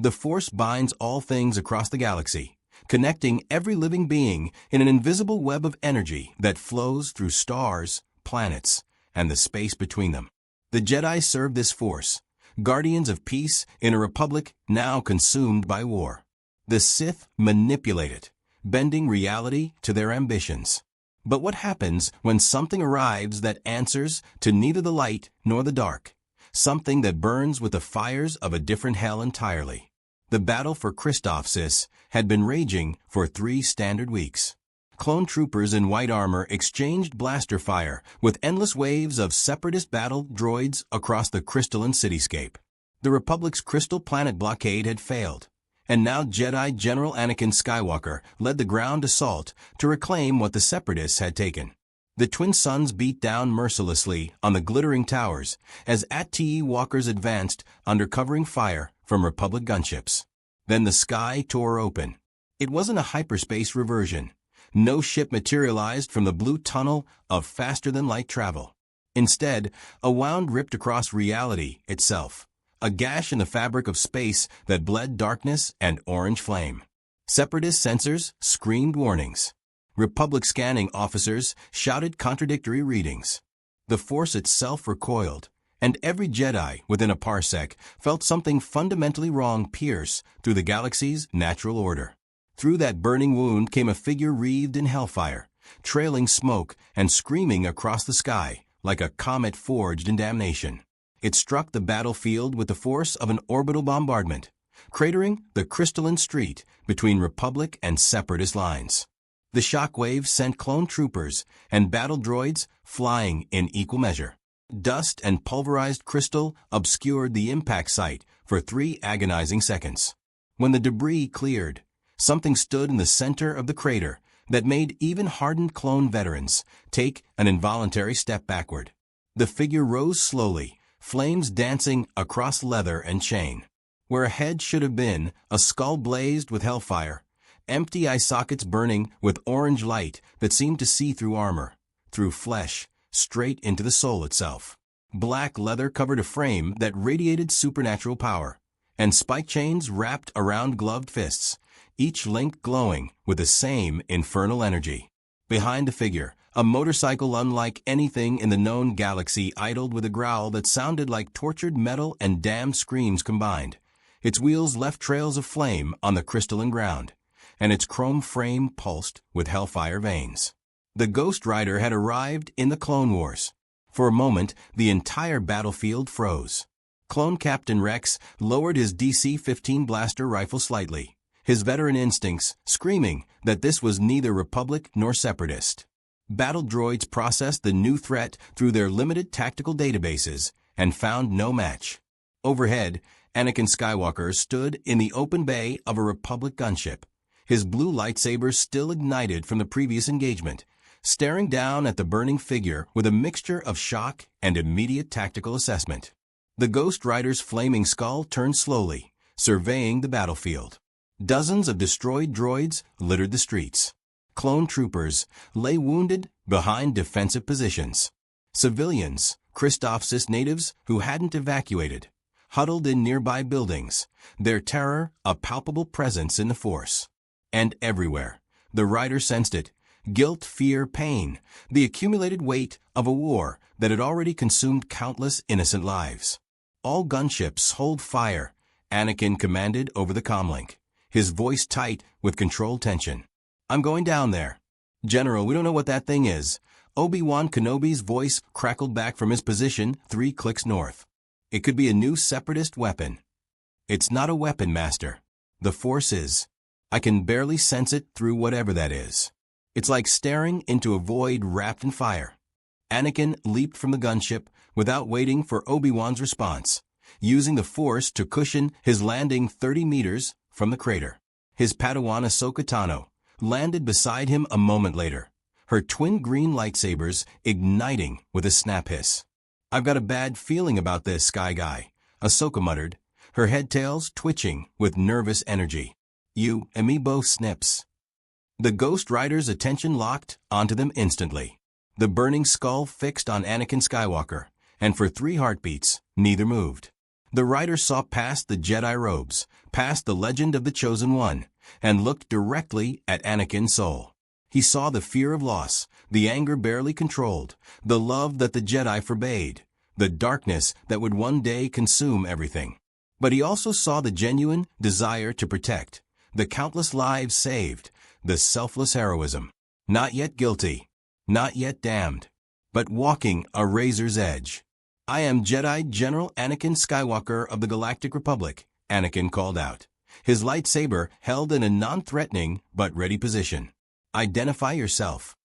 The Force binds all things across the galaxy, connecting every living being in an invisible web of energy that flows through stars, planets, and the space between them. The Jedi serve this force, guardians of peace in a republic now consumed by war. The Sith manipulate it, bending reality to their ambitions. But what happens when something arrives that answers to neither the light nor the dark? Something that burns with the fires of a different hell entirely. The battle for Christophsis had been raging for 3 standard weeks. Clone troopers in white armor exchanged blaster fire with endless waves of separatist battle droids across the crystalline cityscape. The Republic's crystal planet blockade had failed, and now Jedi General Anakin Skywalker led the ground assault to reclaim what the separatists had taken. The twin suns beat down mercilessly on the glittering towers as AT-TE walkers advanced under covering fire from Republic gunships. Then the sky tore open. It wasn't a hyperspace reversion. No ship materialized from the blue tunnel of faster-than-light travel. Instead, a wound ripped across reality itself, a gash in the fabric of space that bled darkness and orange flame. Separatist sensors screamed warnings. Republic scanning officers shouted contradictory readings. The Force itself recoiled, and every Jedi within a parsec felt something fundamentally wrong pierce through the galaxy's natural order. Through that burning wound came a figure wreathed in hellfire, trailing smoke and screaming across the sky like a comet forged in damnation. It struck the battlefield with the force of an orbital bombardment, cratering the crystalline street between Republic and Separatist lines. The shockwave sent clone troopers and battle droids flying in equal measure. Dust and pulverized crystal obscured the impact site for 3 agonizing seconds. When the debris cleared, something stood in the center of the crater that made even hardened clone veterans take an involuntary step backward. The figure rose slowly, flames dancing across leather and chain. Where a head should have been, a skull blazed with hellfire, empty eye sockets burning with orange light that seemed to see through armor, through flesh, straight into the soul itself. Black leather covered a frame that radiated supernatural power, and spike chains wrapped around gloved fists, each link glowing with the same infernal energy. Behind the figure, a motorcycle unlike anything in the known galaxy idled with a growl that sounded like tortured metal and damned screams combined. Its wheels left trails of flame on the crystalline ground, and its chrome frame pulsed with hellfire veins. The Ghost Rider had arrived in the Clone Wars. For a moment, the entire battlefield froze. Clone Captain Rex lowered his DC-15 blaster rifle slightly, his veteran instincts screaming that this was neither Republic nor Separatist. Battle droids processed the new threat through their limited tactical databases and found no match. Overhead, Anakin Skywalker stood in the open bay of a Republic gunship, his blue lightsaber still ignited from the previous engagement, staring down at the burning figure with a mixture of shock and immediate tactical assessment. The Ghost Rider's flaming skull turned slowly, surveying the battlefield. Dozens of destroyed droids littered the streets. Clone troopers lay wounded behind defensive positions. Civilians, Christophsis natives who hadn't evacuated, huddled in nearby buildings, their terror a palpable presence in the Force. And everywhere, the rider sensed it, guilt, fear, pain, the accumulated weight of a war that had already consumed countless innocent lives. All gunships hold fire, Anakin commanded over the comlink, his voice tight with controlled tension. I'm going down there. General, we don't know what that thing is. Obi-Wan Kenobi's voice crackled back from his position 3 clicks north. It could be a new Separatist weapon. It's not a weapon, Master. The Force is. I can barely sense it through whatever that is. It's like staring into a void wrapped in fire. Anakin leaped from the gunship without waiting for Obi-Wan's response, using the Force to cushion his landing 30 meters from the crater. His Padawan Ahsoka Tano landed beside him a moment later, her twin green lightsabers igniting with a snap hiss. I've got a bad feeling about this, Sky Guy, Ahsoka muttered, her head tails twitching with nervous energy. You and me both, Snips. The Ghost Rider's attention locked onto them instantly. The burning skull fixed on Anakin Skywalker, and for 3 heartbeats, neither moved. The rider saw past the Jedi robes, past the legend of the Chosen One, and looked directly at Anakin's soul. He saw the fear of loss, the anger barely controlled, the love that the Jedi forbade, the darkness that would one day consume everything. But he also saw the genuine desire to protect, the countless lives saved, the selfless heroism. Not yet guilty, not yet damned, but walking a razor's edge. "I am Jedi General Anakin Skywalker of the Galactic Republic," Anakin called out, his lightsaber held in a non-threatening but ready position. "Identify yourself."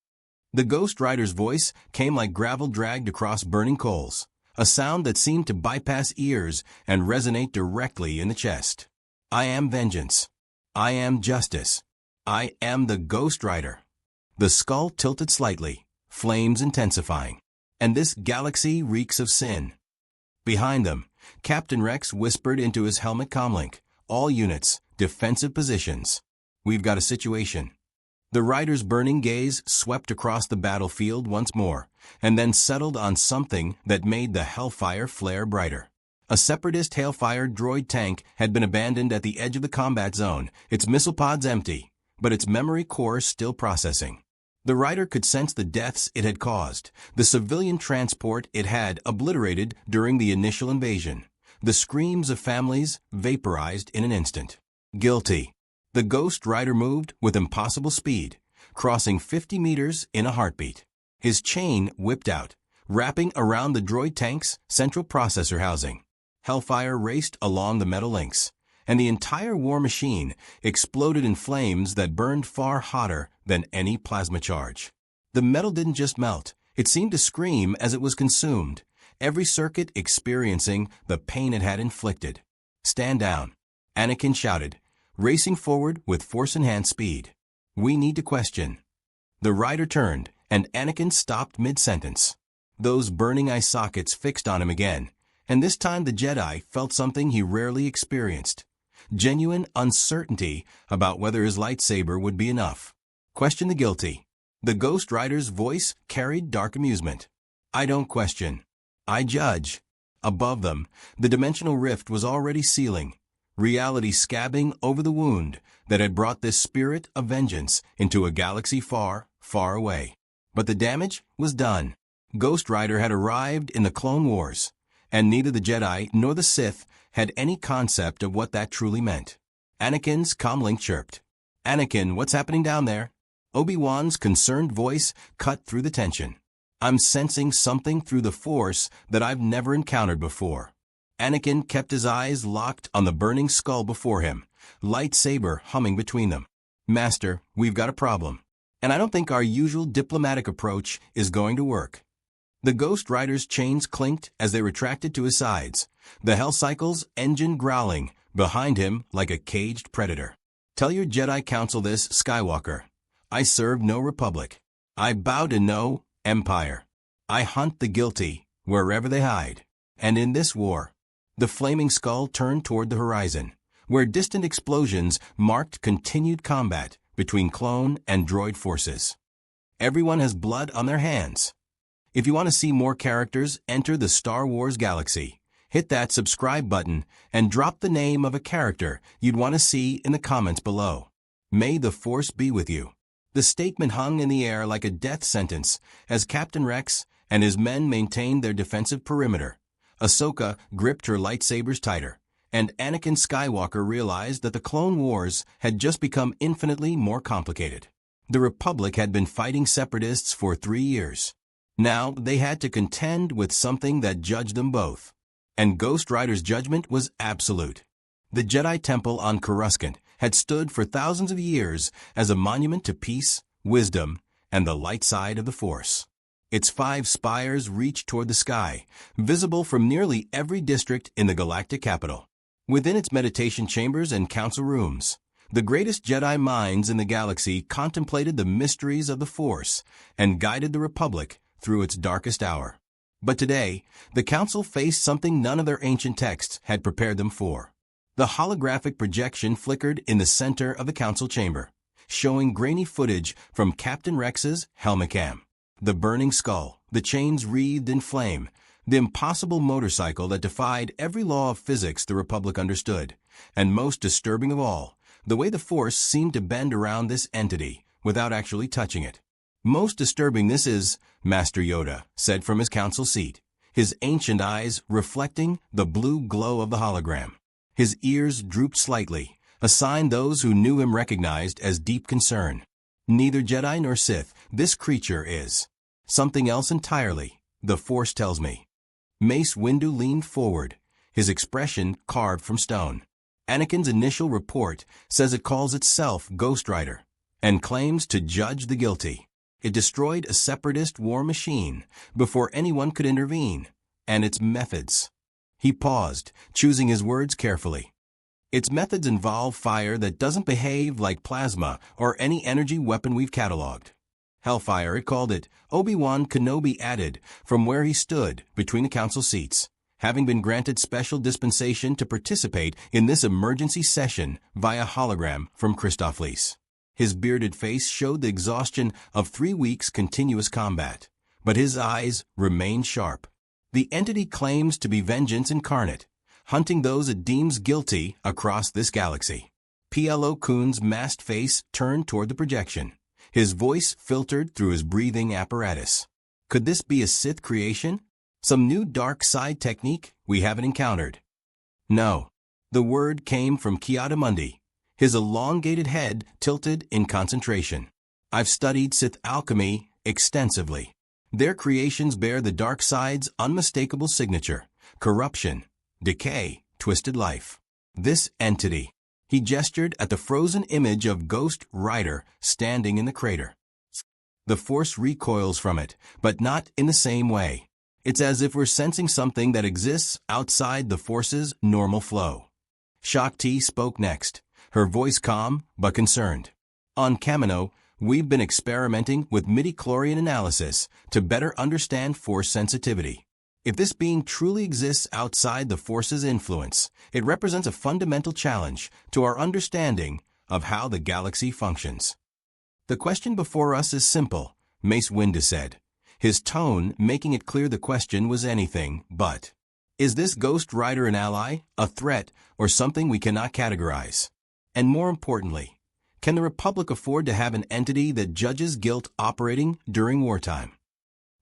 The Ghost Rider's voice came like gravel dragged across burning coals, a sound that seemed to bypass ears and resonate directly in the chest. "I am vengeance. I am justice. I am the Ghost Rider." The skull tilted slightly, flames intensifying. "And this galaxy reeks of sin." Behind them, Captain Rex whispered into his helmet comlink, "All units, defensive positions. We've got a situation." The rider's burning gaze swept across the battlefield once more, and then settled on something that made the hellfire flare brighter. A Separatist Hailfire droid tank had been abandoned at the edge of the combat zone, its missile pods empty, but its memory core still processing. The rider could sense the deaths it had caused, the civilian transport it had obliterated during the initial invasion, the screams of families vaporized in an instant. Guilty. The Ghost Rider moved with impossible speed, crossing 50 meters in a heartbeat. His chain whipped out, wrapping around the droid tank's central processor housing. Hellfire raced along the metal links, and the entire war machine exploded in flames that burned far hotter than any plasma charge. The metal didn't just melt, it seemed to scream as it was consumed, every circuit experiencing the pain it had inflicted. "Stand down," Anakin shouted, racing forward with Force-enhanced speed. "We need to question." The rider turned, and Anakin stopped mid-sentence. Those burning eye sockets fixed on him again, and this time the Jedi felt something he rarely experienced. Genuine uncertainty about whether his lightsaber would be enough. "Question the guilty." The Ghost Rider's voice carried dark amusement. "I don't question. I judge." Above them, the dimensional rift was already sealing, reality scabbing over the wound that had brought this spirit of vengeance into a galaxy far, far away. But the damage was done. Ghost Rider had arrived in the Clone Wars, and neither the Jedi nor the Sith had any concept of what that truly meant. Anakin's comlink chirped. "Anakin, what's happening down there?" Obi-Wan's concerned voice cut through the tension. "I'm sensing something through the Force that I've never encountered before." Anakin kept his eyes locked on the burning skull before him, lightsaber humming between them. "Master, we've got a problem, and I don't think our usual diplomatic approach is going to work." The Ghost Rider's chains clinked as they retracted to his sides, the Hell Cycle's engine growling behind him like a caged predator. "Tell your Jedi Council this, Skywalker. I serve no republic. I bow to no empire. I hunt the guilty wherever they hide. And in this war..." The flaming skull turned toward the horizon, where distant explosions marked continued combat between clone and droid forces. Everyone has blood on their hands. If you want to see more characters enter the Star Wars galaxy, hit that subscribe button and drop the name of a character you'd want to see in the comments below. May the Force be with you. The statement hung in the air like a death sentence as Captain Rex and his men maintained their defensive perimeter. Ahsoka gripped her lightsabers tighter, and Anakin Skywalker realized that the Clone Wars had just become infinitely more complicated. The Republic had been fighting Separatists for 3 years. Now they had to contend with something that judged them both. And Ghost Rider's judgment was absolute. The Jedi Temple on Coruscant had stood for thousands of years as a monument to peace, wisdom, and the light side of the Force. Its 5 spires reached toward the sky, visible from nearly every district in the galactic capital. Within its meditation chambers and council rooms, the greatest Jedi minds in the galaxy contemplated the mysteries of the Force and guided the Republic through its darkest hour. But today, the Council faced something none of their ancient texts had prepared them for. The holographic projection flickered in the center of the Council chamber, showing grainy footage from Captain Rex's helmet cam. The burning skull, the chains wreathed in flame, The impossible motorcycle that defied every law of physics the Republic understood. And most disturbing of all, the way the Force seemed to bend around this entity without actually touching it. Most disturbing this is, Master Yoda said from his council seat, his ancient eyes reflecting the blue glow of the hologram. His ears drooped slightly, a sign those who knew him recognized as deep concern. Neither Jedi nor Sith, this creature is something else entirely, the Force tells me. Mace Windu leaned forward, his expression carved from stone. Anakin's initial report says it calls itself Ghost Rider and claims to judge the guilty. It destroyed a separatist war machine before anyone could intervene, and its methods. He paused, choosing his words carefully. Its methods involve fire that doesn't behave like plasma or any energy weapon we've cataloged. Hellfire, it called it. Obi-Wan Kenobi added from where he stood between the council seats, having been granted special dispensation to participate in this emergency session via hologram from Christoph Lees. His bearded face showed the exhaustion of 3 weeks' continuous combat, but his eyes remained sharp. The entity claims to be vengeance incarnate, hunting those it deems guilty across this galaxy. Plo Koon's masked face turned toward the projection, his voice filtered through his breathing apparatus. Could this be a Sith creation? Some new dark side technique we haven't encountered? No. The word came from Ki-Adi-Mundi, his elongated head tilted in concentration. I've studied Sith alchemy extensively. Their creations bear the dark side's unmistakable signature: corruption, decay, twisted life. This entity. He gestured at the frozen image of Ghost Rider standing in the crater. The Force recoils from it, but not in the same way. It's as if we're sensing something that exists outside the Force's normal flow. Shakti spoke next, her voice calm but concerned. On Kamino, we've been experimenting with midi-chlorian analysis to better understand Force sensitivity. If this being truly exists outside the Force's influence, it represents a fundamental challenge to our understanding of how the galaxy functions. The question before us is simple, Mace Windu said, his tone making it clear the question was anything but. Is this Ghost Rider an ally, a threat, or something we cannot categorize? And more importantly, can the Republic afford to have an entity that judges guilt operating during wartime?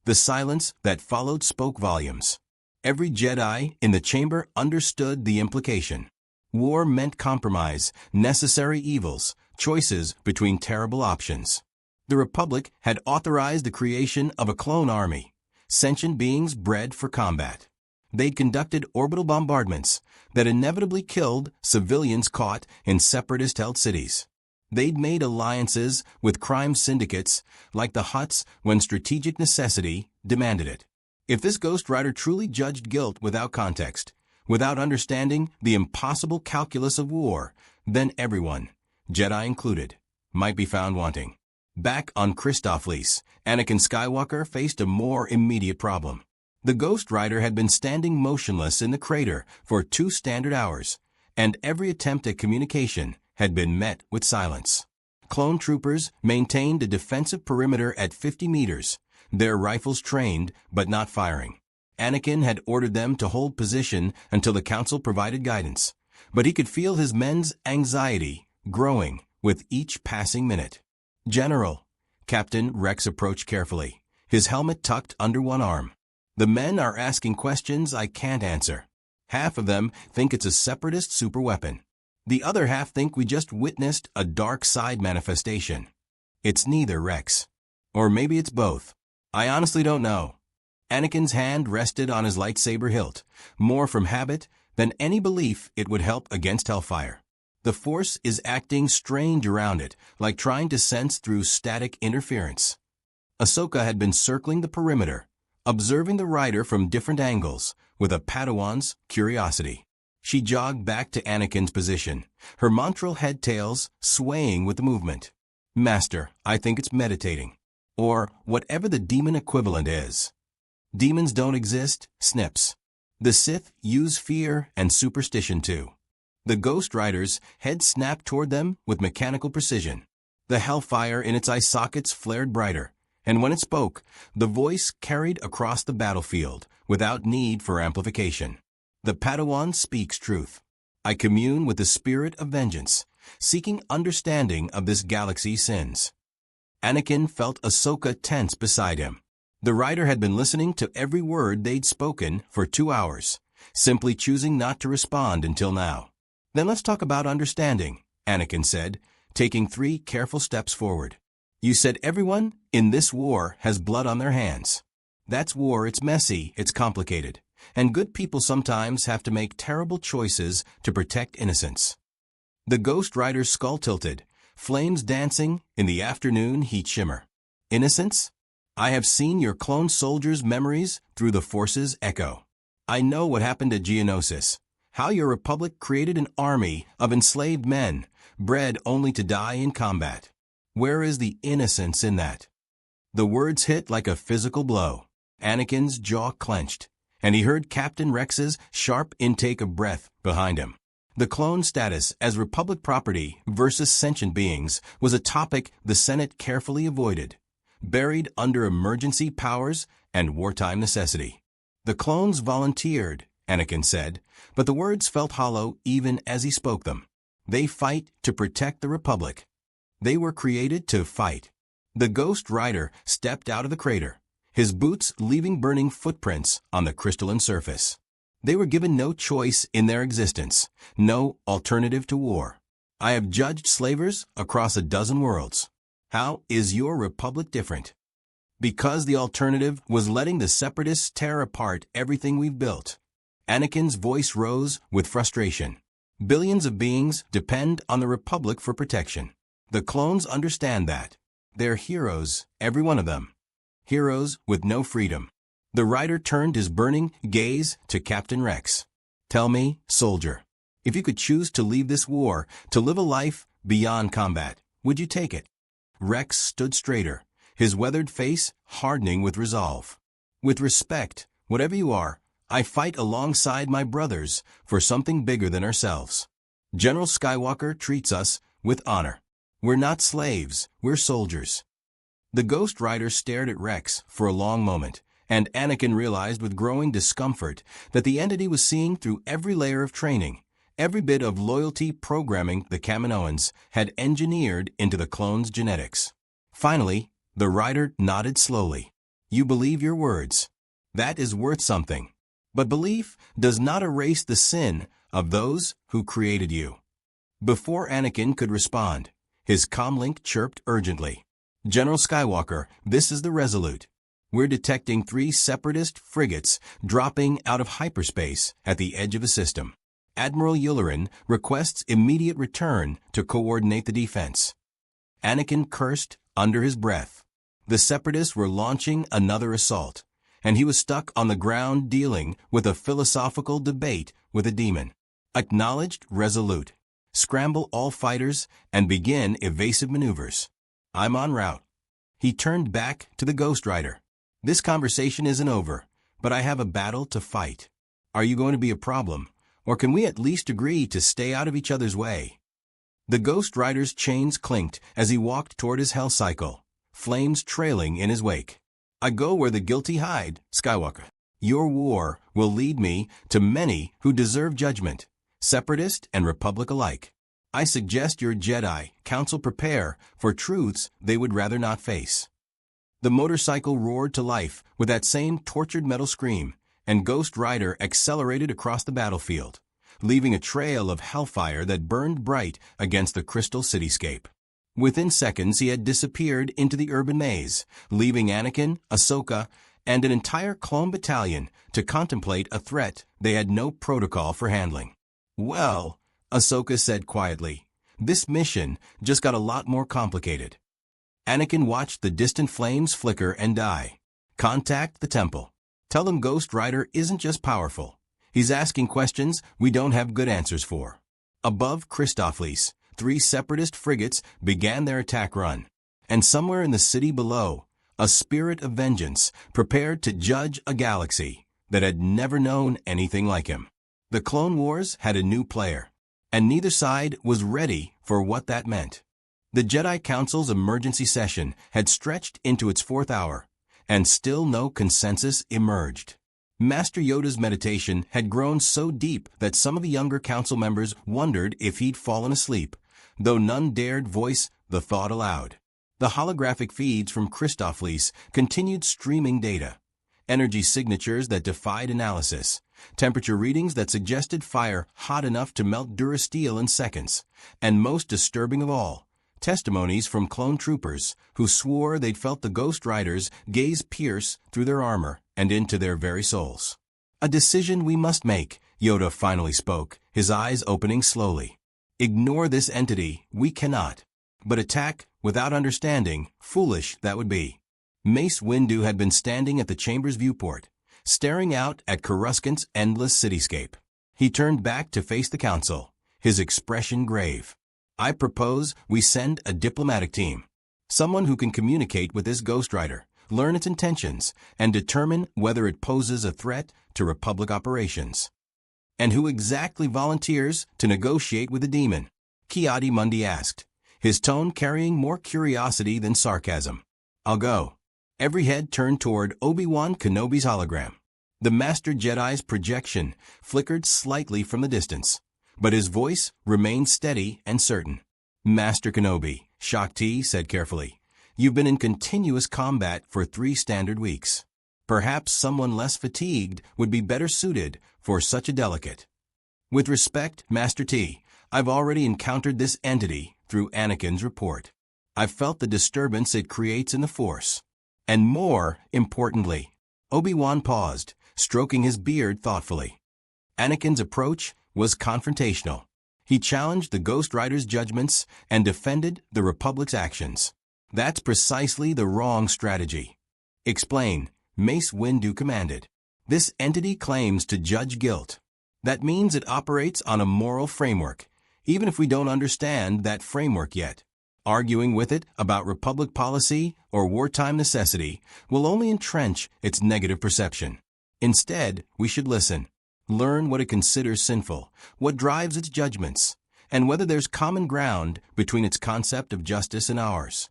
The silence that followed spoke volumes. Every Jedi in the chamber understood the implication. War meant compromise, necessary evils, choices between terrible options. The Republic had authorized the creation of a clone army, sentient beings bred for combat. They'd conducted orbital bombardments that inevitably killed civilians caught in separatist-held cities. They'd made alliances with crime syndicates like the Hutts when strategic necessity demanded it. If this Ghost Rider truly judged guilt without context, without understanding the impossible calculus of war, then everyone, Jedi included, might be found wanting. Back on Christoph Lees, Anakin Skywalker faced a more immediate problem. The Ghost Rider had been standing motionless in the crater for 2 standard hours, and every attempt at communication had been met with silence. Clone troopers maintained a defensive perimeter at 50 meters, their rifles trained but not firing. Anakin had ordered them to hold position until the Council provided guidance, but he could feel his men's anxiety growing with each passing minute. General, Captain Rex approached carefully, his helmet tucked under one arm. The men are asking questions I can't answer. Half of them think it's a separatist superweapon. The other half think we just witnessed a dark side manifestation. It's neither, Rex. Or maybe it's both. I honestly don't know. Anakin's hand rested on his lightsaber hilt, more from habit than any belief it would help against Hellfire. The Force is acting strange around it, like trying to sense through static interference. Ahsoka had been circling the perimeter, observing the rider from different angles with a Padawan's curiosity. She jogged back to Anakin's position, her montral head tails swaying with the movement. Master, I think it's meditating. Or whatever the demon equivalent is. Demons don't exist, snips. The Sith use fear and superstition too. The Ghost Rider's head snapped toward them with mechanical precision. The hellfire in its eye sockets flared brighter, and when it spoke, the voice carried across the battlefield without need for amplification. The Padawan speaks truth. I commune with the spirit of vengeance, seeking understanding of this galaxy's sins. Anakin felt Ahsoka tense beside him. The rider had been listening to every word they'd spoken for 2 hours, simply choosing not to respond until now. Then let's talk about understanding, Anakin said, taking 3 careful steps forward. You said everyone in this war has blood on their hands. That's war, it's messy, it's complicated, and good people sometimes have to make terrible choices to protect innocence. The Ghost Rider's skull tilted, flames dancing in the afternoon heat shimmer. Innocence? I have seen your clone soldiers' memories through the Force's echo. I know what happened at Geonosis, how your Republic created an army of enslaved men, bred only to die in combat. Where is the innocence in that? The words hit like a physical blow. Anakin's jaw clenched, and he heard Captain Rex's sharp intake of breath behind him. The clone status as Republic property versus sentient beings was a topic the Senate carefully avoided, buried under emergency powers and wartime necessity. The clones volunteered, Anakin said, but the words felt hollow even as he spoke them. They fight to protect the Republic. They were created to fight. The Ghost Rider stepped out of the crater, his boots leaving burning footprints on the crystalline surface. They were given no choice in their existence, no alternative to war. I have judged slavers across a dozen worlds. How is your Republic different? Because the alternative was letting the Separatists tear apart everything we've built. Anakin's voice rose with frustration. Billions of beings depend on the Republic for protection. The clones understand that. They're heroes, every one of them. Heroes with no freedom. The rider turned his burning gaze to Captain Rex. Tell me, soldier, if you could choose to leave this war, to live a life beyond combat, would you take it? Rex stood straighter, his weathered face hardening with resolve. With respect, whatever you are, I fight alongside my brothers for something bigger than ourselves. General Skywalker treats us with honor. We're not slaves, we're soldiers. The Ghost Rider stared at Rex for a long moment, and Anakin realized with growing discomfort that the entity was seeing through every layer of training, every bit of loyalty programming the Kaminoans had engineered into the clone's genetics. Finally, the rider nodded slowly. You believe your words. That is worth something. But belief does not erase the sin of those who created you. Before Anakin could respond, his comlink chirped urgently. General Skywalker, this is the Resolute. We're detecting 3 Separatist frigates dropping out of hyperspace at the edge of a system. Admiral Yularen requests immediate return to coordinate the defense. Anakin cursed under his breath. The Separatists were launching another assault, and he was stuck on the ground dealing with a philosophical debate with a demon. Acknowledged Resolute. Scramble all fighters and begin evasive maneuvers. I'm en route. He turned back to the Ghost Rider. This conversation isn't over, but I have a battle to fight. Are you going to be a problem, or can we at least agree to stay out of each other's way? The Ghost Rider's chains clinked as he walked toward his hell cycle, flames trailing in his wake. I go where the guilty hide, Skywalker. Your war will lead me to many who deserve judgment, Separatist and Republic alike. I suggest your Jedi Council prepare for truths they would rather not face. The motorcycle roared to life with that same tortured metal scream, and Ghost Rider accelerated across the battlefield, leaving a trail of hellfire that burned bright against the crystal cityscape. Within seconds, he had disappeared into the urban maze, leaving Anakin, Ahsoka, and an entire clone battalion to contemplate a threat they had no protocol for handling. Well, Ahsoka said quietly, this mission just got a lot more complicated. Anakin watched the distant flames flicker and die. Contact the temple. Tell them Ghost Rider isn't just powerful. He's asking questions we don't have good answers for. Above Christophlis, 3 Separatist frigates began their attack run. And somewhere in the city below, a spirit of vengeance prepared to judge a galaxy that had never known anything like him. The Clone Wars had a new player, and neither side was ready for what that meant. The Jedi Council's emergency session had stretched into its 4th hour, and still no consensus emerged. Master Yoda's meditation had grown so deep that some of the younger council members wondered if he'd fallen asleep, though none dared voice the thought aloud. The holographic feeds from Christophlis continued streaming data. Energy signatures that defied analysis, temperature readings that suggested fire hot enough to melt durasteel in seconds, and most disturbing of all, testimonies from clone troopers who swore they'd felt the Ghost Riders' gaze pierce through their armor and into their very souls. A decision we must make, Yoda finally spoke, his eyes opening slowly. Ignore this entity, we cannot. But attack without understanding, foolish that would be. Mace Windu had been standing at the chamber's viewport, staring out at Coruscant's endless cityscape. He turned back to face the council, his expression grave. I propose we send a diplomatic team. Someone who can communicate with this Ghost Rider, learn its intentions, and determine whether it poses a threat to Republic operations. And who exactly volunteers to negotiate with the demon? Ki-Adi-Mundi asked, his tone carrying more curiosity than sarcasm. I'll go. Every head turned toward Obi-Wan Kenobi's hologram. The Master Jedi's projection flickered slightly from the distance, but his voice remained steady and certain. Master Kenobi, Shakti said carefully, you've been in continuous combat for 3 standard weeks. Perhaps someone less fatigued would be better suited for such a delicate. With respect, Master T, I've already encountered this entity through Anakin's report. I've felt the disturbance it creates in the Force. And more importantly, Obi-Wan paused, stroking his beard thoughtfully. Anakin's approach was confrontational. He challenged the Ghost Rider's judgments and defended the Republic's actions. That's precisely the wrong strategy. Explain, Mace Windu commanded. This entity claims to judge guilt. That means it operates on a moral framework, even if we don't understand that framework yet. Arguing with it about Republic policy or wartime necessity will only entrench its negative perception. Instead, we should listen. Learn what it considers sinful, what drives its judgments, and whether there's common ground between its concept of justice and ours.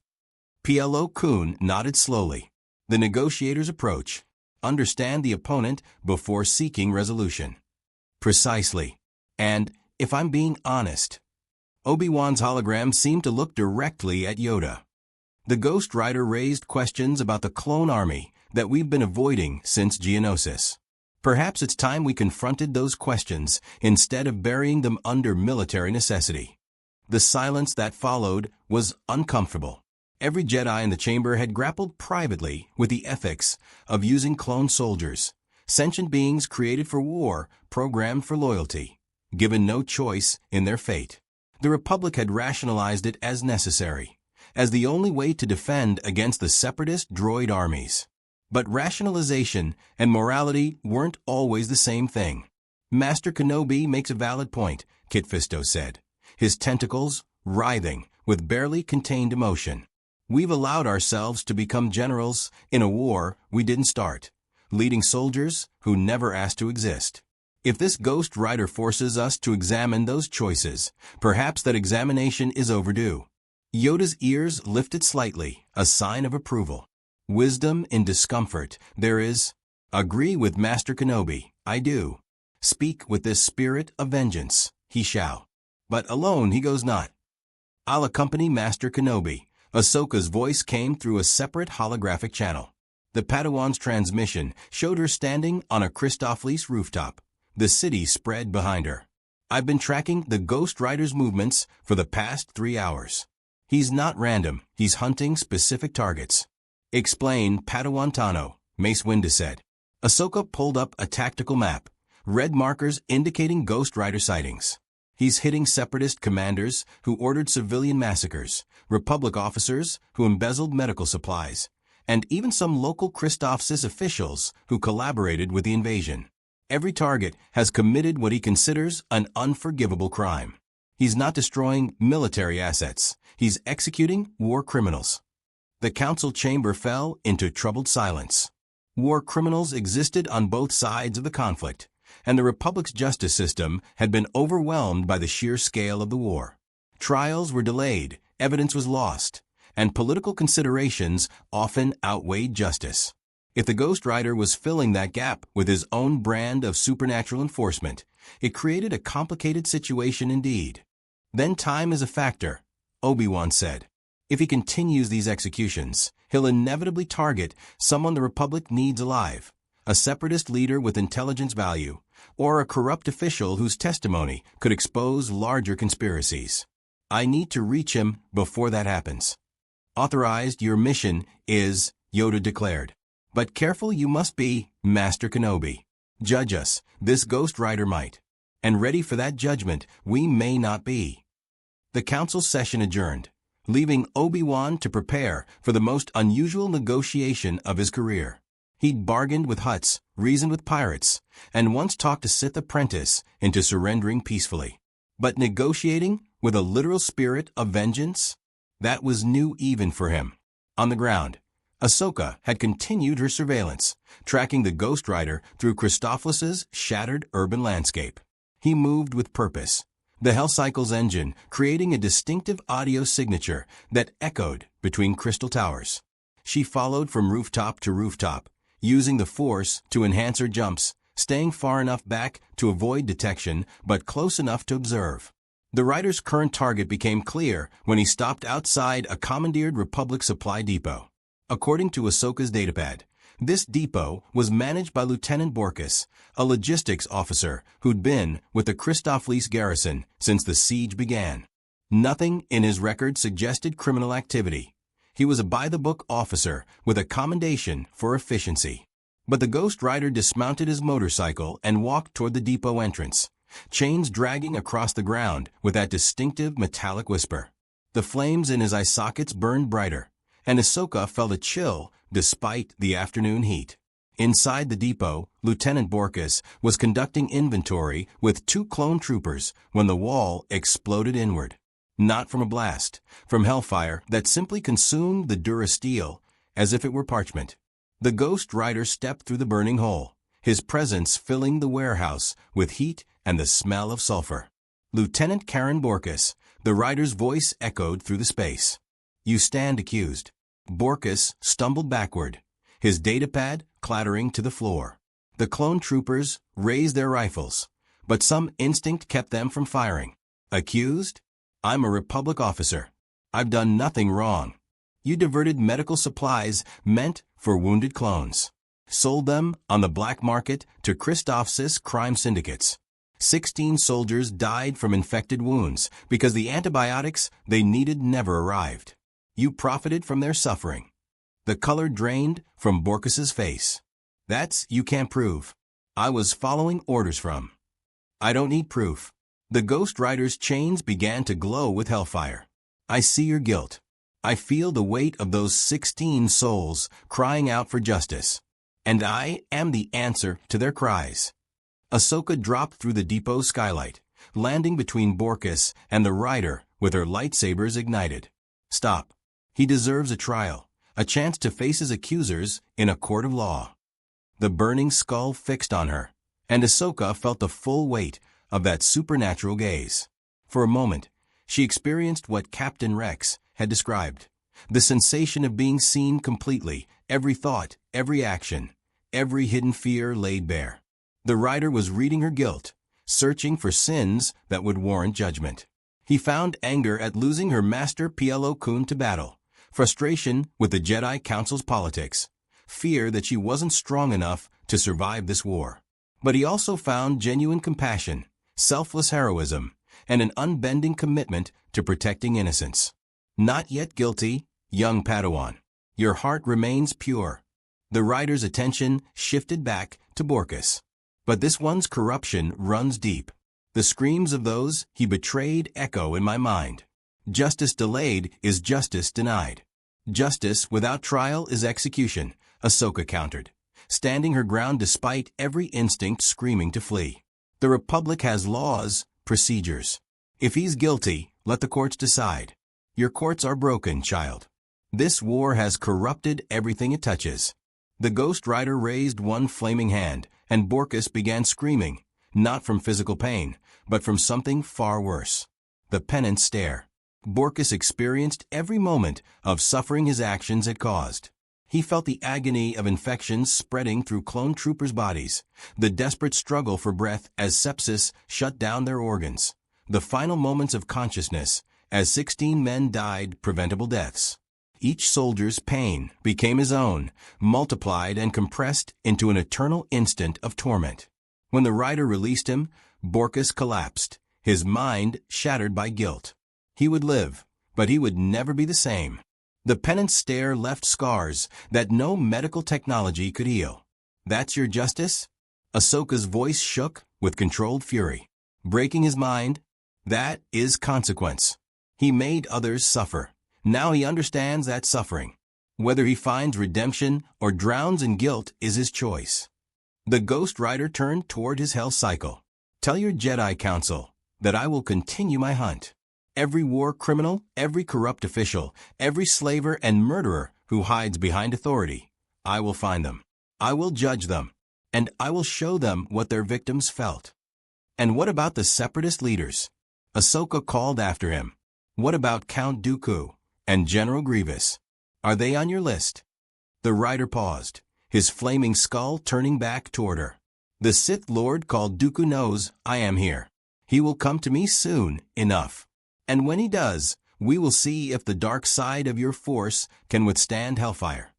Plo Koon nodded slowly. The negotiator's approach. Understand the opponent before seeking resolution. Precisely. And, if I'm being honest, Obi-Wan's hologram seemed to look directly at Yoda. The Ghost Rider raised questions about the clone army that we've been avoiding since Geonosis. Perhaps it's time we confronted those questions instead of burying them under military necessity. The silence that followed was uncomfortable. Every Jedi in the chamber had grappled privately with the ethics of using clone soldiers, sentient beings created for war, programmed for loyalty, given no choice in their fate. The Republic had rationalized it as necessary, as the only way to defend against the separatist droid armies. But rationalization and morality weren't always the same thing. Master Kenobi makes a valid point, Kit Fisto said, his tentacles writhing with barely contained emotion. We've allowed ourselves to become generals in a war we didn't start, leading soldiers who never asked to exist. If this Ghost Rider forces us to examine those choices, perhaps that examination is overdue. Yoda's ears lifted slightly, a sign of approval. Wisdom in discomfort, there is. Agree with Master Kenobi, I do. Speak with this spirit of vengeance, he shall. But alone he goes not. I'll accompany Master Kenobi. Ahsoka's voice came through a separate holographic channel. The Padawan's transmission showed her standing on a Christophlis rooftop. The city spread behind her. I've been tracking the Ghost Rider's movements for the past 3 hours. He's not random, he's hunting specific targets. Explain, Padawan Tano, Mace Windu said. Ahsoka pulled up a tactical map, red markers indicating Ghost Rider sightings. He's hitting separatist commanders who ordered civilian massacres, Republic officers who embezzled medical supplies, and even some local Christophsis officials who collaborated with the invasion. Every target has committed what he considers an unforgivable crime. He's not destroying military assets. He's executing war criminals. The council chamber fell into troubled silence. War criminals existed on both sides of the conflict, and the Republic's justice system had been overwhelmed by the sheer scale of the war. Trials were delayed, evidence was lost, and political considerations often outweighed justice. If the Ghost Rider was filling that gap with his own brand of supernatural enforcement, it created a complicated situation indeed. Then time is a factor, Obi-Wan said. If he continues these executions, he'll inevitably target someone the Republic needs alive, a separatist leader with intelligence value, or a corrupt official whose testimony could expose larger conspiracies. I need to reach him before that happens. Authorized, your mission is, Yoda declared. But careful you must be, Master Kenobi. Judge us, this Ghost Rider might. And ready for that judgment we may not be. The council session adjourned, leaving Obi-Wan to prepare for the most unusual negotiation of his career. He'd bargained with Hutts, reasoned with pirates, and once talked a Sith apprentice into surrendering peacefully. But negotiating with a literal spirit of vengeance? That was new even for him. On the ground, Ahsoka had continued her surveillance, tracking the Ghost Rider through Christophilus' shattered urban landscape. He moved with purpose, the Hell Cycle's engine creating a distinctive audio signature that echoed between crystal towers. She followed from rooftop to rooftop, using the Force to enhance her jumps, staying far enough back to avoid detection but close enough to observe. The Rider's current target became clear when he stopped outside a commandeered Republic supply depot. According to Ahsoka's datapad, this depot was managed by Lieutenant Borkus, a logistics officer who'd been with the Christophilus garrison since the siege began. Nothing in his record suggested criminal activity. He was a by-the-book officer with a commendation for efficiency. But the Ghost Rider dismounted his motorcycle and walked toward the depot entrance, chains dragging across the ground with that distinctive metallic whisper. The flames in his eye sockets burned brighter, and Ahsoka felt a chill despite the afternoon heat. Inside the depot, Lieutenant Borkus was conducting inventory with 2 clone troopers when the wall exploded inward. Not from a blast, from hellfire that simply consumed the durasteel as if it were parchment. The Ghost Rider stepped through the burning hole, his presence filling the warehouse with heat and the smell of sulfur. Lieutenant Karen Borkus, the Rider's voice echoed through the space. You stand accused. Borkus stumbled backward, his datapad clattering to the floor. The clone troopers raised their rifles, but some instinct kept them from firing. Accused? I'm a Republic officer. I've done nothing wrong. You diverted medical supplies meant for wounded clones. Sold them on the black market to Christophilus crime syndicates. 16 soldiers died from infected wounds because the antibiotics they needed never arrived. You profited from their suffering. The color drained from Borkus's face. That's you can't prove. I was following orders from. I don't need proof. The Ghost Rider's chains began to glow with hellfire. I see your guilt. I feel the weight of those 16 souls crying out for justice. And I am the answer to their cries. Ahsoka dropped through the depot skylight, landing between Borkus and the Rider with her lightsabers ignited. Stop. He deserves a trial, a chance to face his accusers in a court of law. The burning skull fixed on her, and Ahsoka felt the full weight of that supernatural gaze. For a moment, she experienced what Captain Rex had described, the sensation of being seen completely, every thought, every action, every hidden fear laid bare. The Rider was reading her guilt, searching for sins that would warrant judgment. He found anger at losing her master Plo Koon to battle, frustration with the Jedi Council's politics, fear that she wasn't strong enough to survive this war. But he also found genuine compassion, selfless heroism, and an unbending commitment to protecting innocence. Not yet guilty, young Padawan. Your heart remains pure. The Rider's attention shifted back to Borkus. But this one's corruption runs deep. The screams of those he betrayed echo in my mind. Justice delayed is justice denied. Justice without trial is execution, Ahsoka countered, standing her ground despite every instinct screaming to flee. The Republic has laws, procedures. If he's guilty, let the courts decide. Your courts are broken, child. This war has corrupted everything it touches. The Ghost Rider raised one flaming hand, and Borkus began screaming, not from physical pain, but from something far worse. The penance stare. Borkus experienced every moment of suffering his actions had caused. He felt the agony of infections spreading through clone troopers' bodies, the desperate struggle for breath as sepsis shut down their organs, the final moments of consciousness as 16 men died preventable deaths. Each soldier's pain became his own, multiplied and compressed into an eternal instant of torment. When the rider released him, Borkus collapsed, his mind shattered by guilt. He would live, but he would never be the same. The penance stare left scars that no medical technology could heal. That's your justice? Ahsoka's voice shook with controlled fury. Breaking his mind? That is consequence. He made others suffer. Now he understands that suffering. Whether he finds redemption or drowns in guilt is his choice. The Ghost Rider turned toward his hell cycle. Tell your Jedi Council that I will continue my hunt. Every war criminal, every corrupt official, every slaver and murderer who hides behind authority, I will find them. I will judge them. And I will show them what their victims felt. And what about the separatist leaders? Ahsoka called after him. What about Count Dooku and General Grievous? Are they on your list? The rider paused, his flaming skull turning back toward her. The Sith Lord called Dooku knows I am here. He will come to me soon enough. And when he does, we will see if the dark side of your force can withstand hellfire.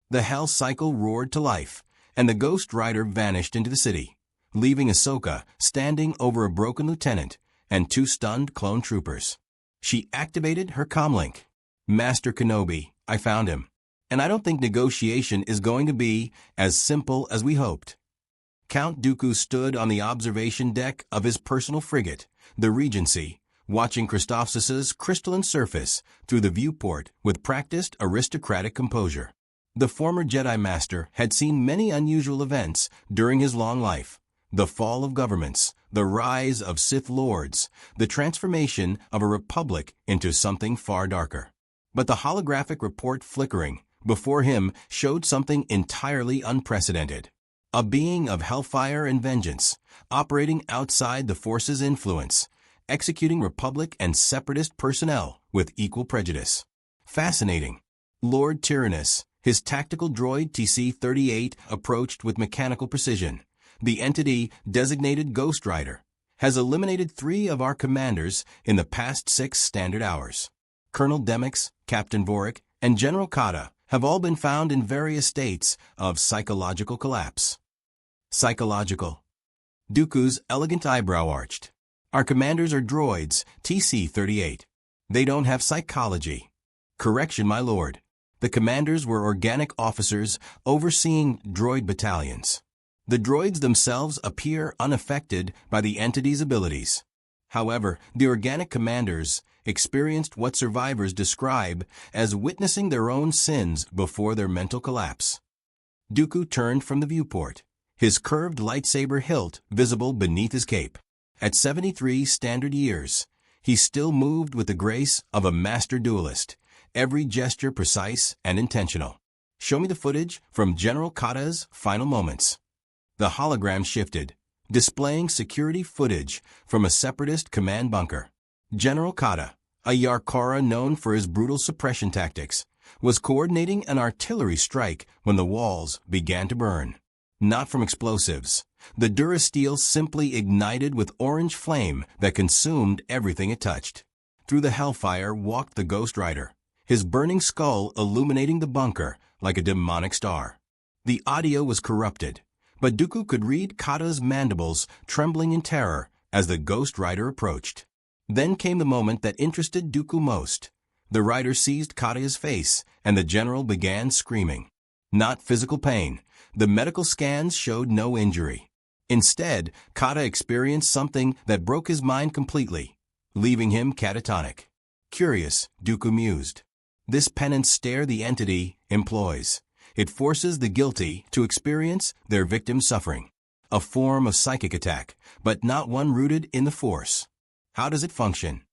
The hell cycle roared to life, and the Ghost Rider vanished into the city, leaving Ahsoka standing over a broken lieutenant and 2 stunned clone troopers. She activated her comlink. Master Kenobi, I found him. And I don't think negotiation is going to be as simple as we hoped. Count Dooku stood on the observation deck of his personal frigate, the Regency, watching Christophsis's crystalline surface through the viewport with practiced aristocratic composure. The former Jedi Master had seen many unusual events during his long life. The fall of governments, the rise of Sith Lords, the transformation of a republic into something far darker. But the holographic report flickering before him showed something entirely unprecedented. A being of hellfire and vengeance, operating outside the Force's influence, executing Republic and Separatist personnel with equal prejudice. Fascinating. Lord Tyrannus, his tactical droid TC-38, approached with mechanical precision. The entity, designated Ghost Rider, has eliminated 3 of our commanders in the past 6 standard hours. Colonel Demix, Captain Vorik, and General Kata have all been found in various states of psychological collapse. Psychological. Dooku's elegant eyebrow arched. Our commanders are droids, TC-38. They don't have psychology. Correction, my lord. The commanders were organic officers overseeing droid battalions. The droids themselves appear unaffected by the entity's abilities. However, the organic commanders experienced what survivors describe as witnessing their own sins before their mental collapse. Dooku turned from the viewport, his curved lightsaber hilt visible beneath his cape. At 73 standard years, he still moved with the grace of a master duelist, every gesture precise and intentional. Show me the footage from General Kata's final moments. The hologram shifted, displaying security footage from a Separatist command bunker. General Kata, a Yarkara known for his brutal suppression tactics, was coordinating an artillery strike when the walls began to burn. Not from explosives. The Durasteel simply ignited with orange flame that consumed everything it touched. Through the hellfire walked the Ghost Rider, his burning skull illuminating the bunker like a demonic star. The audio was corrupted, but Dooku could read Kata's mandibles trembling in terror as the Ghost Rider approached. Then came the moment that interested Dooku most. The rider seized Kata's face, and the general began screaming. Not physical pain. The medical scans showed no injury. Instead, Kata experienced something that broke his mind completely, leaving him catatonic. Curious, Dooku mused. This penance stare the entity employs. It forces the guilty to experience their victim's suffering. A form of psychic attack, but not one rooted in the Force. How does it function?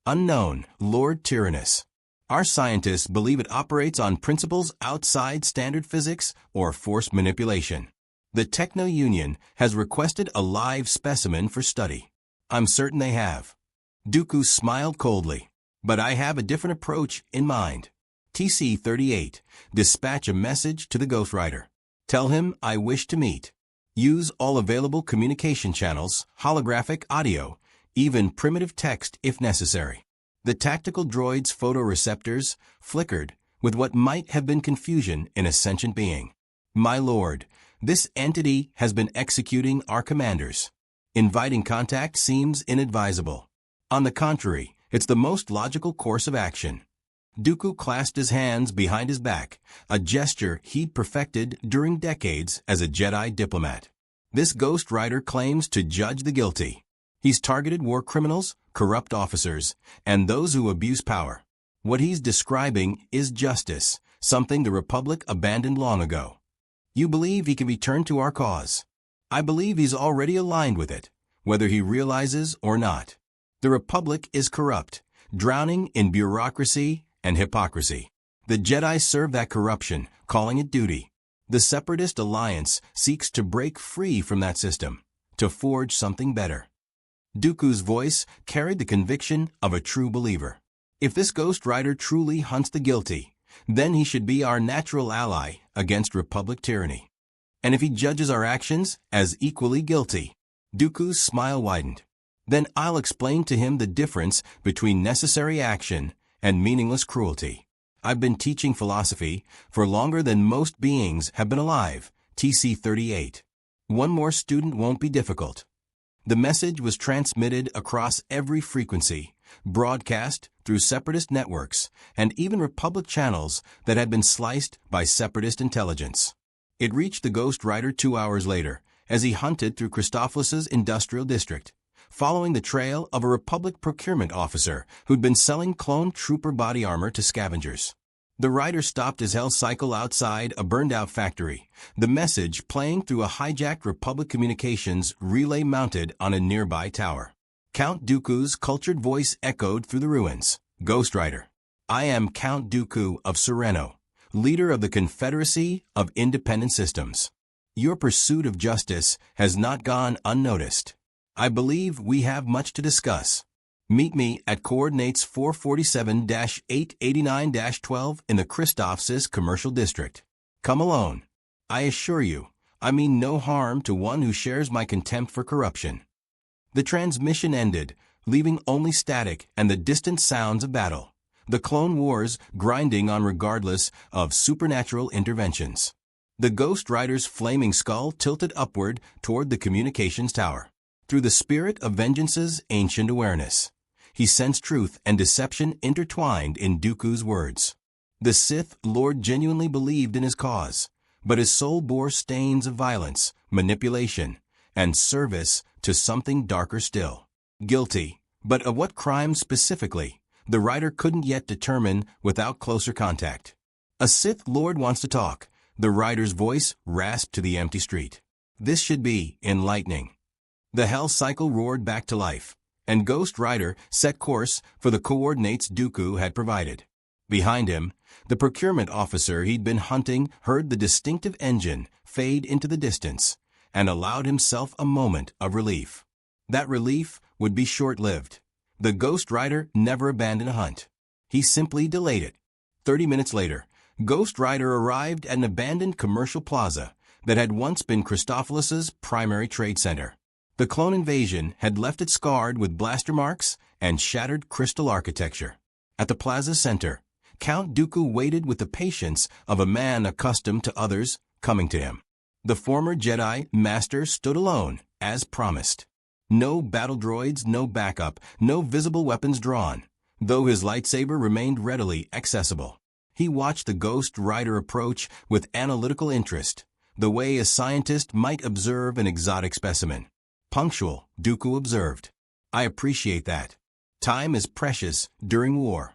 Unknown, Lord Tyrannus. Our scientists believe it operates on principles outside standard physics or force manipulation. The Techno-Union has requested a live specimen for study. I'm certain they have. Dooku smiled coldly. But I have a different approach in mind. TC-38. Dispatch a message to the Ghost Rider. Tell him I wish to meet. Use all available communication channels, holographic audio, even primitive text if necessary. The tactical droid's photoreceptors flickered with what might have been confusion in a sentient being. My lord, this entity has been executing our commanders. Inviting contact seems inadvisable. On the contrary, it's the most logical course of action. Dooku clasped his hands behind his back, a gesture he'd perfected during decades as a Jedi diplomat. This Ghost Rider claims to judge the guilty. He's targeted war criminals, corrupt officers, and those who abuse power. What he's describing is justice, something the Republic abandoned long ago. You believe he can be turned to our cause. I believe he's already aligned with it, whether he realizes or not. The Republic is corrupt, drowning in bureaucracy and hypocrisy. The Jedi serve that corruption, calling it duty. The Separatist Alliance seeks to break free from that system, to forge something better. Dooku's voice carried the conviction of a true believer. If this Ghost Rider truly hunts the guilty, then he should be our natural ally against Republic tyranny. And if he judges our actions as equally guilty, Dooku's smile widened. Then I'll explain to him the difference between necessary action and meaningless cruelty. I've been teaching philosophy for longer than most beings have been alive. TC-38. One more student won't be difficult. The message was transmitted across every frequency, broadcast through separatist networks, and even Republic channels that had been sliced by separatist intelligence. It reached the Ghost Rider 2 hours later, as he hunted through Christophilus' industrial district, following the trail of a Republic procurement officer who'd been selling clone trooper body armor to scavengers. The rider stopped his hell cycle outside a burned-out factory, the message playing through a hijacked Republic communications relay mounted on a nearby tower. Count Dooku's cultured voice echoed through the ruins. Ghost Rider. I am Count Dooku of Sereno, leader of the Confederacy of Independent Systems. Your pursuit of justice has not gone unnoticed. I believe we have much to discuss. Meet me at coordinates 447-889-12 in the Christophsis Commercial District. Come alone. I assure you, I mean no harm to one who shares my contempt for corruption. The transmission ended, leaving only static and the distant sounds of battle. The Clone Wars grinding on regardless of supernatural interventions. The Ghost Rider's flaming skull tilted upward toward the communications tower. Through the spirit of vengeance's ancient awareness, he sensed truth and deception intertwined in Dooku's words. The Sith Lord genuinely believed in his cause, but his soul bore stains of violence, manipulation, and service to something darker still. Guilty, but of what crime specifically, the rider couldn't yet determine without closer contact. A Sith Lord wants to talk, the rider's voice rasped to the empty street. This should be enlightening. The hell cycle roared back to life, and Ghost Rider set course for the coordinates Dooku had provided. Behind him, the procurement officer he'd been hunting heard the distinctive engine fade into the distance and allowed himself a moment of relief. That relief would be short-lived. The Ghost Rider never abandoned a hunt. He simply delayed it. 30 minutes later, Ghost Rider arrived at an abandoned commercial plaza that had once been Christophilus's primary trade center. The clone invasion had left it scarred with blaster marks and shattered crystal architecture. At the plaza's center, Count Dooku waited with the patience of a man accustomed to others coming to him. The former Jedi Master stood alone, as promised. No battle droids, no backup, no visible weapons drawn, though his lightsaber remained readily accessible. He watched the Ghost Rider approach with analytical interest, the way a scientist might observe an exotic specimen. Punctual, Dooku observed. I appreciate that. Time is precious during war.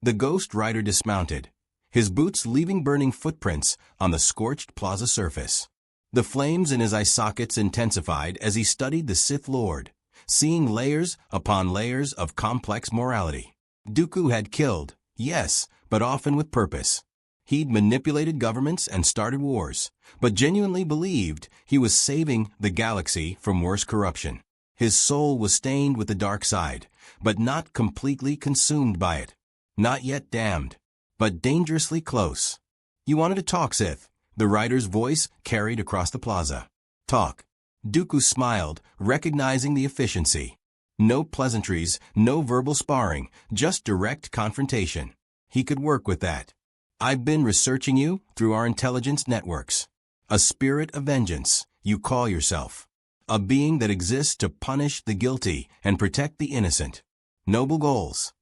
The Ghost Rider dismounted, his boots leaving burning footprints on the scorched plaza surface. The flames in his eye sockets intensified as he studied the Sith Lord, seeing layers upon layers of complex morality. Dooku had killed, yes, but often with purpose. He'd manipulated governments and started wars, but genuinely believed he was saving the galaxy from worse corruption. His soul was stained with the dark side, but not completely consumed by it. Not yet damned. but dangerously close. You wanted to talk, Sith. The rider's voice carried across the plaza. Talk. Dooku smiled, recognizing the efficiency. No pleasantries, no verbal sparring, just direct confrontation. He could work with that. I've been researching you through our intelligence networks. A spirit of vengeance, you call yourself. A being that exists to punish the guilty and protect the innocent. Noble goals.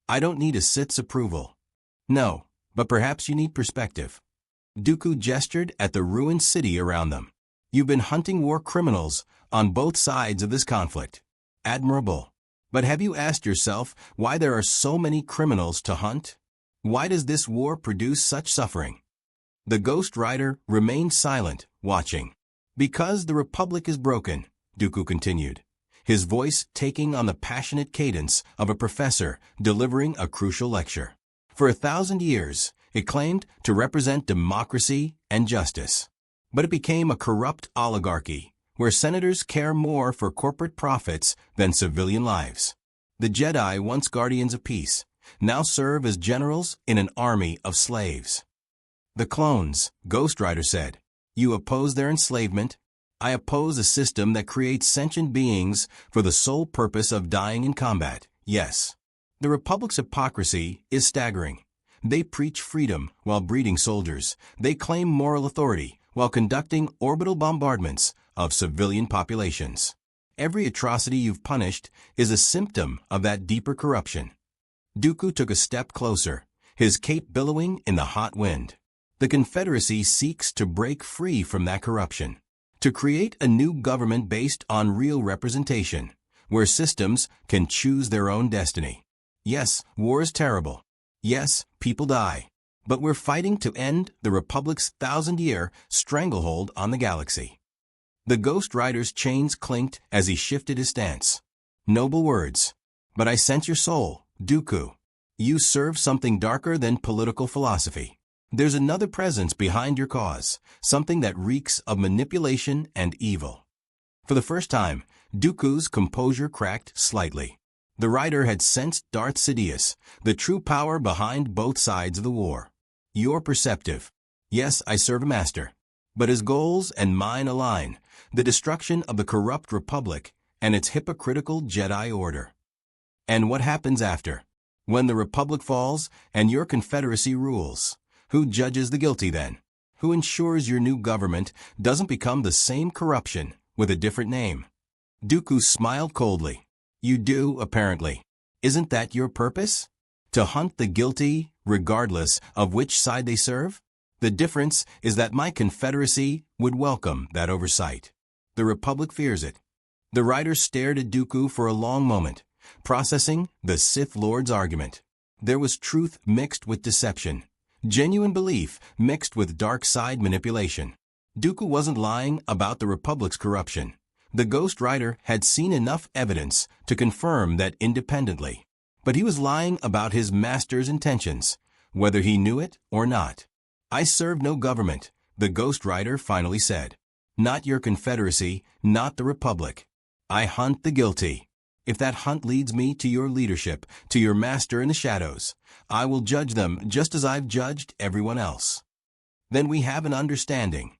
I don't need a Sith's approval. No, but perhaps you need perspective. Dooku gestured at the ruined city around them. You've been hunting war criminals on both sides of this conflict. Admirable. But have you asked yourself why there are so many criminals to hunt? Why does this war produce such suffering? The Ghost Rider remained silent, watching. Because the Republic is broken, Dooku continued, his voice taking on the passionate cadence of a professor delivering a crucial lecture. For 1,000 years, it claimed to represent democracy and justice. But it became a corrupt oligarchy, where senators care more for corporate profits than civilian lives. The Jedi, once guardians of peace, now serve as generals in an army of slaves. The clones, Ghost Rider said. You oppose their enslavement. I oppose a system that creates sentient beings for the sole purpose of dying in combat. Yes. The Republic's hypocrisy is staggering. They preach freedom while breeding soldiers. They claim moral authority while conducting orbital bombardments of civilian populations. Every atrocity you've punished is a symptom of that deeper corruption. Dooku took a step closer, his cape billowing in the hot wind. The Confederacy seeks to break free from that corruption, to create a new government based on real representation, where systems can choose their own destiny. Yes, war is terrible. Yes, people die. But we're fighting to end the Republic's 1,000-year stranglehold on the galaxy. The Ghost Rider's chains clinked as he shifted his stance. Noble words. But I sense your soul, Dooku. You serve something darker than political philosophy. There's another presence behind your cause, something that reeks of manipulation and evil. For the first time, Dooku's composure cracked slightly. The rider had sensed Darth Sidious, the true power behind both sides of the war. You're perceptive. Yes, I serve a master. But his goals and mine align, the destruction of the corrupt Republic and its hypocritical Jedi Order. And what happens after? When the Republic falls and your Confederacy rules? Who judges the guilty then? Who ensures your new government doesn't become the same corruption with a different name? Dooku smiled coldly. You do, apparently. Isn't that your purpose? To hunt the guilty, regardless of which side they serve? The difference is that my Confederacy would welcome that oversight. The Republic fears it. The rider stared at Dooku for a long moment, processing the Sith Lord's argument. There was truth mixed with deception. Genuine belief mixed with dark side manipulation. Dooku wasn't lying about the Republic's corruption. The Ghost Rider had seen enough evidence to confirm that independently. But he was lying about his master's intentions, whether he knew it or not. I serve no government, the Ghost Rider finally said. Not your Confederacy, not the Republic. I hunt the guilty. If that hunt leads me to your leadership, to your master in the shadows, I will judge them just as I've judged everyone else. Then we have an understanding.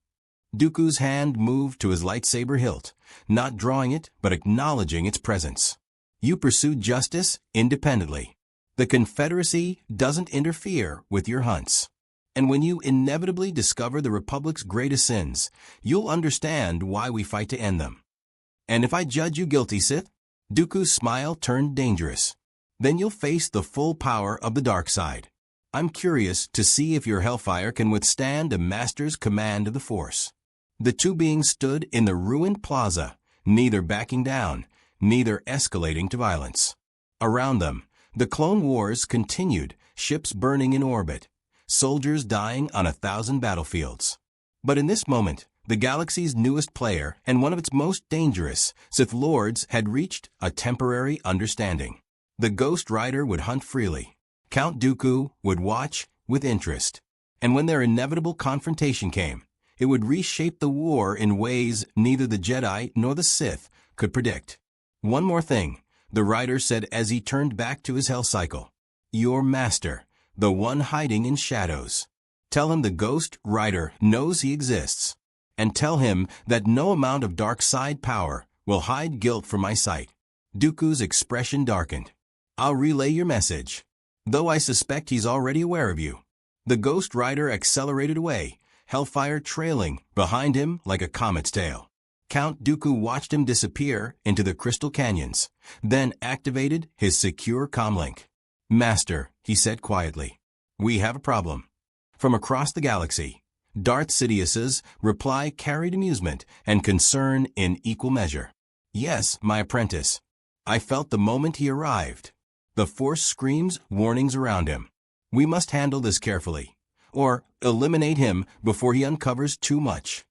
Dooku's hand moved to his lightsaber hilt, not drawing it, but acknowledging its presence. You pursue justice independently. The Confederacy doesn't interfere with your hunts. And when you inevitably discover the Republic's greatest sins, you'll understand why we fight to end them. And if I judge you guilty, Sith, Dooku's smile turned dangerous. Then you'll face the full power of the dark side. I'm curious to see if your hellfire can withstand a master's command of the Force. The two beings stood in the ruined plaza, neither backing down, neither escalating to violence. Around them, the Clone Wars continued, ships burning in orbit, soldiers dying on 1,000 battlefields. But in this moment, the galaxy's newest player and one of its most dangerous, Sith Lords, had reached a temporary understanding. The Ghost Rider would hunt freely. Count Dooku would watch with interest. And when their inevitable confrontation came, it would reshape the war in ways neither the Jedi nor the Sith could predict. One more thing, the rider said as he turned back to his hell cycle. Your master, the one hiding in shadows. Tell him the Ghost Rider knows he exists. And tell him that no amount of dark side power will hide guilt from my sight. Dooku's expression darkened. I'll relay your message, though I suspect he's already aware of you. The Ghost Rider accelerated away, hellfire trailing behind him like a comet's tail. Count Dooku watched him disappear into the crystal canyons, then activated his secure comlink. Master, he said quietly, we have a problem. From across the galaxy, Darth Sidious's reply carried amusement and concern in equal measure. Yes, my apprentice. I felt the moment he arrived. The Force screams warnings around him. We must handle this carefully, or eliminate him before he uncovers too much.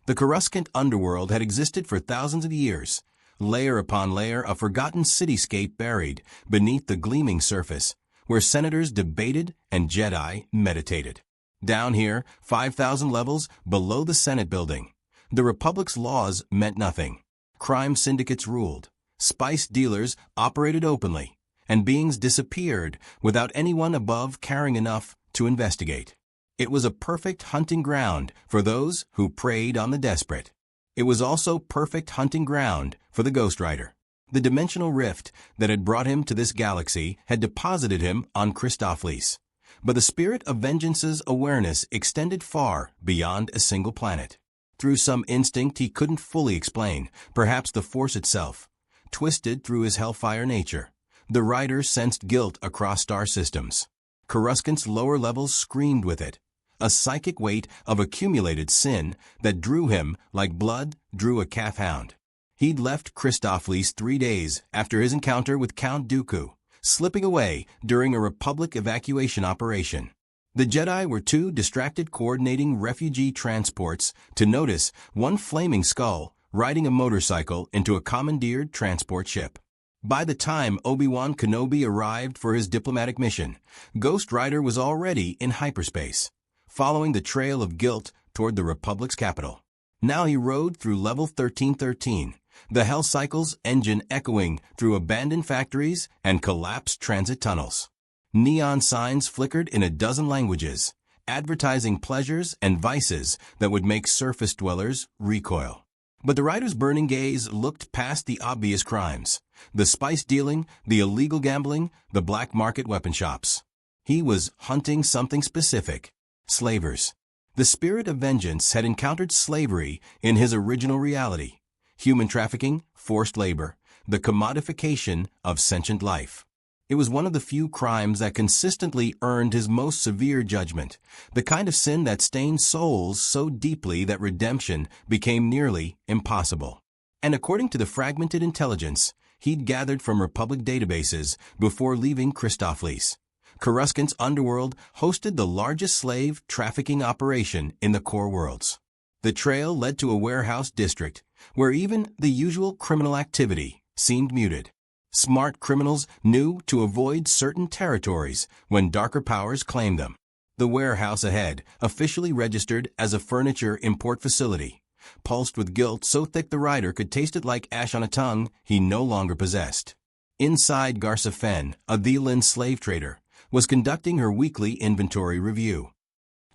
The Coruscant underworld had existed for thousands of years, layer upon layer of forgotten cityscape buried beneath the gleaming surface, where senators debated and Jedi meditated. Down here, 5,000 levels below the Senate building, the Republic's laws meant nothing. Crime syndicates ruled, spice dealers operated openly, and beings disappeared without anyone above caring enough to investigate. It was a perfect hunting ground for those who preyed on the desperate. It was also perfect hunting ground for the Ghost Rider. The dimensional rift that had brought him to this galaxy had deposited him on Christophlis, but the spirit of vengeance's awareness extended far beyond a single planet. Through some instinct he couldn't fully explain, perhaps the Force itself, twisted through his hellfire nature, the Rider sensed guilt across star systems. Coruscant's lower levels screamed with it, a psychic weight of accumulated sin that drew him like blood drew a calf hound. He'd left Christophlis 3 days after his encounter with Count Dooku, slipping away during a Republic evacuation operation. The Jedi were too distracted coordinating refugee transports to notice one flaming skull riding a motorcycle into a commandeered transport ship. By the time Obi-Wan Kenobi arrived for his diplomatic mission, Ghost Rider was already in hyperspace, following the trail of guilt toward the Republic's capital. Now he rode through level 1313, the Hell Cycle's engine echoing through abandoned factories and collapsed transit tunnels. Neon signs flickered in a dozen languages, advertising pleasures and vices that would make surface dwellers recoil. But the Rider's burning gaze looked past the obvious crimes, the spice dealing, the illegal gambling, the black market weapon shops. He was hunting something specific: slavers. The spirit of vengeance had encountered slavery in his original reality: human trafficking, forced labor, the commodification of sentient life. It was one of the few crimes that consistently earned his most severe judgment, the kind of sin that stained souls so deeply that redemption became nearly impossible. And according to the fragmented intelligence he'd gathered from Republic databases before leaving Christophlis, Coruscant's underworld hosted the largest slave trafficking operation in the core worlds. The trail led to a warehouse district where even the usual criminal activity seemed muted. Smart criminals knew to avoid certain territories when darker powers claimed them. The warehouse ahead, officially registered as a furniture import facility, pulsed with guilt so thick the Rider could taste it like ash on a tongue he no longer possessed. Inside, Garsa Fenn, a Thielin slave trader, was conducting her weekly inventory review.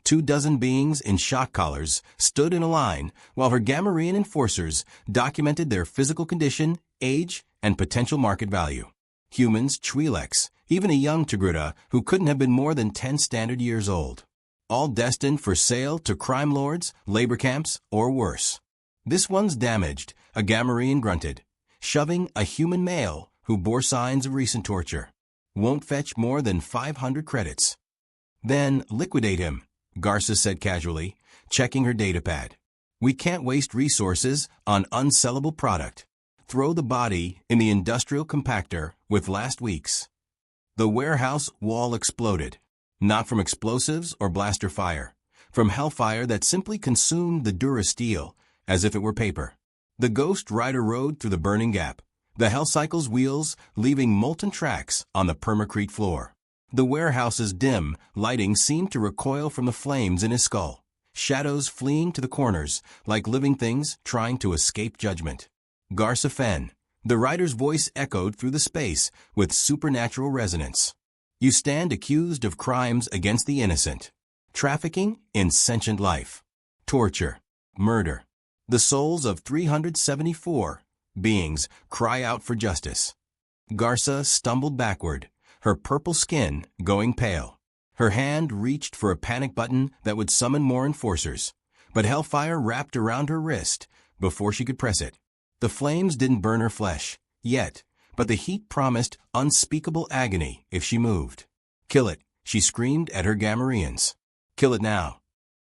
24 beings in shock collars stood in a line while her Gamorrean enforcers documented their physical condition, age, and potential market value. Humans, Twi'leks, even a young Togruta who couldn't have been more than 10 standard years old. All destined for sale to crime lords, labor camps, or worse. This one's damaged, a Gamorrean grunted, shoving a human male who bore signs of recent torture. Won't fetch more than 500 credits. Then liquidate him, Garsa said casually, checking her datapad. We can't waste resources on unsellable product. Throw the body in the industrial compactor with last week's. The warehouse wall exploded, not from explosives or blaster fire, from hellfire that simply consumed the durasteel as if it were paper. The Ghost Rider rode through the burning gap, the Hell Cycle's wheels leaving molten tracks on the permacrete floor. The warehouse's dim lighting seemed to recoil from the flames in his skull, shadows fleeing to the corners like living things trying to escape judgment. Garsa Fenn, the Rider's voice echoed through the space with supernatural resonance. You stand accused of crimes against the innocent. Trafficking in sentient life. Torture. Murder. The souls of 374 beings cry out for justice. Garza stumbled backward, her purple skin going pale. Her hand reached for a panic button that would summon more enforcers, but hellfire wrapped around her wrist before she could press it. The flames didn't burn her flesh, yet, but the heat promised unspeakable agony if she moved. "Kill it," she screamed at her Gamorreans. "Kill it now."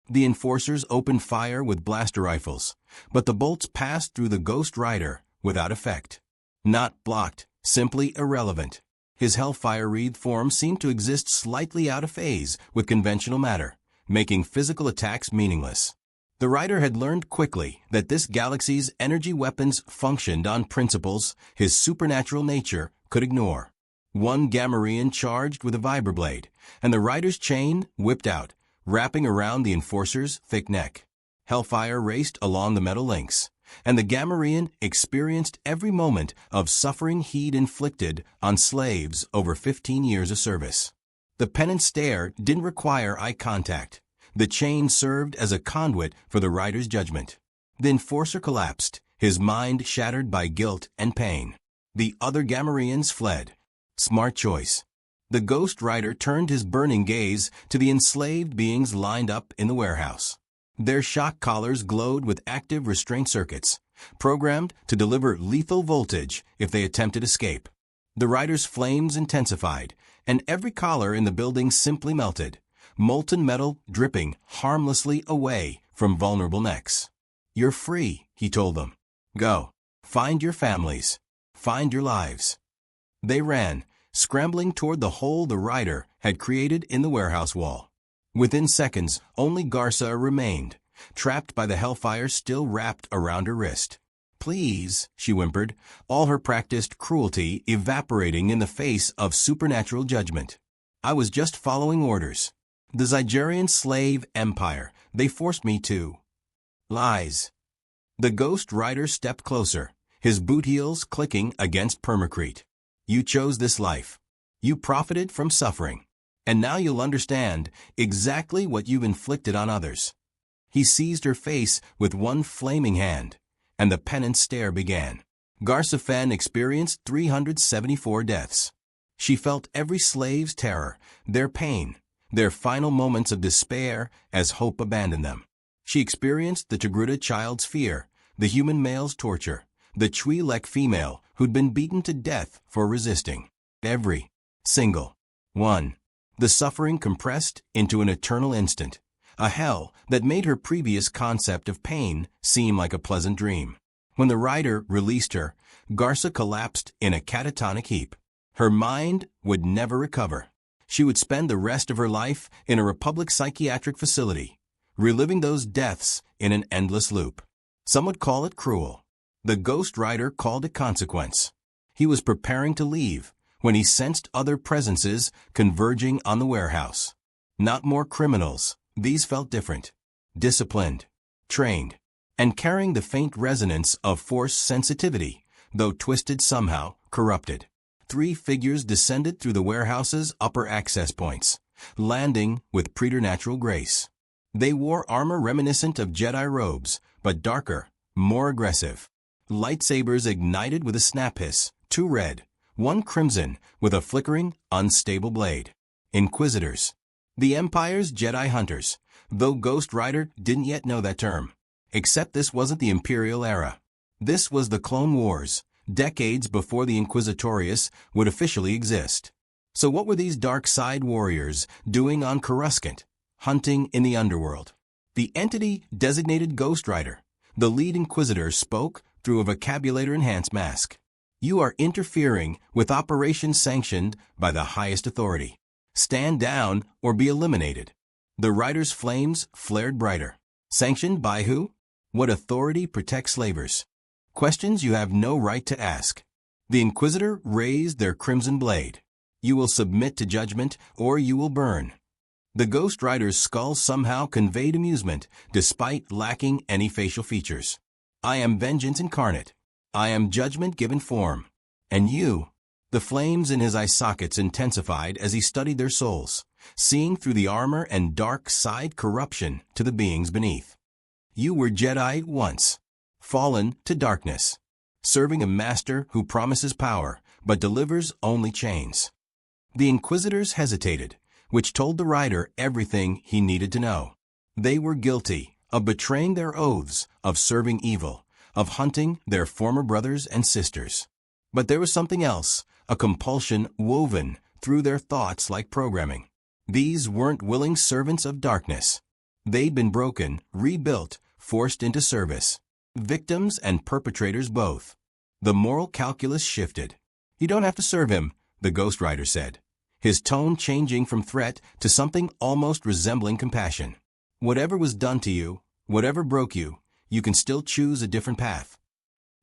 The enforcers opened fire with blaster rifles, but the bolts passed through the Ghost Rider without effect. Not blocked, simply irrelevant. His hellfire-wreathed form seemed to exist slightly out of phase with conventional matter, making physical attacks meaningless. The Rider had learned quickly that this galaxy's energy weapons functioned on principles his supernatural nature could ignore. One Gamorrean charged with a vibroblade, and the Rider's chain whipped out, wrapping around the enforcer's thick neck. Hellfire raced along the metal links, and the Gamorrean experienced every moment of suffering he'd inflicted on slaves over 15 years of service. The penance stare didn't require eye contact. The chain served as a conduit for the Rider's judgment. The enforcer collapsed, his mind shattered by guilt and pain. The other Gamorreans fled. Smart choice. The Ghost Rider turned his burning gaze to the enslaved beings lined up in the warehouse. Their shock collars glowed with active restraint circuits, programmed to deliver lethal voltage if they attempted escape. The Rider's flames intensified, and every collar in the building simply melted, molten metal dripping harmlessly away from vulnerable necks. "You're free," he told them. "Go. Find your families. Find your lives." They ran, scrambling toward the hole the Rider had created in the warehouse wall. Within seconds, only Garza remained, trapped by the hellfire still wrapped around her wrist. "Please," she whimpered, all her practiced cruelty evaporating in the face of supernatural judgment. "I was just following orders. The Zygerian slave empire, they forced me to." "Lies." The Ghost Rider stepped closer, his boot heels clicking against permacrete. "You chose this life. You profited from suffering. And now you'll understand exactly what you've inflicted on others." He seized her face with one flaming hand, and the penance stare began. Garza Fenn experienced 374 deaths. She felt every slave's terror, their pain, their final moments of despair as hope abandoned them. She experienced the Togruta child's fear, the human male's torture, the Twi'lek female who'd been beaten to death for resisting. Every single one. The suffering compressed into an eternal instant, a hell that made her previous concept of pain seem like a pleasant dream. When the Rider released her, Garza collapsed in a catatonic heap. Her mind would never recover. She would spend the rest of her life in a Republic psychiatric facility, reliving those deaths in an endless loop. Some would call it cruel. The Ghost Rider called it consequence. He was preparing to leave when he sensed other presences converging on the warehouse. Not more criminals. These felt different. Disciplined. Trained. And carrying the faint resonance of Force sensitivity, though twisted somehow, corrupted. 3 figures descended through the warehouse's upper access points, landing with preternatural grace. They wore armor reminiscent of Jedi robes, but darker, more aggressive. Lightsabers ignited with a snap hiss, 2 red, 1 crimson with a flickering, unstable blade. Inquisitors. The Empire's Jedi hunters, though Ghost Rider didn't yet know that term. Except this wasn't the Imperial era. This was the Clone Wars, decades before the Inquisitorius would officially exist. So what were these dark side warriors doing on Coruscant, hunting in the underworld? The entity designated Ghost Rider. The lead Inquisitor spoke through a vocabulator-enhanced mask. "You are interfering with operations sanctioned by the highest authority. Stand down or be eliminated." The Rider's flames flared brighter. Sanctioned by who? What authority protects slavers? Questions you have no right to ask. The Inquisitor raised their crimson blade. "You will submit to judgment or you will burn." The Ghost Rider's skull somehow conveyed amusement, despite lacking any facial features. "I am vengeance incarnate. I am judgment given form. And you?" The flames in his eye sockets intensified as he studied their souls, seeing through the armor and dark side corruption to the beings beneath. You were Jedi once, fallen to darkness, serving a master who promises power but delivers only chains. The Inquisitors hesitated, which told the rider everything he needed to know. They were guilty of betraying their oaths, of serving evil, of hunting their former brothers and sisters. But there was something else, a compulsion woven through their thoughts like programming. These weren't willing servants of darkness. They'd been broken, rebuilt, forced into service. Victims and perpetrators both. The moral calculus shifted. You don't have to serve him, the Ghost Rider said, his tone changing from threat to something almost resembling compassion. Whatever was done to you, whatever broke you, you can still choose a different path.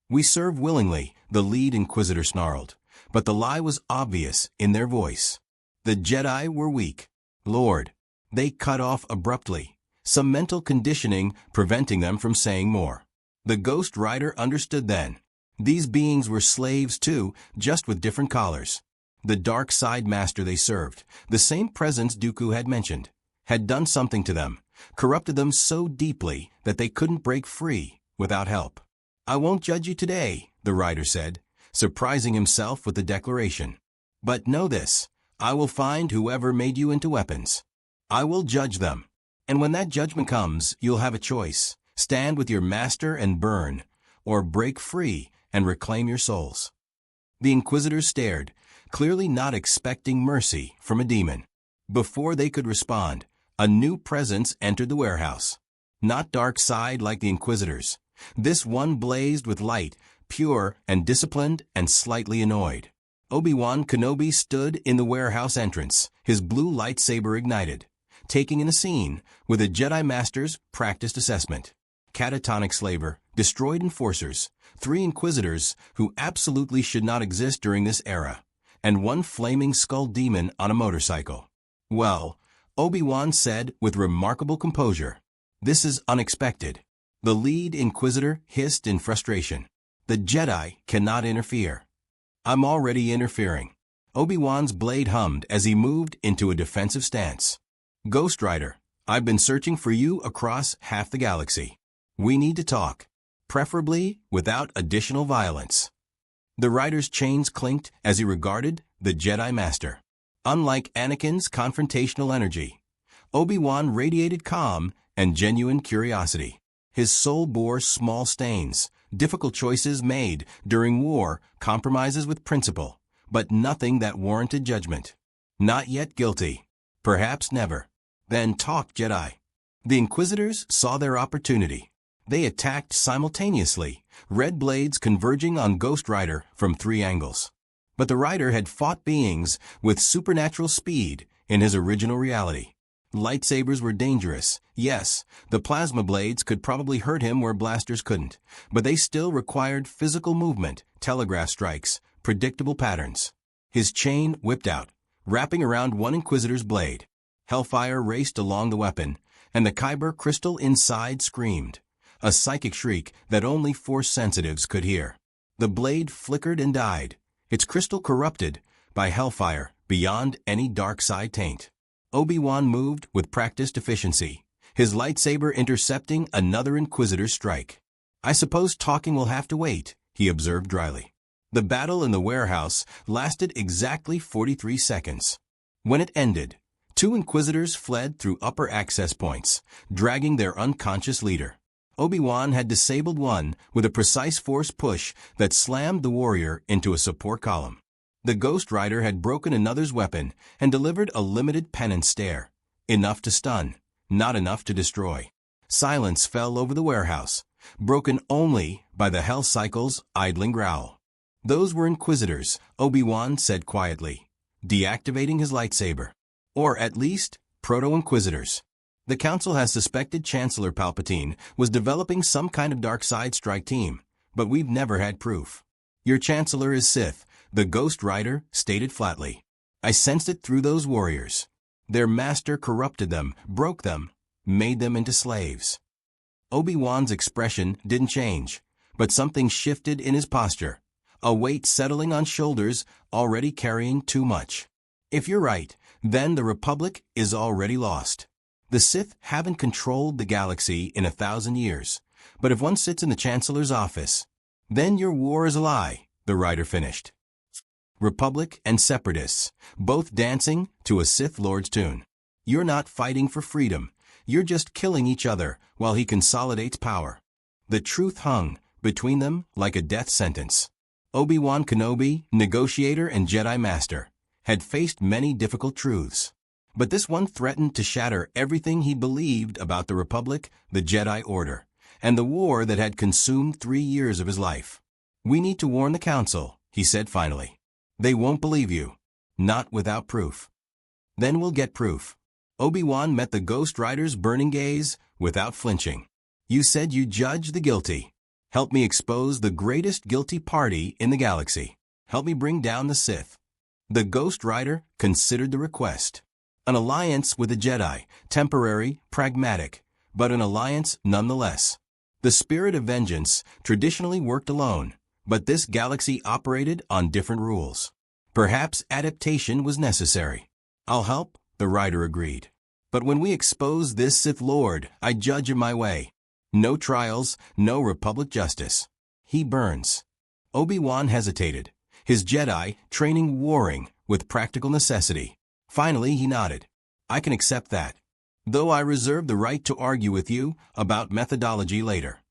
We serve willingly, the lead Inquisitor snarled, but the lie was obvious in their voice. The Jedi were weak. Lord. They cut off abruptly, some mental conditioning preventing them from saying more. The Ghost Rider understood then. These beings were slaves too, just with different collars. The dark side master they served, the same presence Dooku had mentioned, had done something to them, corrupted them so deeply that they couldn't break free without help. I won't judge you today, the rider said, surprising himself with the declaration. But know this, I will find whoever made you into weapons. I will judge them. And when that judgment comes, you'll have a choice. Stand with your master and burn, or break free and reclaim your souls. The Inquisitors stared, clearly not expecting mercy from a demon. Before they could respond, a new presence entered the warehouse. Not dark side like the Inquisitors. This one blazed with light, pure and disciplined and slightly annoyed. Obi-Wan Kenobi stood in the warehouse entrance, his blue lightsaber ignited, taking in a scene with a Jedi Master's practiced assessment. Catatonic slaver, destroyed enforcers, 3 Inquisitors who absolutely should not exist during this era, and 1 flaming skull demon on a motorcycle. Well, Obi-Wan said with remarkable composure, this is unexpected. The lead Inquisitor hissed in frustration. The Jedi cannot interfere. I'm already interfering. Obi-Wan's blade hummed as he moved into a defensive stance. Ghost Rider, I've been searching for you across half the galaxy. We need to talk, preferably without additional violence. The rider's chains clinked as he regarded the Jedi Master. Unlike Anakin's confrontational energy, Obi-Wan radiated calm and genuine curiosity. His soul bore small stains, difficult choices made during war, compromises with principle, but nothing that warranted judgment. Not yet guilty. Perhaps never. Then talk, Jedi. The Inquisitors saw their opportunity. They attacked simultaneously, red blades converging on Ghost Rider from 3 angles. But the rider had fought beings with supernatural speed in his original reality. Lightsabers were dangerous. Yes, the plasma blades could probably hurt him where blasters couldn't, but they still required physical movement, telegraph strikes, predictable patterns. His chain whipped out, wrapping around 1 Inquisitor's blade. Hellfire raced along the weapon, and the Kyber crystal inside screamed, a psychic shriek that only Force sensitives could hear. The blade flickered and died, its crystal corrupted by hellfire beyond any dark side taint. Obi-Wan moved with practiced efficiency, his lightsaber intercepting another Inquisitor's strike. I suppose talking will have to wait, he observed dryly. The battle in the warehouse lasted exactly 43 seconds. When it ended, 2 Inquisitors fled through upper access points, dragging their unconscious leader. Obi-Wan had disabled one with a precise Force push that slammed the warrior into a support column. The Ghost Rider had broken another's weapon and delivered a limited penance stare. Enough to stun, not enough to destroy. Silence fell over the warehouse, broken only by the Hell Cycle's idling growl. Those were Inquisitors, Obi-Wan said quietly, deactivating his lightsaber. Or at least, Proto-Inquisitors. The Council has suspected Chancellor Palpatine was developing some kind of dark side strike team, but we've never had proof. Your Chancellor is Sith, the Ghost Rider stated flatly. I sensed it through those warriors. Their master corrupted them, broke them, made them into slaves. Obi-Wan's expression didn't change, but something shifted in his posture. a weight settling on shoulders already carrying too much. If you're right, then the Republic is already lost. The Sith haven't controlled the galaxy in 1,000 years, but if one sits in the Chancellor's office, then your war is a lie, the writer finished. Republic and Separatists, both dancing to a Sith Lord's tune. You're not fighting for freedom, you're just killing each other while he consolidates power. The truth hung between them like a death sentence. Obi-Wan Kenobi, negotiator and Jedi Master, had faced many difficult truths. But this one threatened to shatter everything he believed about the Republic, the Jedi Order, and the war that had consumed 3 years of his life. "We need to warn the Council," he said finally. "They won't believe you. Not without proof." "Then we'll get proof." Obi-Wan met the Ghost Rider's burning gaze without flinching. "You said you judge the guilty. Help me expose the greatest guilty party in the galaxy. Help me bring down the Sith." The Ghost Rider considered the request. An alliance with the Jedi, temporary, pragmatic, but an alliance nonetheless. The spirit of vengeance traditionally worked alone, but this galaxy operated on different rules. Perhaps adaptation was necessary. "I'll help," the Rider agreed. "But when we expose this Sith Lord, I judge him my way. No trials, no Republic justice. He burns." Obi-Wan hesitated, his Jedi training warring with practical necessity. Finally, he nodded. "I can accept that, though I reserve the right to argue with you about methodology later."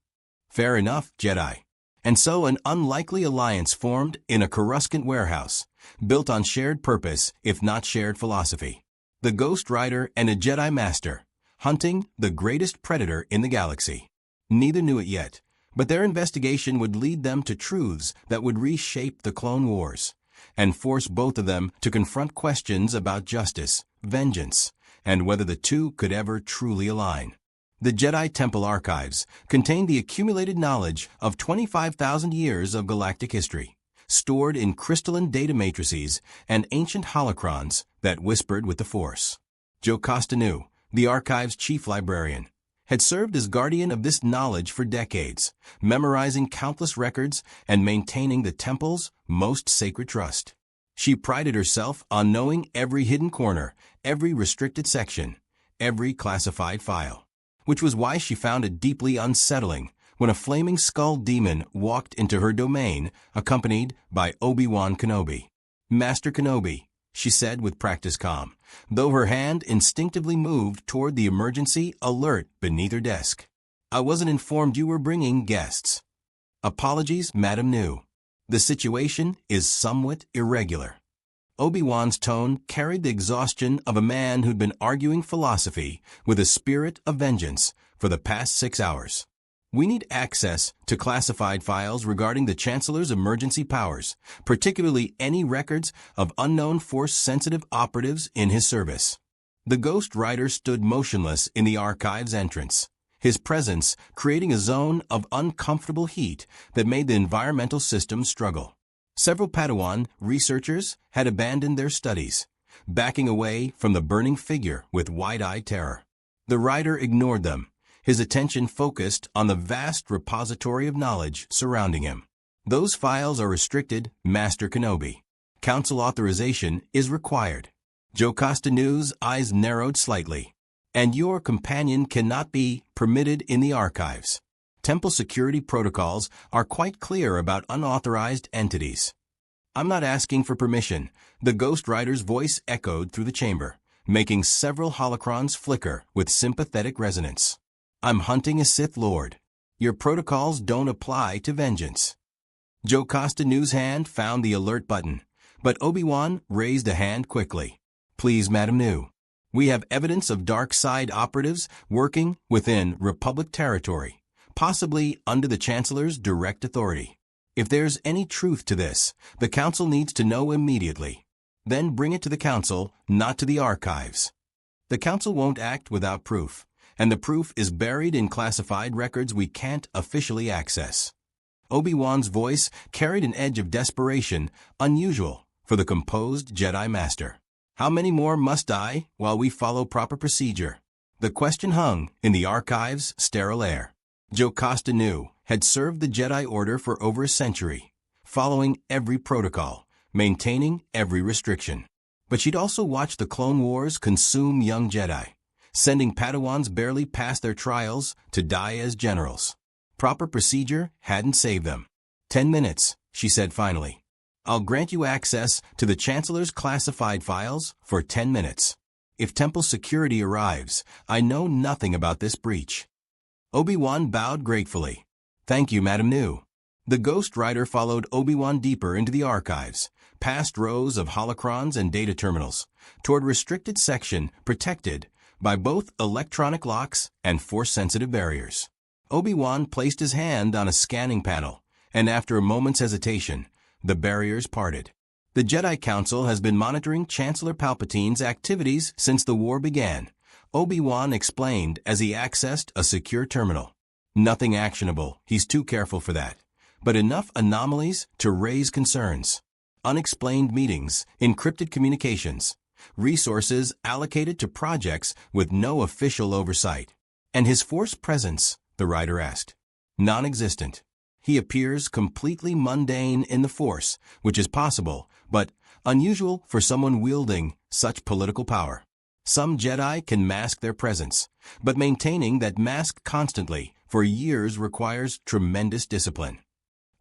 "Fair enough, Jedi." And so an unlikely alliance formed in a Coruscant warehouse, built on shared purpose if not shared philosophy. The Ghost Rider and a Jedi Master, hunting the greatest predator in the galaxy. Neither knew it yet, but their investigation would lead them to truths that would reshape the Clone Wars, and force both of them to confront questions about justice, vengeance, and whether the two could ever truly align. The Jedi Temple archives contain the accumulated knowledge of 25,000 years of galactic history, stored in crystalline data matrices and ancient holocrons that whispered with the Force. Jocasta Nu, the archive's chief librarian, had served as guardian of this knowledge for decades, memorizing countless records and maintaining the Temple's most sacred trust. She prided herself on knowing every hidden corner, every restricted section, every classified file, which was why she found it deeply unsettling when a flaming skull demon walked into her domain accompanied by Obi-Wan Kenobi. "Master Kenobi," she said with practiced calm, though her hand instinctively moved toward the emergency alert beneath her desk. "I wasn't informed you were bringing guests." "Apologies, Madam Nu. The situation is somewhat irregular." Obi-Wan's tone carried the exhaustion of a man who'd been arguing philosophy with a spirit of vengeance for the past 6 hours. "We need access to classified files regarding the Chancellor's emergency powers, particularly any records of unknown Force-sensitive operatives in his service." The Ghost Rider stood motionless in the archive's entrance, his presence creating a zone of uncomfortable heat that made the environmental system struggle. Several Padawan researchers had abandoned their studies, backing away from the burning figure with wide-eyed terror. The Rider ignored them, his attention focused on the vast repository of knowledge surrounding him. "Those files are restricted, Master Kenobi. Council authorization is required." Jocasta Nu's eyes narrowed slightly. "And your companion cannot be permitted in the archives. Temple security protocols are quite clear about unauthorized entities." "I'm not asking for permission," the Ghost Rider's voice echoed through the chamber, making several holocrons flicker with sympathetic resonance. "I'm hunting a Sith Lord. Your protocols don't apply to vengeance." Jocasta Nu's hand found the alert button, but Obi-Wan raised a hand quickly. "Please, Madam Nu. We have evidence of dark side operatives working within Republic territory, possibly under the Chancellor's direct authority. If there's any truth to this, the Council needs to know immediately. Then bring it to the Council, not to the archives. The Council won't act without proof, and the proof is buried in classified records we can't officially access." Obi-Wan's voice carried an edge of desperation unusual for the composed Jedi Master. "How many more must die while we follow proper procedure?" The question hung in the archive's sterile air. Jocasta Nu had served the Jedi Order for over a century, following every protocol, maintaining every restriction. But she'd also watched the Clone Wars consume young Jedi, sending Padawans barely past their trials to die as generals. Proper procedure hadn't saved them. 10 minutes, she said finally. I'll grant you access to the Chancellor's classified files for 10 minutes. If Temple security arrives, I know nothing about this breach. Obi-Wan bowed gratefully. Thank you, Madam New. The Ghost Rider followed Obi-Wan deeper into the archives, past rows of holocrons and data terminals, toward a restricted section protected by both electronic locks and force-sensitive barriers. Obi-Wan placed his hand on a scanning panel, and after a moment's hesitation, the barriers parted. The Jedi Council has been monitoring Chancellor Palpatine's activities since the war began, Obi-Wan explained as he accessed a secure terminal. Nothing actionable, he's too careful for that, but enough anomalies to raise concerns. Unexplained meetings, encrypted communications, resources allocated to projects with no official oversight. And his force presence, the writer asked. Non-existent. He appears completely mundane in the Force, which is possible, but unusual for someone wielding such political power. Some Jedi can mask their presence, but maintaining that mask constantly for years requires tremendous discipline.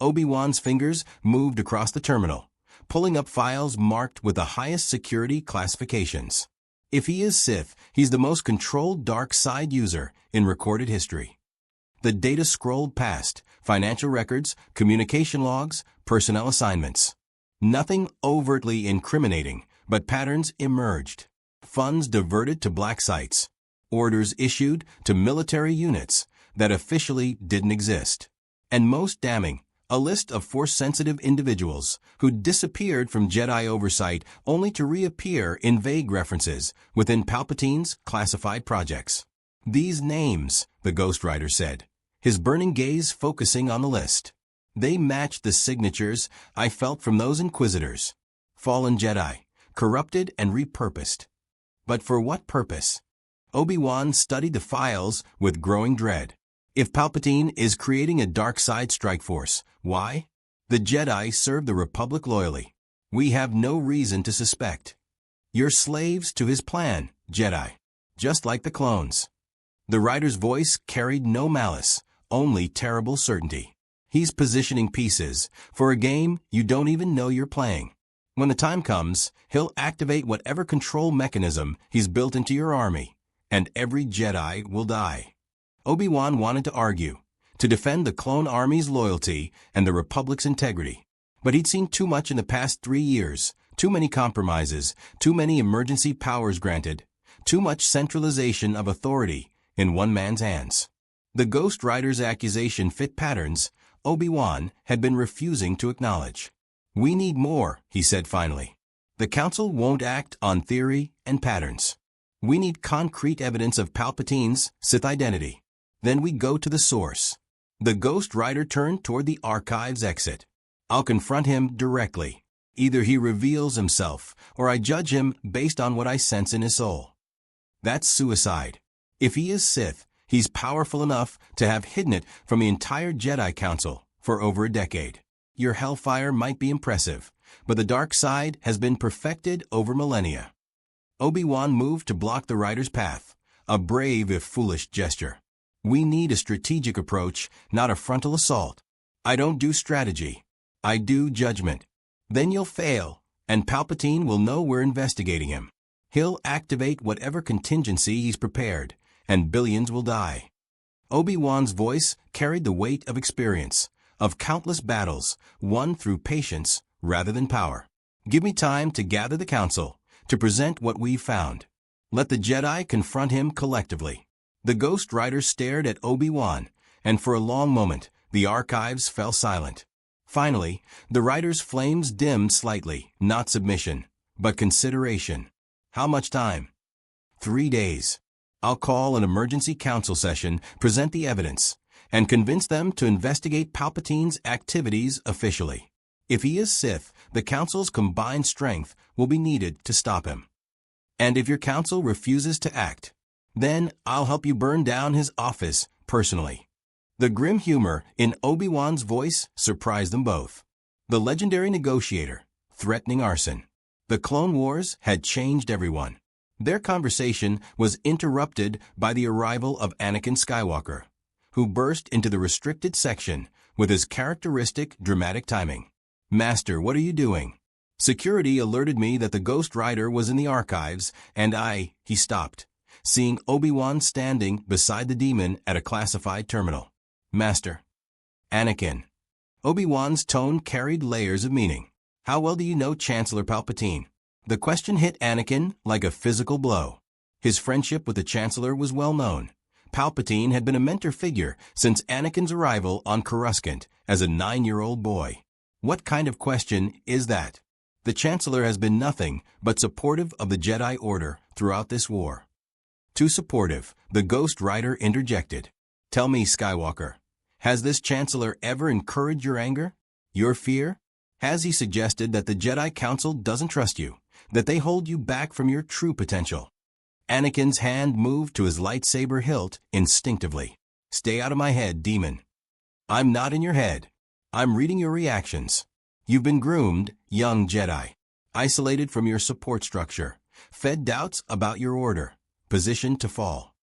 Obi-Wan's fingers moved across the terminal, pulling up files marked with the highest security classifications. If he is Sith, he's the most controlled dark side user in recorded history. The data scrolled past, financial records, communication logs, personnel assignments. Nothing overtly incriminating, but patterns emerged. Funds diverted to black sites. Orders issued to military units that officially didn't exist. And most damning, a list of force-sensitive individuals who disappeared from Jedi oversight only to reappear in vague references within Palpatine's classified projects. These names, the Ghost Rider said, his burning gaze focusing on the list. They matched the signatures I felt from those Inquisitors. Fallen Jedi, corrupted and repurposed. But for what purpose? Obi-Wan studied the files with growing dread. If Palpatine is creating a dark side strike force, why? The Jedi serve the Republic loyally. We have no reason to suspect. You're slaves to his plan, Jedi. Just like the clones. The writer's voice carried no malice, only terrible certainty. He's positioning pieces for a game you don't even know you're playing. When the time comes, he'll activate whatever control mechanism he's built into your army, and every Jedi will die. Obi-Wan wanted to argue, to defend the clone army's loyalty and the Republic's integrity. But he'd seen too much in the past 3 years, too many compromises, too many emergency powers granted, too much centralization of authority in one man's hands. The Ghost Rider's accusation fit patterns Obi-Wan had been refusing to acknowledge. We need more, he said finally. The Council won't act on theory and patterns. We need concrete evidence of Palpatine's Sith identity. Then we go to the source. The Ghost Rider turned toward the archives exit. I'll confront him directly. Either he reveals himself, or I judge him based on what I sense in his soul. That's suicide. If he is Sith, he's powerful enough to have hidden it from the entire Jedi Council for over a decade. Your hellfire might be impressive, but the dark side has been perfected over millennia. Obi-Wan moved to block the rider's path, a brave if foolish gesture. We need a strategic approach, not a frontal assault. I don't do strategy. I do judgment. Then you'll fail, and Palpatine will know we're investigating him. He'll activate whatever contingency he's prepared, and billions will die. Obi-Wan's voice carried the weight of experience, of countless battles, won through patience rather than power. Give me time to gather the council, to present what we've found. Let the Jedi confront him collectively. The Ghost Rider stared at Obi-Wan, and for a long moment, the archives fell silent. Finally, the rider's flames dimmed slightly, not submission, but consideration. How much time? 3 days. I'll call an emergency council session, present the evidence, and convince them to investigate Palpatine's activities officially. If he is Sith, the council's combined strength will be needed to stop him. And if your council refuses to act, then I'll help you burn down his office personally. The grim humor in Obi-Wan's voice surprised them both. The legendary negotiator, threatening arson. The Clone Wars had changed everyone. Their conversation was interrupted by the arrival of Anakin Skywalker, who burst into the restricted section with his characteristic dramatic timing. "Master, what are you doing?" "Security alerted me that the Ghost Rider was in the archives, and He stopped, seeing Obi-Wan standing beside the demon at a classified terminal. "Master." "Anakin." Obi-Wan's tone carried layers of meaning. "How well do you know Chancellor Palpatine?" The question hit Anakin like a physical blow. His friendship with the Chancellor was well known. Palpatine had been a mentor figure since Anakin's arrival on Coruscant as a 9-year-old boy. What kind of question is that? The Chancellor has been nothing but supportive of the Jedi Order throughout this war. Too supportive, the Ghost Rider interjected. "Tell me, Skywalker, has this Chancellor ever encouraged your anger? Your fear? Has he suggested that the Jedi Council doesn't trust you, that they hold you back from your true potential?" Anakin's hand moved to his lightsaber hilt instinctively. "Stay out of my head, demon." "I'm not in your head. I'm reading your reactions. You've been groomed, young Jedi, isolated from your support structure, fed doubts about your order, positioned to fall."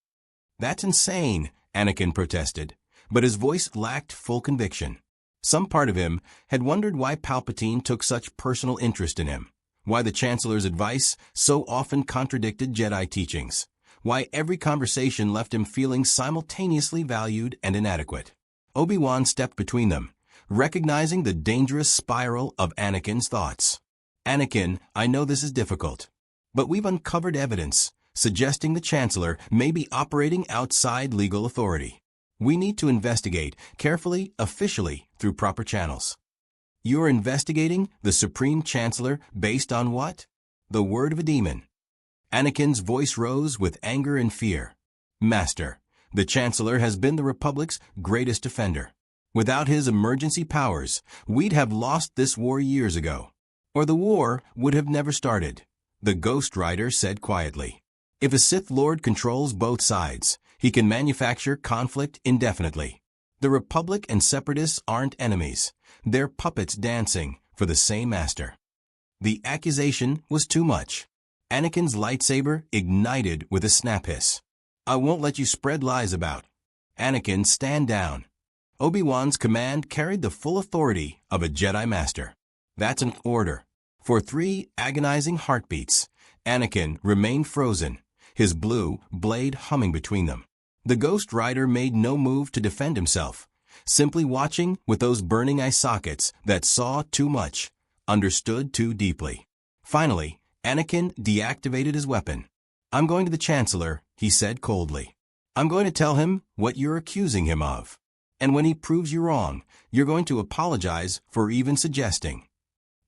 "That's insane," Anakin protested, but his voice lacked full conviction. Some part of him had wondered why Palpatine took such personal interest in him, why the Chancellor's advice so often contradicted Jedi teachings, why every conversation left him feeling simultaneously valued and inadequate. Obi-Wan stepped between them, recognizing the dangerous spiral of Anakin's thoughts. "Anakin, I know this is difficult, but we've uncovered evidence suggesting the Chancellor may be operating outside legal authority. We need to investigate carefully, officially, through proper channels." "You're investigating the Supreme Chancellor based on what?" "The word of a demon." Anakin's voice rose with anger and fear. "Master, the Chancellor has been the Republic's greatest defender. Without his emergency powers, we'd have lost this war years ago. Or the war would have never started," the Ghost Rider said quietly. "If a Sith Lord controls both sides, he can manufacture conflict indefinitely. The Republic and Separatists aren't enemies. They're puppets dancing for the same master." The accusation was too much. Anakin's lightsaber ignited with a snap hiss. "I won't let you spread lies about." "Anakin, stand down." Obi-Wan's command carried the full authority of a Jedi Master. "That's an order." For 3 agonizing heartbeats, Anakin remained frozen, his blue blade humming between them. The Ghost Rider made no move to defend himself, simply watching with those burning eye sockets that saw too much, understood too deeply. Finally, Anakin deactivated his weapon. "I'm going to the Chancellor," he said coldly. "I'm going to tell him what you're accusing him of. And when he proves you wrong, you're going to apologize for even suggesting."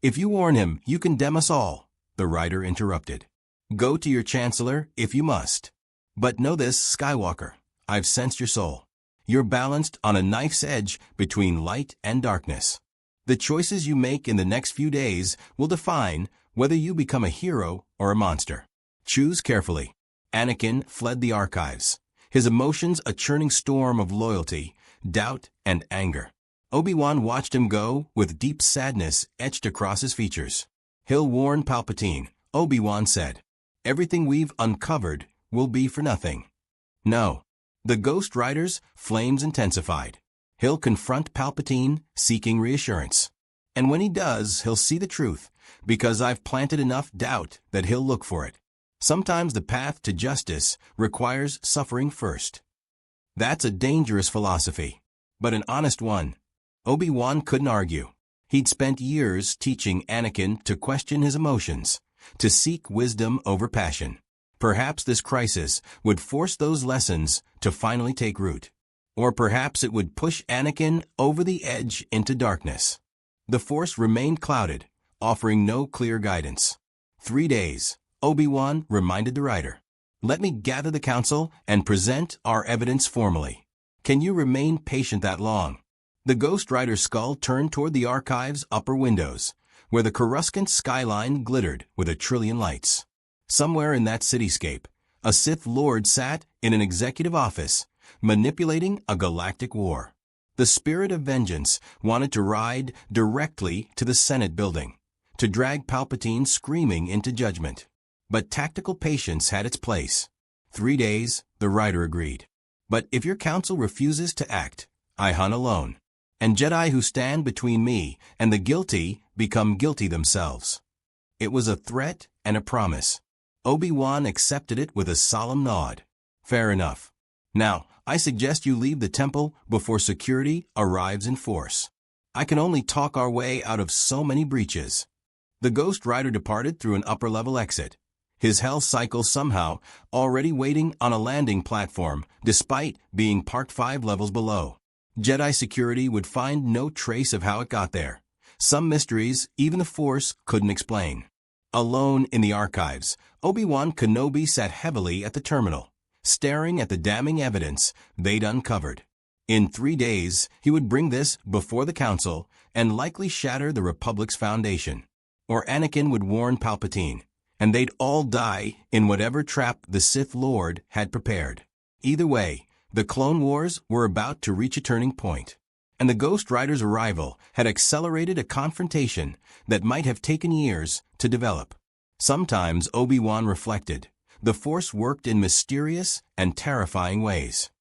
"If you warn him, you condemn us all," the Rider interrupted. "Go to your Chancellor if you must. But know this, Skywalker, I've sensed your soul. You're balanced on a knife's edge between light and darkness. The choices you make in the next few days will define whether you become a hero or a monster. Choose carefully." Anakin fled the archives, his emotions a churning storm of loyalty, doubt, and anger. Obi-Wan watched him go with deep sadness etched across his features. "He'll warn Palpatine," Obi-Wan said. "Everything we've uncovered will be for nothing." "No." The Ghost Rider's flames intensified. "He'll confront Palpatine, seeking reassurance. And when he does, he'll see the truth, because I've planted enough doubt that he'll look for it. Sometimes the path to justice requires suffering first." That's a dangerous philosophy, but an honest one. Obi-Wan couldn't argue. He'd spent years teaching Anakin to question his emotions, to seek wisdom over passion. Perhaps this crisis would force those lessons to finally take root. Or perhaps it would push Anakin over the edge into darkness. The Force remained clouded, offering no clear guidance. 3 days, Obi-Wan reminded the Rider. "Let me gather the council and present our evidence formally. Can you remain patient that long?" The Ghost Rider's skull turned toward the archive's upper windows, where the Coruscant skyline glittered with 1,000,000,000 lights. Somewhere in that cityscape, a Sith Lord sat in an executive office, manipulating a galactic war. The spirit of vengeance wanted to ride directly to the Senate building, to drag Palpatine screaming into judgment. But tactical patience had its place. 3 days, the rider agreed. But if your council refuses to act, I hunt alone. And Jedi who stand between me and the guilty become guilty themselves. It was a threat and a promise. Obi-Wan accepted it with a solemn nod. Fair enough. Now, I suggest you leave the temple before security arrives in force. I can only talk our way out of so many breaches. The Ghost Rider departed through an upper-level exit, his hell cycle somehow already waiting on a landing platform, despite being parked 5 levels below. Jedi security would find no trace of how it got there. Some mysteries even the Force couldn't explain. Alone in the archives, Obi-Wan Kenobi sat heavily at the terminal, staring at the damning evidence they'd uncovered. In 3 days, he would bring this before the Council and likely shatter the Republic's foundation. Or Anakin would warn Palpatine, and they'd all die in whatever trap the Sith Lord had prepared. Either way, the Clone Wars were about to reach a turning point, and the Ghost Rider's arrival had accelerated a confrontation that might have taken years to develop. Sometimes Obi-Wan reflected, the Force worked in mysterious and terrifying ways.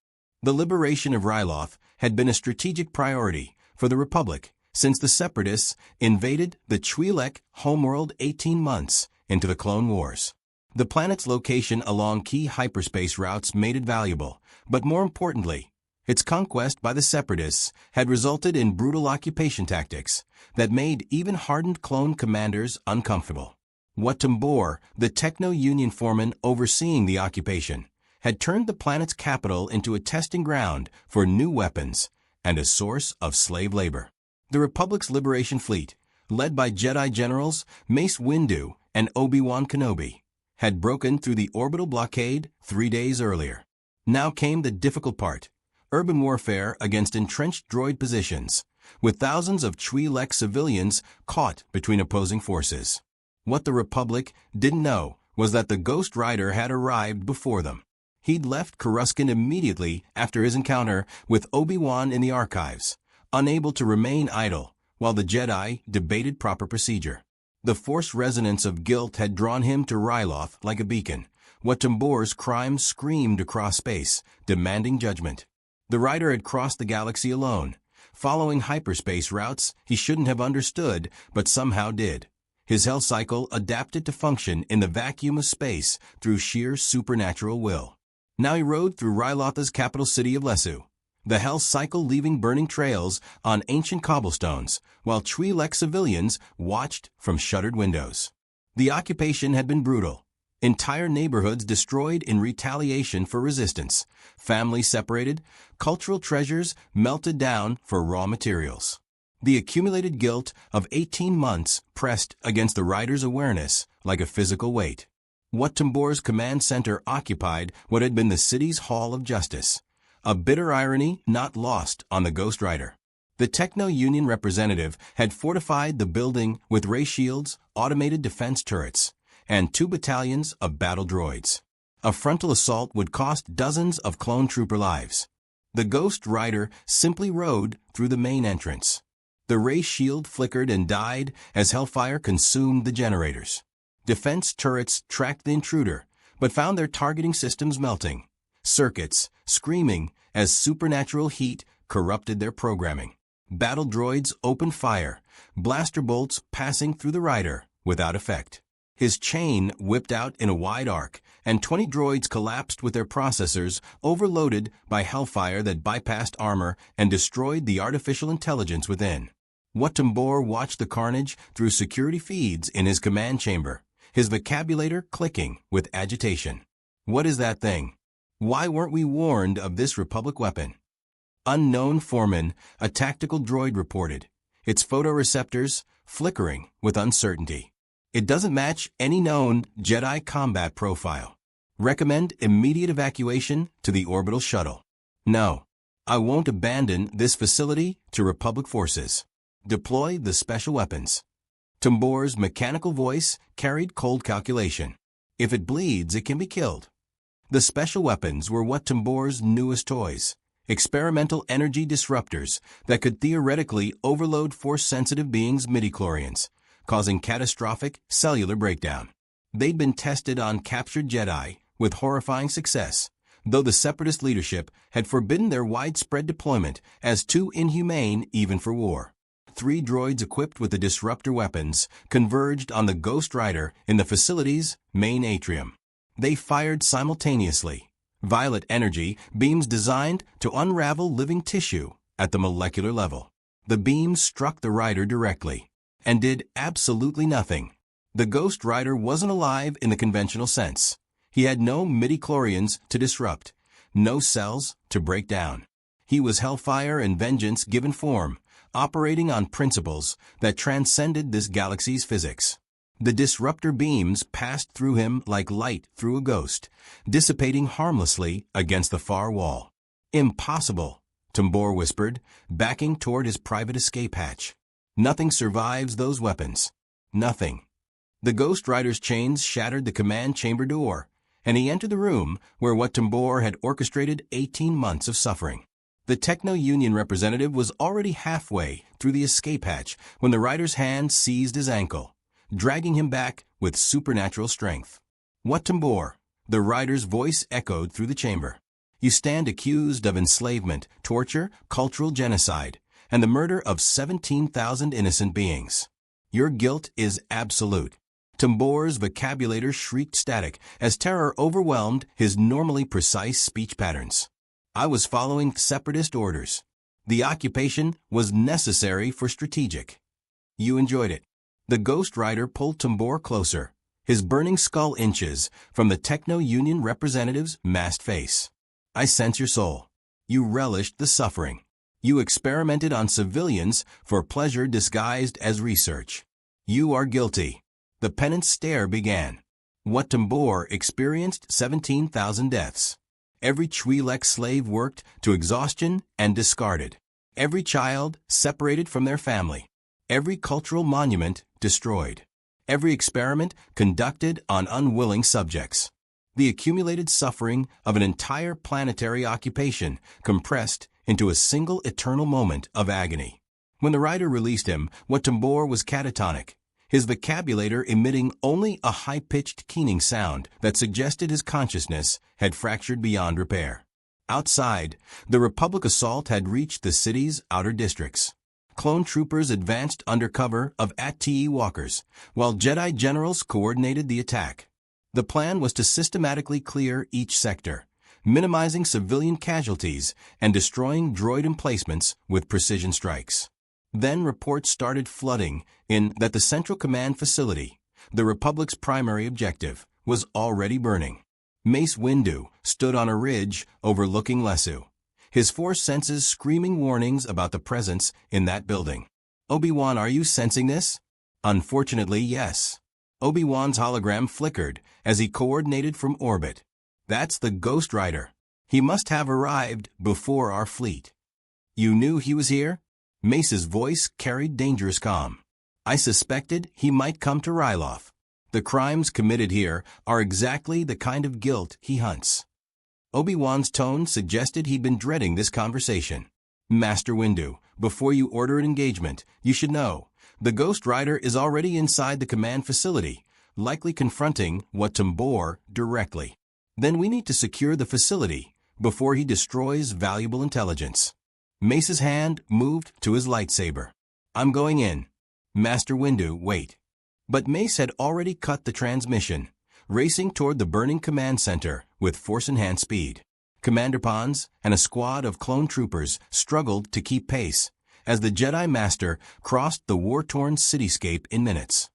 The liberation of Ryloth had been a strategic priority for the Republic since the Separatists invaded the Twi'lek homeworld 18 months into the Clone Wars. The planet's location along key hyperspace routes made it valuable, but more importantly, its conquest by the Separatists had resulted in brutal occupation tactics that made even hardened clone commanders uncomfortable. Wat Tambor, the Techno-Union foreman overseeing the occupation, had turned the planet's capital into a testing ground for new weapons and a source of slave labor. The Republic's Liberation Fleet, led by Jedi generals Mace Windu and Obi-Wan Kenobi, had broken through the orbital blockade 3 days earlier. Now came the difficult part, urban warfare against entrenched droid positions, with thousands of Twi'lek civilians caught between opposing forces. What the Republic didn't know was that the Ghost Rider had arrived before them. He'd left Coruscant immediately after his encounter with Obi-Wan in the archives, unable to remain idle while the Jedi debated proper procedure. The Force resonance of guilt had drawn him to Ryloth like a beacon. Wat Tambor's crimes screamed across space, demanding judgment. The Rider had crossed the galaxy alone, following hyperspace routes he shouldn't have understood but somehow did. His hell cycle adapted to function in the vacuum of space through sheer supernatural will. Now he rode through Ryloth's capital city of Lesu, the hell cycle leaving burning trails on ancient cobblestones, while Twi'lek civilians watched from shuttered windows. The occupation had been brutal. Entire neighborhoods destroyed in retaliation for resistance, families separated, cultural treasures melted down for raw materials. The accumulated guilt of 18 months pressed against the Rider's awareness like a physical weight. Wat Tambor's command center occupied what had been the city's Hall of Justice, a bitter irony not lost on the Ghost Rider. The Techno-Union representative had fortified the building with ray shields, automated defense turrets, and 2 battalions of battle droids. A frontal assault would cost dozens of clone trooper lives. The Ghost Rider simply rode through the main entrance. The ray shield flickered and died as hellfire consumed the generators. Defense turrets tracked the intruder, but found their targeting systems melting, circuits screaming as supernatural heat corrupted their programming. Battle droids opened fire, blaster bolts passing through the Rider without effect. His chain whipped out in a wide arc, and 20 droids collapsed with their processors overloaded by hellfire that bypassed armor and destroyed the artificial intelligence within. Wat Tambor watched the carnage through security feeds in his command chamber, his vocabulator clicking with agitation. What is that thing? Why weren't we warned of this Republic weapon? Unknown foreman, a tactical droid reported, its photoreceptors flickering with uncertainty. It doesn't match any known Jedi combat profile. Recommend immediate evacuation to the orbital shuttle. No, I won't abandon this facility to Republic forces. Deploy the special weapons. Tambor's mechanical voice carried cold calculation. If it bleeds, it can be killed. The special weapons were Wat Tambor's newest toys. experimental energy disruptors that could theoretically overload Force-sensitive beings' midichlorians, causing catastrophic cellular breakdown. They'd been tested on captured Jedi with horrifying success, though the Separatist leadership had forbidden their widespread deployment as too inhumane even for war. 3 droids equipped with the disruptor weapons converged on the Ghost Rider in the facility's main atrium. They fired simultaneously, violet energy beams designed to unravel living tissue at the molecular level. The beams struck the Rider directly and did absolutely nothing. The Ghost Rider wasn't alive in the conventional sense. He had no midichlorians to disrupt, no cells to break down. He was hellfire and vengeance given form, operating on principles that transcended this galaxy's physics. The disruptor beams passed through him like light through a ghost, dissipating harmlessly against the far wall. "Impossible," Tambor whispered, backing toward his private escape hatch. "Nothing survives those weapons. Nothing." The Ghost Rider's chains shattered the command chamber door, and he entered the room where what Tambor had orchestrated 18 months of suffering. The Techno-Union representative was already halfway through the escape hatch when the Rider's hand seized his ankle, dragging him back with supernatural strength. "What Tambor?" The Rider's voice echoed through the chamber. "You stand accused of enslavement, torture, cultural genocide, and the murder of 17,000 innocent beings. Your guilt is absolute." Tambor's vocabulator shrieked static as terror overwhelmed his normally precise speech patterns. "I was following Separatist orders. The occupation was necessary for strategic." "You enjoyed it." The Ghost Rider pulled Tambor closer, his burning skull inches from the Techno-Union representative's masked face. "I sense your soul. You relished the suffering. You experimented on civilians for pleasure disguised as research. You are guilty." The penance stare began. What Tambor experienced 17,000 deaths. Every Twi'lek slave worked to exhaustion and discarded. Every child separated from their family. Every cultural monument destroyed. Every experiment conducted on unwilling subjects. The accumulated suffering of an entire planetary occupation compressed into a single eternal moment of agony. When the Rider released him, what Tambor was catatonic, his vocabulator emitting only a high-pitched keening sound that suggested his consciousness had fractured beyond repair. Outside, the Republic assault had reached the city's outer districts. Clone troopers advanced under cover of AT-TE walkers, while Jedi generals coordinated the attack. The plan was to systematically clear each sector, minimizing civilian casualties and destroying droid emplacements with precision strikes. Then reports started flooding in that the Central Command facility, the Republic's primary objective, was already burning. Mace Windu stood on a ridge overlooking Lesu, his Force senses screaming warnings about the presence in that building. "Obi-Wan, are you sensing this?" "Unfortunately, yes." Obi-Wan's hologram flickered as he coordinated from orbit. "That's the Ghost Rider. He must have arrived before our fleet." "You knew he was here?" Mace's voice carried dangerous calm. "I suspected he might come to Ryloth. The crimes committed here are exactly the kind of guilt he hunts." Obi-Wan's tone suggested he'd been dreading this conversation. "Master Windu, before you order an engagement, you should know. The Ghost Rider is already inside the command facility, likely confronting what Tambor directly. Then we need to secure the facility before he destroys valuable intelligence." Mace's hand moved to his lightsaber. "I'm going in." "Master Windu, wait." But Mace had already cut the transmission, racing toward the burning command center with Force-enhanced speed. Commander Pons and a squad of clone troopers struggled to keep pace as the Jedi Master crossed the war-torn cityscape in minutes.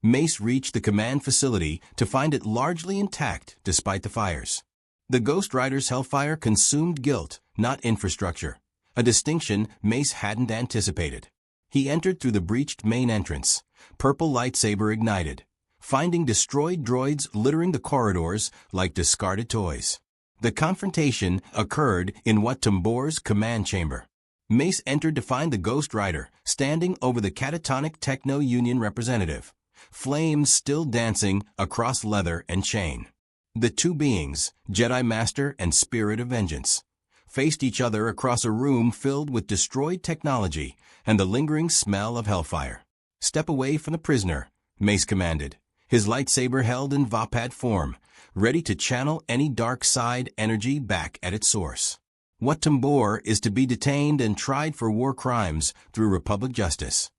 Mace reached the command facility to find it largely intact despite the fires. The Ghost Rider's hellfire consumed guilt, not infrastructure, a distinction Mace hadn't anticipated. He entered through the breached main entrance, purple lightsaber ignited, finding destroyed droids littering the corridors like discarded toys. The confrontation occurred in what Tambor's command chamber. Mace entered to find the Ghost Rider standing over the catatonic Techno-Union representative, flames still dancing across leather and chain. The two beings, Jedi Master and Spirit of Vengeance, faced each other across a room filled with destroyed technology and the lingering smell of hellfire. "Step away from the prisoner," Mace commanded, his lightsaber held in Vapad form, ready to channel any dark side energy back at its source. Wat Tambor is to be detained and tried for war crimes through Republic justice.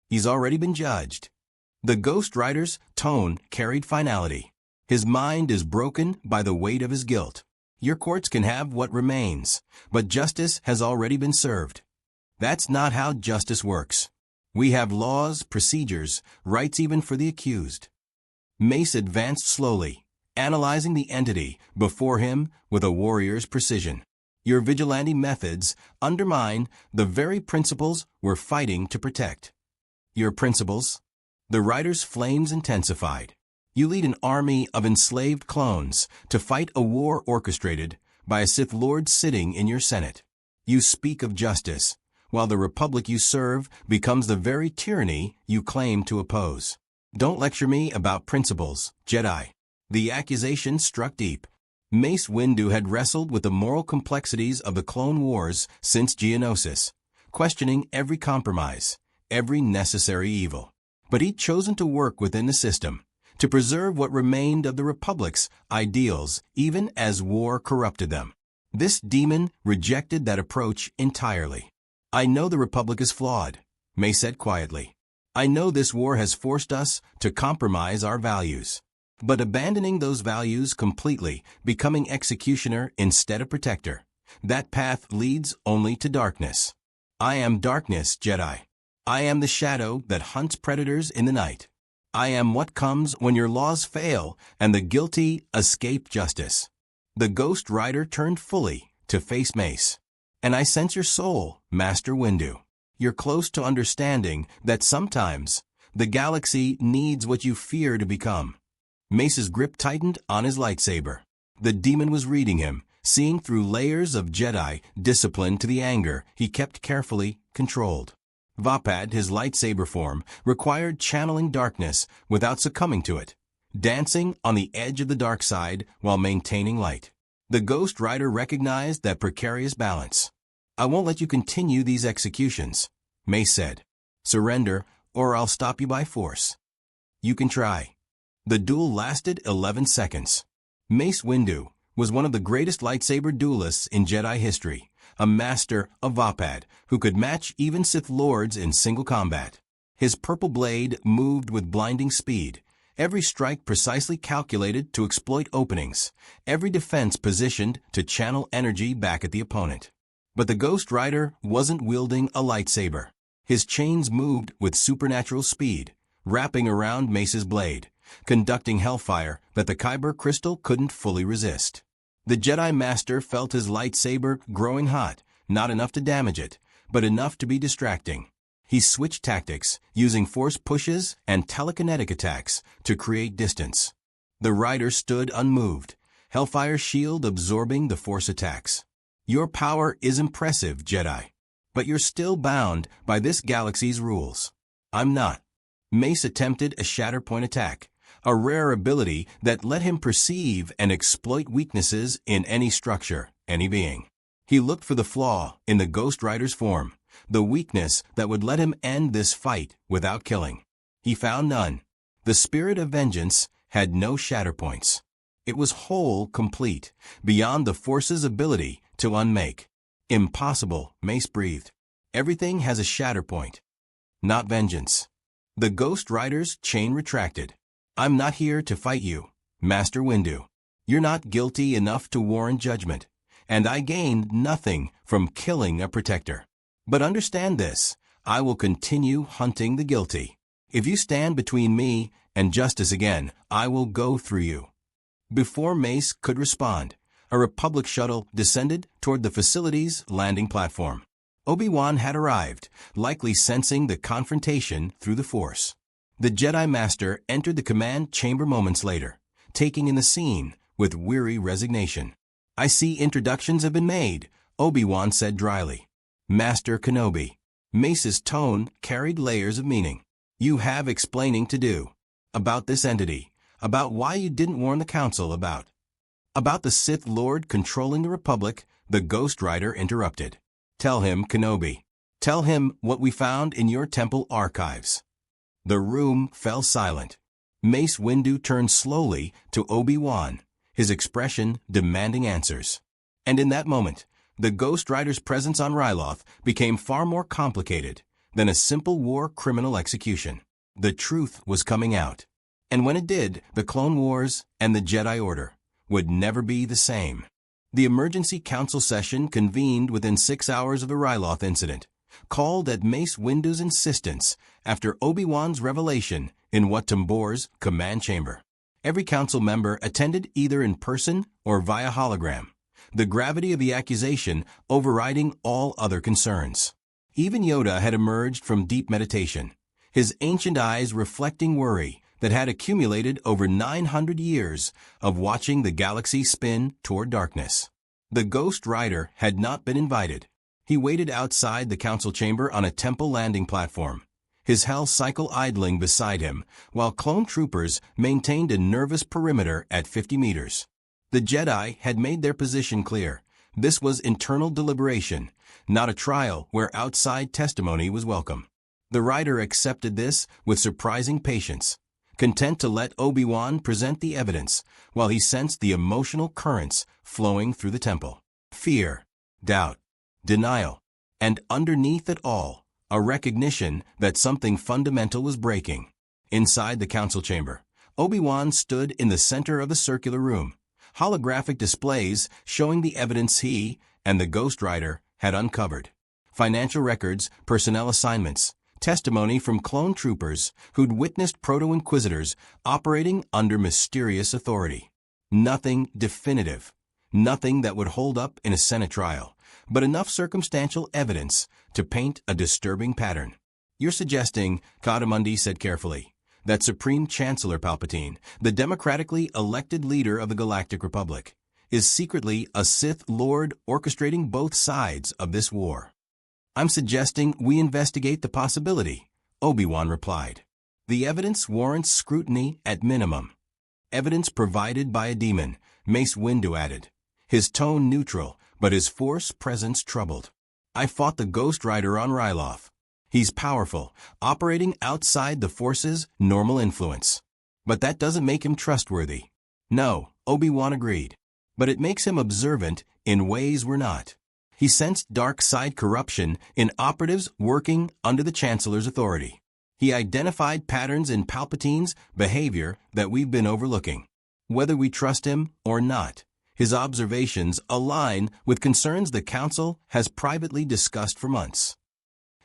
He's already been judged. The Ghost Rider's tone carried finality. His mind is broken by the weight of his guilt. Your courts can have what remains, but justice has already been served. That's not how justice works. We have laws, procedures, rights even for the accused. Mace advanced slowly, analyzing the entity before him with a warrior's precision. Your vigilante methods undermine the very principles we're fighting to protect. Your principles? The Rider's flames intensified. You lead an army of enslaved clones to fight a war orchestrated by a Sith Lord sitting in your Senate. You speak of justice, while the Republic you serve becomes the very tyranny you claim to oppose. Don't lecture me about principles, Jedi. The accusation struck deep. Mace Windu had wrestled with the moral complexities of the Clone Wars since Geonosis, questioning every compromise, every necessary evil. But he'd chosen to work within the system, to preserve what remained of the Republic's ideals even as war corrupted them. This demon rejected that approach entirely. "I know the Republic is flawed," Mace said quietly. "I know this war has forced us to compromise our values. But abandoning those values completely, becoming executioner instead of protector, that path leads only to darkness. I am darkness, Jedi. I am the shadow that hunts predators in the night. I am what comes when your laws fail and the guilty escape justice." The Ghost Rider turned fully to face Mace. "And I sense your soul, Master Windu. You're close to understanding that sometimes the galaxy needs what you fear to become." Mace's grip tightened on his lightsaber. The demon was reading him, seeing through layers of Jedi discipline to the anger he kept carefully controlled. Vapad, his lightsaber form, required channeling darkness without succumbing to it, dancing on the edge of the dark side while maintaining light. The Ghost Rider recognized that precarious balance. "I won't let you continue these executions," Mace said. "Surrender, or I'll stop you by force." "You can try." The duel lasted 11 seconds. Mace Windu was one of the greatest lightsaber duelists in Jedi history, a master of Vapad who could match even Sith Lords in single combat. His purple blade moved with blinding speed, every strike precisely calculated to exploit openings, every defense positioned to channel energy back at the opponent. But the Ghost Rider wasn't wielding a lightsaber. His chains moved with supernatural speed, wrapping around Mace's blade, conducting hellfire that the Kyber crystal couldn't fully resist. The Jedi Master felt his lightsaber growing hot, not enough to damage it, but enough to be distracting. He switched tactics, using force pushes and telekinetic attacks to create distance. The Rider stood unmoved, hellfire shield absorbing the force attacks. "Your power is impressive, Jedi, but you're still bound by this galaxy's rules. I'm not." Mace attempted a Shatterpoint attack, a rare ability that let him perceive and exploit weaknesses in any structure, any being. He looked for the flaw in the Ghost Rider's form, the weakness that would let him end this fight without killing. He found none. The spirit of vengeance had no Shatterpoints. It was whole, complete, beyond the Force's ability to unmake. "Impossible," Mace breathed. "Everything has a Shatterpoint. Not vengeance." The Ghost Rider's chain retracted. "I'm not here to fight you, Master Windu. You're not guilty enough to warrant judgment, and I gained nothing from killing a protector. But understand this, I will continue hunting the guilty. If you stand between me and justice again, I will go through you." Before Mace could respond, a Republic shuttle descended toward the facility's landing platform. Obi-Wan had arrived, likely sensing the confrontation through the Force. The Jedi Master entered the command chamber moments later, taking in the scene with weary resignation. "I see introductions have been made," Obi-Wan said dryly. "Master Kenobi." Mace's tone carried layers of meaning. "You have explaining to do. About this entity. About why you didn't warn the Council about." About the Sith Lord controlling the Republic, the Ghost Rider interrupted. Tell him, Kenobi. Tell him what we found in your temple archives. The room fell silent. Mace Windu turned slowly to Obi-Wan, his expression demanding answers. And in that moment, the Ghost Rider's presence on Ryloth became far more complicated than a simple war criminal execution. The truth was coming out. And when it did, the Clone Wars and the Jedi Order would never be the same. The emergency council session convened within 6 hours of the Ryloth incident, called at Mace Windu's insistence after Obi-Wan's revelation in Wat Tambor's command chamber. Every council member attended either in person or via hologram, the gravity of the accusation overriding all other concerns. Even Yoda had emerged from deep meditation, his ancient eyes reflecting worry that had accumulated over 900 years of watching the galaxy spin toward darkness. The Ghost Rider had not been invited. He waited outside the council chamber on a temple landing platform, his hell cycle idling beside him, while clone troopers maintained a nervous perimeter at 50 meters. The Jedi had made their position clear. This was internal deliberation, not a trial where outside testimony was welcome. The Rider accepted this with surprising patience, content to let Obi-Wan present the evidence while he sensed the emotional currents flowing through the temple. Fear, doubt, denial, and underneath it all, a recognition that something fundamental was breaking. Inside the council chamber, Obi-Wan stood in the center of the circular room, holographic displays showing the evidence he and the Ghost Rider had uncovered. Financial records, personnel assignments, testimony from clone troopers who'd witnessed proto-inquisitors operating under mysterious authority. Nothing definitive, nothing that would hold up in a Senate trial, but enough circumstantial evidence to paint a disturbing pattern. You're suggesting, Kadamundi said carefully, that Supreme Chancellor Palpatine, the democratically elected leader of the Galactic Republic, is secretly a Sith Lord orchestrating both sides of this war. I'm suggesting we investigate the possibility, Obi-Wan replied. The evidence warrants scrutiny at minimum. Evidence provided by a demon, Mace Windu added, his tone neutral, but his force presence troubled. I fought the Ghost Rider on Ryloth. He's powerful, operating outside the Force's normal influence. But that doesn't make him trustworthy. No, Obi-Wan agreed. But it makes him observant in ways we're not. He sensed dark side corruption in operatives working under the Chancellor's authority. He identified patterns in Palpatine's behavior that we've been overlooking. Whether we trust him or not, his observations align with concerns the Council has privately discussed for months.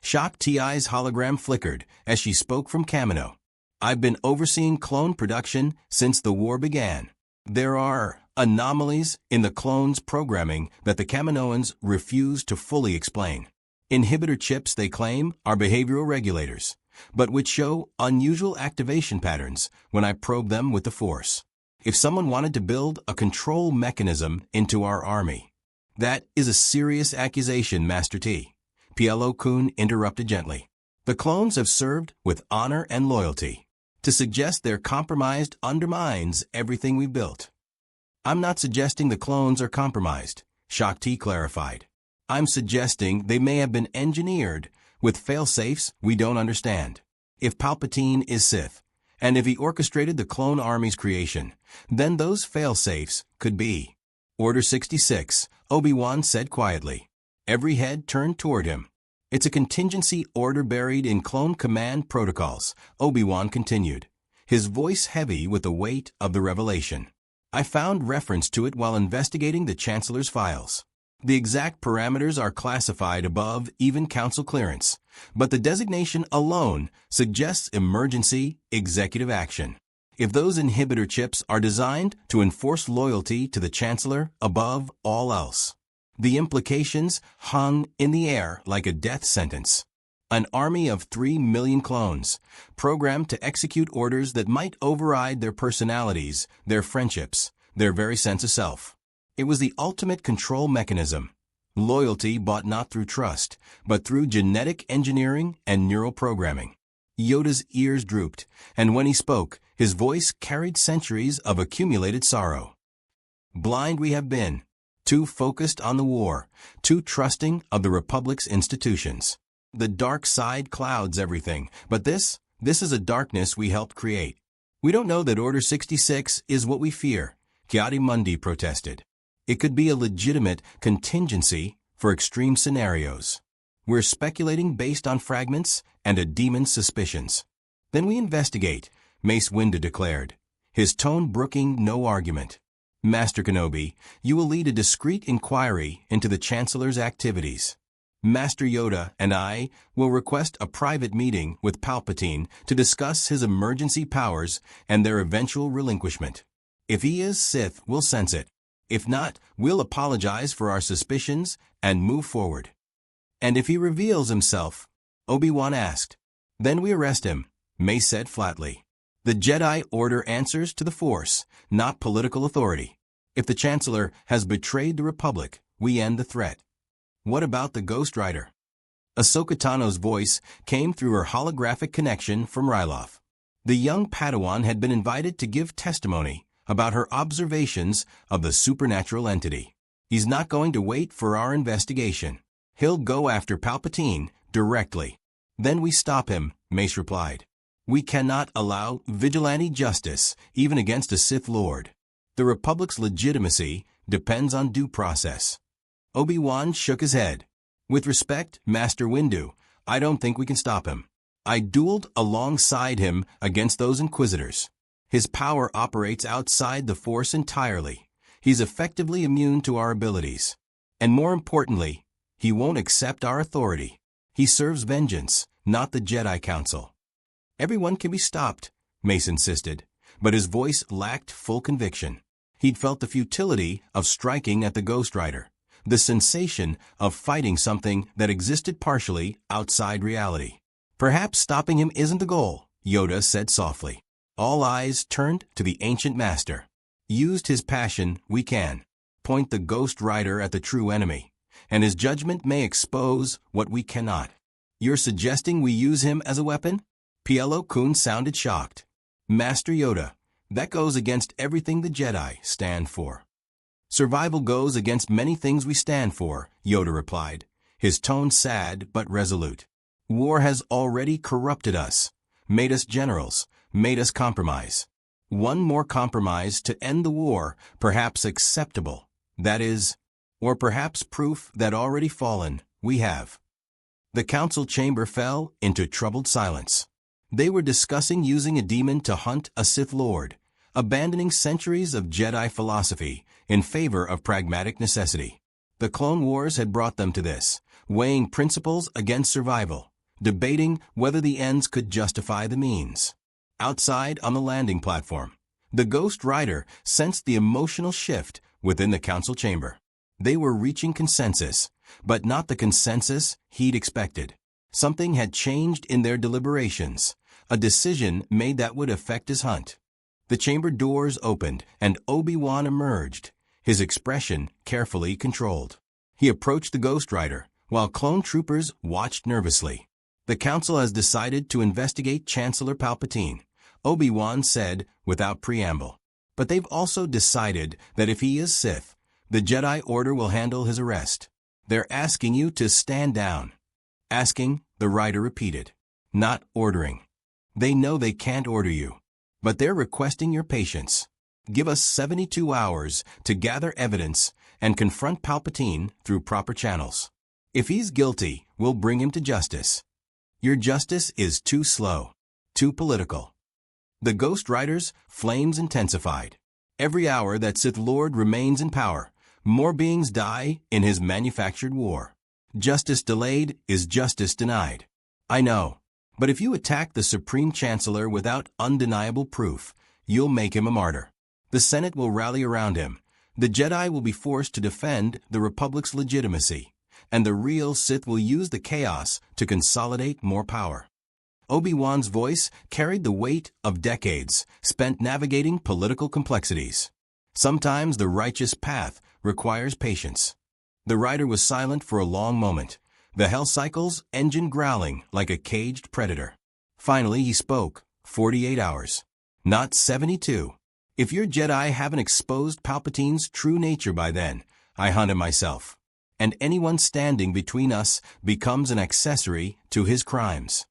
Shak Ti's hologram flickered as she spoke from Kamino. I've been overseeing clone production since the war began. There are anomalies in the clones' programming that the Kaminoans refuse to fully explain. Inhibitor chips, they claim, are behavioral regulators, but which show unusual activation patterns when I probe them with the Force. If someone wanted to build a control mechanism into our army, that is a serious accusation, Master T. Plo Koon interrupted gently. The clones have served with honor and loyalty. To suggest they're compromised undermines everything we've built. I'm not suggesting the clones are compromised, Shak Ti clarified. I'm suggesting they may have been engineered with fail-safes we don't understand. If Palpatine is Sith, and if he orchestrated the clone army's creation, then those fail-safes could be. Order 66, Obi-Wan said quietly. Every head turned toward him. It's a contingency order buried in clone command protocols, Obi-Wan continued, his voice heavy with the weight of the revelation. I found reference to it while investigating the Chancellor's files. The exact parameters are classified above even Council clearance, but the designation alone suggests emergency executive action. If those inhibitor chips are designed to enforce loyalty to the Chancellor above all else, the implications hung in the air like a death sentence. An army of 3 million clones, programmed to execute orders that might override their personalities, their friendships, their very sense of self. It was the ultimate control mechanism. Loyalty bought not through trust, but through genetic engineering and neural programming. Yoda's ears drooped, and when he spoke, his voice carried centuries of accumulated sorrow. Blind we have been, too focused on the war, too trusting of the Republic's institutions. The dark side clouds everything, but this is a darkness we helped create. We don't know that Order 66 is what we fear, Ki-Adi-Mundi protested. It could be a legitimate contingency for extreme scenarios. We're speculating based on fragments and a demon's suspicions. Then we investigate, Mace Windu declared, his tone brooking no argument. Master Kenobi, you will lead a discreet inquiry into the Chancellor's activities. Master Yoda and I will request a private meeting with Palpatine to discuss his emergency powers and their eventual relinquishment. If he is Sith, we'll sense it. If not, we'll apologize for our suspicions and move forward. And if he reveals himself, Obi-Wan asked. Then we arrest him, Mace said flatly. The Jedi Order answers to the Force, not political authority. If the Chancellor has betrayed the Republic, we end the threat. What about the Ghost Rider? Ahsoka Tano's voice came through her holographic connection from Ryloth. The young Padawan had been invited to give testimony about her observations of the supernatural entity. He's not going to wait for our investigation. He'll go after Palpatine directly. Then we stop him, Mace replied. We cannot allow vigilante justice, even against a Sith Lord. The Republic's legitimacy depends on due process. Obi-Wan shook his head. With respect, Master Windu, I don't think we can stop him. I dueled alongside him against those Inquisitors. His power operates outside the Force entirely. He's effectively immune to our abilities. And more importantly, he won't accept our authority. He serves vengeance, not the Jedi Council. Everyone can be stopped, Mace insisted, but his voice lacked full conviction. He'd felt the futility of striking at the Ghost Rider, the sensation of fighting something that existed partially outside reality. Perhaps stopping him isn't the goal, Yoda said softly. All eyes turned to the ancient master. Used his passion, we can point the Ghost Rider at the true enemy, and his judgment may expose what we cannot. You're suggesting we use him as a weapon? Plo Koon sounded shocked. Master Yoda, that goes against everything the Jedi stand for. Survival goes against many things we stand for, Yoda replied, his tone sad but resolute. War has already corrupted us, made us generals, made us compromise. One more compromise to end the war, perhaps acceptable. That is, or perhaps proof that already fallen, we have. The council chamber fell into troubled silence. They were discussing using a demon to hunt a Sith Lord, abandoning centuries of Jedi philosophy in favor of pragmatic necessity. The Clone Wars had brought them to this, weighing principles against survival, debating whether the ends could justify the means. Outside on the landing platform, the Ghost Rider sensed the emotional shift within the council chamber. They were reaching consensus, but not the consensus he'd expected. Something had changed in their deliberations, a decision made that would affect his hunt. The chamber doors opened and Obi-Wan emerged, his expression carefully controlled. He approached the Ghost Rider, while clone troopers watched nervously. The council has decided to investigate Chancellor Palpatine, Obi-Wan said without preamble. But they've also decided that if he is Sith, the Jedi Order will handle his arrest. They're asking you to stand down. Asking, the Rider repeated. Not ordering. They know they can't order you, but they're requesting your patience. Give us 72 hours to gather evidence and confront Palpatine through proper channels. If he's guilty, we'll bring him to justice. Your justice is too slow, too political. The Ghost Rider's flames intensified. Every hour that Sith Lord remains in power, more beings die in his manufactured war. Justice delayed is justice denied. I know, but if you attack the Supreme Chancellor without undeniable proof, you'll make him a martyr. The Senate will rally around him. The Jedi will be forced to defend the Republic's legitimacy, and the real Sith will use the chaos to consolidate more power. Obi-Wan's voice carried the weight of decades spent navigating political complexities. Sometimes the righteous path requires patience. The rider was silent for a long moment, the Hell Cycle's engine growling like a caged predator. Finally he spoke, 48 hours. Not 72. If your Jedi haven't exposed Palpatine's true nature by then, I hunt him myself. And anyone standing between us becomes an accessory to his crimes."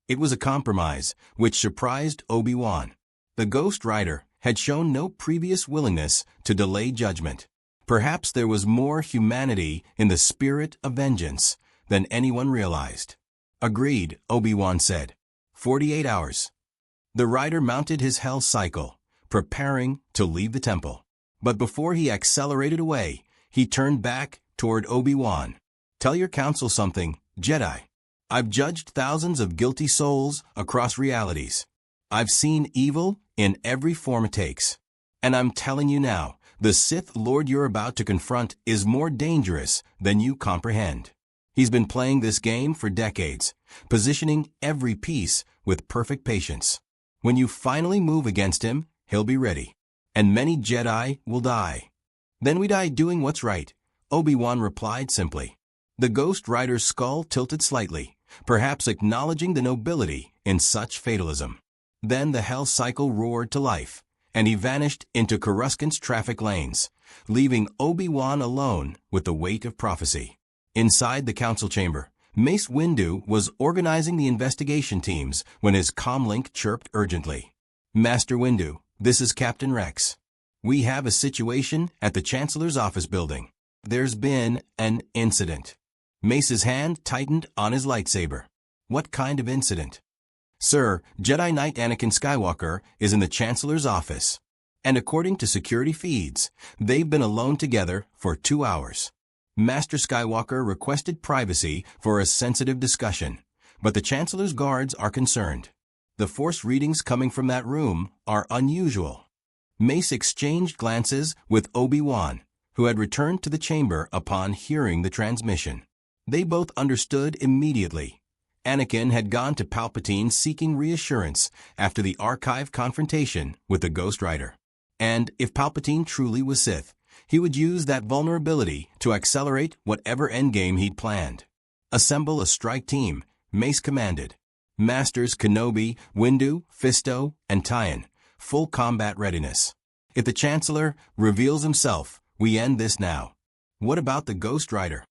It was a compromise, which surprised Obi-Wan. The Ghost Rider had shown no previous willingness to delay judgment. Perhaps there was more humanity in the spirit of vengeance than anyone realized. "Agreed," Obi-Wan said. 48 hours. The rider mounted his hell cycle, preparing to leave the temple. But before he accelerated away, he turned back toward Obi-Wan. "Tell your council something, Jedi. I've judged thousands of guilty souls across realities. I've seen evil in every form it takes. And I'm telling you now, the Sith Lord you're about to confront is more dangerous than you comprehend. He's been playing this game for decades, positioning every piece with perfect patience. When you finally move against him, he'll be ready. And many Jedi will die. Then we die doing what's right," Obi-Wan replied simply. The Ghost Rider's skull tilted slightly, perhaps acknowledging the nobility in such fatalism. Then the hell cycle roared to life, and he vanished into Coruscant's traffic lanes, leaving Obi-Wan alone with the weight of prophecy. Inside the council chamber, Mace Windu was organizing the investigation teams when his comlink chirped urgently. "Master Windu, this is Captain Rex. We have a situation at the Chancellor's office building. There's been an incident." Mace's hand tightened on his lightsaber. "What kind of incident?" "Sir, Jedi Knight Anakin Skywalker is in the Chancellor's office. And according to security feeds, they've been alone together for 2 hours. Master Skywalker requested privacy for a sensitive discussion, but the Chancellor's guards are concerned. The force readings coming from that room are unusual." Mace exchanged glances with Obi-Wan, who had returned to the chamber upon hearing the transmission. They both understood immediately. Anakin had gone to Palpatine seeking reassurance after the archive confrontation with the Ghost Rider. And if Palpatine truly was Sith, he would use that vulnerability to accelerate whatever endgame he'd planned. "Assemble a strike team," Mace commanded. "Masters Kenobi, Windu, Fisto, and Tyan, full combat readiness. If the Chancellor reveals himself, we end this now." "What about the Ghost Rider?"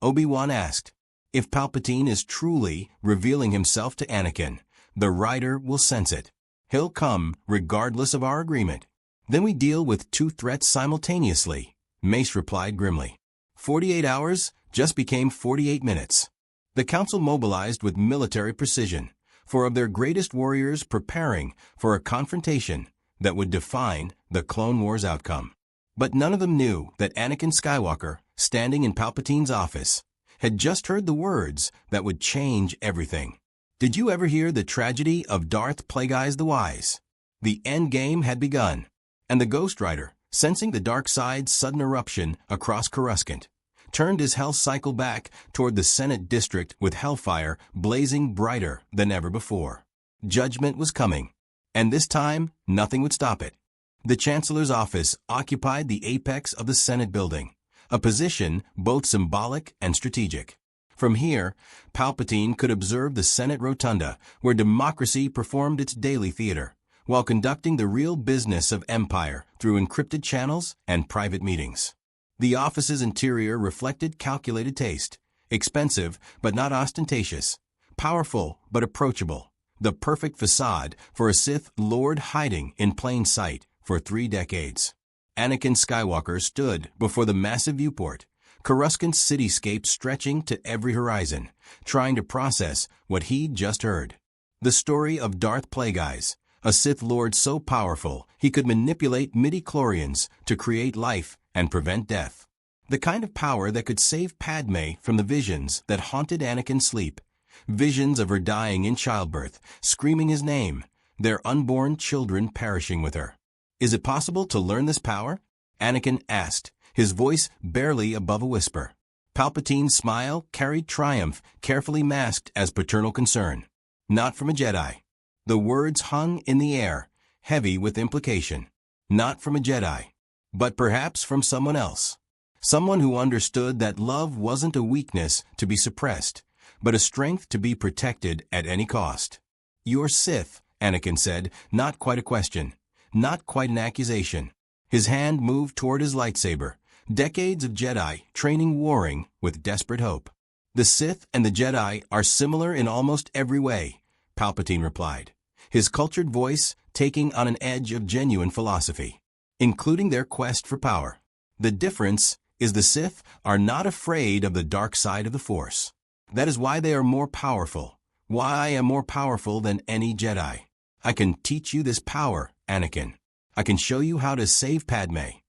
Obi-Wan asked. "If Palpatine is truly revealing himself to Anakin, the Rider will sense it. He'll come regardless of our agreement. Then we deal with 2 threats simultaneously," Mace replied grimly. 48 hours just became 48 minutes. The council mobilized with military precision, 4 of their greatest warriors preparing for a confrontation that would define the Clone Wars outcome. But none of them knew that Anakin Skywalker, standing in Palpatine's office, had just heard the words that would change everything. Did you ever hear the tragedy of Darth Plagueis the Wise? The endgame had begun, and the Ghost Rider, sensing the dark side's sudden eruption across Coruscant, turned his hell cycle back toward the Senate district with hellfire blazing brighter than ever before. Judgment was coming, and this time nothing would stop it. The Chancellor's office occupied the apex of the Senate building, a position both symbolic and strategic. From here, Palpatine could observe the Senate rotunda, where democracy performed its daily theater, while conducting the real business of empire through encrypted channels and private meetings. The office's interior reflected calculated taste, expensive but not ostentatious, powerful but approachable, the perfect facade for a Sith Lord hiding in plain sight for 3 decades. Anakin Skywalker stood before the massive viewport, Coruscant's cityscape stretching to every horizon, trying to process what he'd just heard. The story of Darth Plagueis, a Sith Lord so powerful he could manipulate midi-chlorians to create life and prevent death. The kind of power that could save Padme from the visions that haunted Anakin's sleep. Visions of her dying in childbirth, screaming his name, their unborn children perishing with her. "Is it possible to learn this power?" Anakin asked, his voice barely above a whisper. Palpatine's smile carried triumph, carefully masked as paternal concern. "Not from a Jedi." The words hung in the air, heavy with implication. Not from a Jedi, but perhaps from someone else. Someone who understood that love wasn't a weakness to be suppressed, but a strength to be protected at any cost. "You're Sith," Anakin said, not quite a question. not quite an accusation. His hand moved toward his lightsaber, decades of Jedi training warring with desperate hope. The Sith and the Jedi are similar in almost every way, Palpatine replied, his cultured voice taking on an edge of genuine philosophy, including their quest for power. The difference is the Sith are not afraid of the dark side of the Force. That is why they are more powerful, why I am more powerful than any Jedi. I can teach you this power, Anakin. I can show you how to save Padme.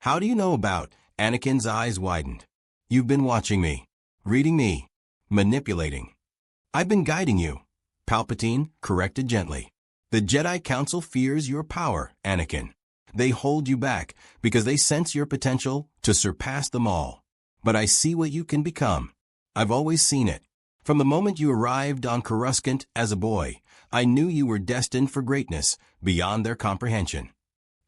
How do you know about? Anakin's eyes widened. You've been watching me, reading me, manipulating. I've been guiding you, Palpatine corrected gently. The Jedi Council fears your power, Anakin. They hold you back because they sense your potential to surpass them all. But I see what you can become. I've always seen it. From the moment you arrived on Coruscant as a boy, I knew you were destined for greatness beyond their comprehension.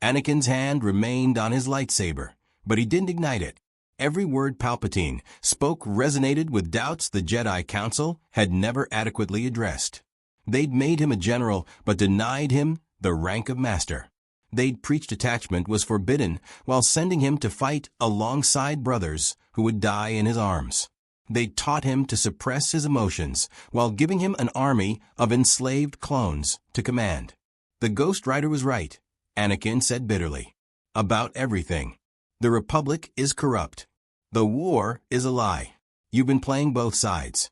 Anakin's hand remained on his lightsaber, but he didn't ignite it. Every word Palpatine spoke resonated with doubts the Jedi Council had never adequately addressed. They'd made him a general, but denied him the rank of master. They'd preached attachment was forbidden while sending him to fight alongside brothers who would die in his arms. They'd taught him to suppress his emotions while giving him an army of enslaved clones to command. The Ghost Rider was right, Anakin said bitterly. About everything. The Republic is corrupt. The war is a lie. You've been playing both sides.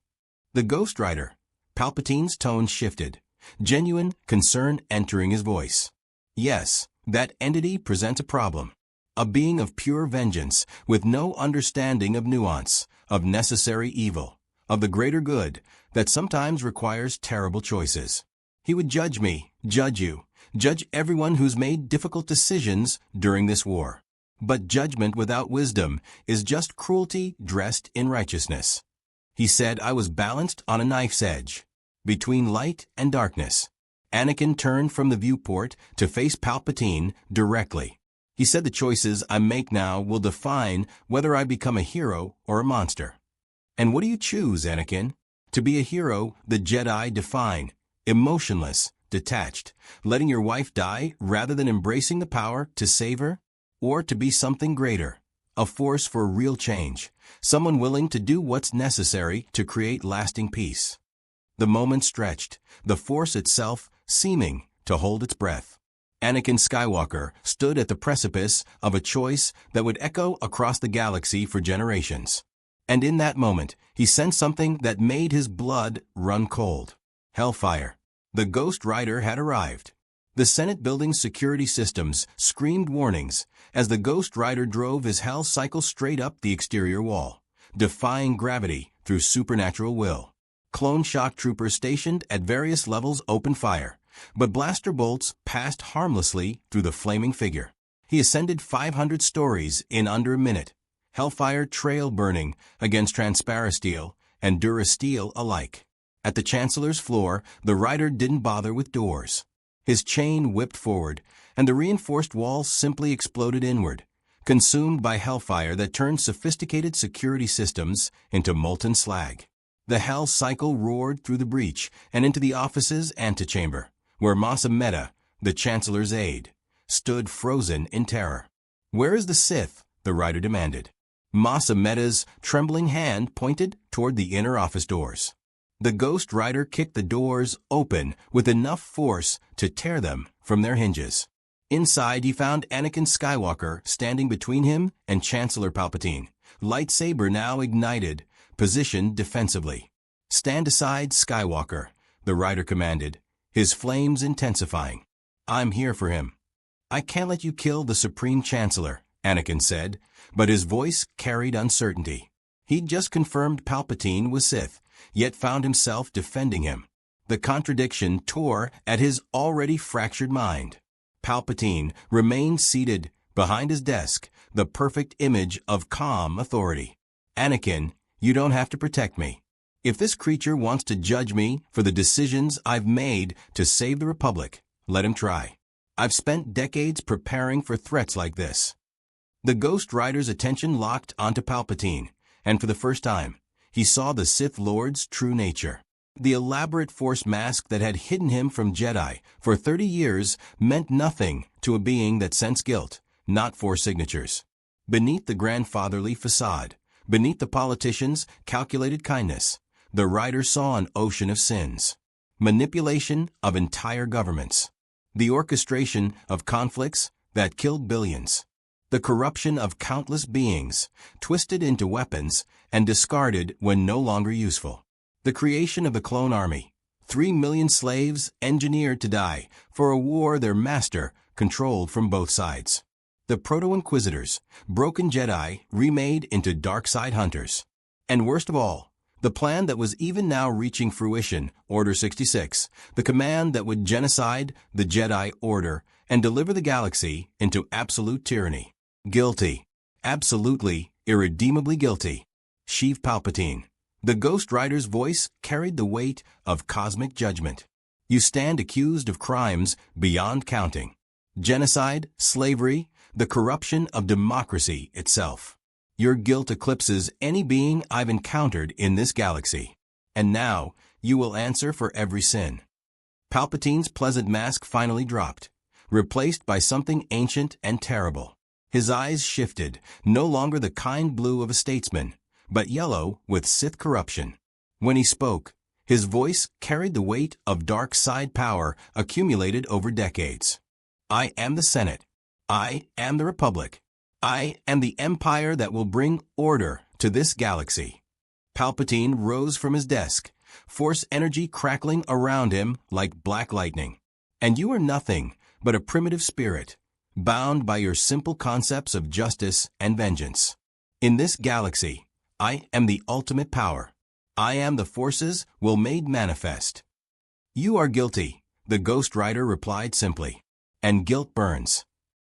The Ghost Rider. Palpatine's tone shifted, genuine concern entering his voice. Yes, that entity presents a problem. A being of pure vengeance, with no understanding of nuance, of necessary evil, of the greater good, that sometimes requires terrible choices. He would judge me, judge you, judge everyone who's made difficult decisions during this war. But judgment without wisdom is just cruelty dressed in righteousness. He said I was balanced on a knife's edge, between light and darkness. Anakin turned from the viewport to face Palpatine directly. He said the choices I make now will define whether I become a hero or a monster. And what do you choose, Anakin? To be a hero, the Jedi define, emotionless, detached, letting your wife die rather than embracing the power to save her? Or to be something greater, a force for real change, someone willing to do what's necessary to create lasting peace. The moment stretched, the Force itself seeming to hold its breath. Anakin Skywalker stood at the precipice of a choice that would echo across the galaxy for generations. And in that moment, he sensed something that made his blood run cold. Hellfire. The Ghost Rider had arrived. The Senate building's security systems screamed warnings as the Ghost Rider drove his hell cycle straight up the exterior wall, defying gravity through supernatural will. Clone shock troopers stationed at various levels opened fire, but blaster bolts passed harmlessly through the flaming figure. He ascended 500 stories in under a minute, hellfire trail burning against transparasteel and durasteel alike. At the Chancellor's floor, the rider didn't bother with doors. His chain whipped forward, and the reinforced walls simply exploded inward, consumed by hellfire that turned sophisticated security systems into molten slag. The hell cycle roared through the breach and into the office's antechamber, where Mace Windu, the Chancellor's aide, stood frozen in terror. "Where is the Sith?" the rider demanded. Mace Windu's trembling hand pointed toward the inner office doors. The Ghost Rider kicked the doors open with enough force to tear them from their hinges. Inside, he found Anakin Skywalker standing between him and Chancellor Palpatine, lightsaber now ignited, positioned defensively. "Stand aside, Skywalker," the rider commanded, his flames intensifying. "I'm here for him." "I can't let you kill the Supreme Chancellor," Anakin said, but his voice carried uncertainty. He'd just confirmed Palpatine was Sith, yet found himself defending him. The contradiction tore at his already fractured mind. Palpatine remained seated behind his desk, the perfect image of calm authority. "Anakin, you don't have to protect me. If this creature wants to judge me for the decisions I've made to save the Republic, let him try. I've spent decades preparing for threats like this." The Ghost Rider's attention locked onto Palpatine, and for the first time, he saw the Sith Lord's true nature. The elaborate force mask that had hidden him from Jedi for 30 years meant nothing to a being that sensed guilt, not Force signatures. Beneath the grandfatherly facade, beneath the politician's calculated kindness, the rider saw an ocean of sins. Manipulation of entire governments. The orchestration of conflicts that killed billions. The corruption of countless beings, twisted into weapons and discarded when no longer useful. The creation of the clone army. 3 million slaves engineered to die for a war their master controlled from both sides. The Proto-Inquisitors, broken Jedi remade into dark side hunters. And worst of all, the plan that was even now reaching fruition, Order 66, the command that would genocide the Jedi Order and deliver the galaxy into absolute tyranny. Guilty. Absolutely, irredeemably guilty. Sheev Palpatine. The Ghost Rider's voice carried the weight of cosmic judgment. You stand accused of crimes beyond counting. Genocide, slavery, the corruption of democracy itself. Your guilt eclipses any being I've encountered in this galaxy. And now, you will answer for every sin. Palpatine's pleasant mask finally dropped, replaced by something ancient and terrible. His eyes shifted, no longer the kind blue of a statesman, but yellow with Sith corruption. When he spoke, his voice carried the weight of dark side power accumulated over decades. I am the Senate. I am the Republic. I am the empire that will bring order to this galaxy. Palpatine rose from his desk, force energy crackling around him like black lightning. And you are nothing but a primitive spirit, bound by your simple concepts of justice and vengeance. In this galaxy, I am the ultimate power. I am the forces will made manifest. You are guilty, the Ghost Rider replied simply. And guilt burns.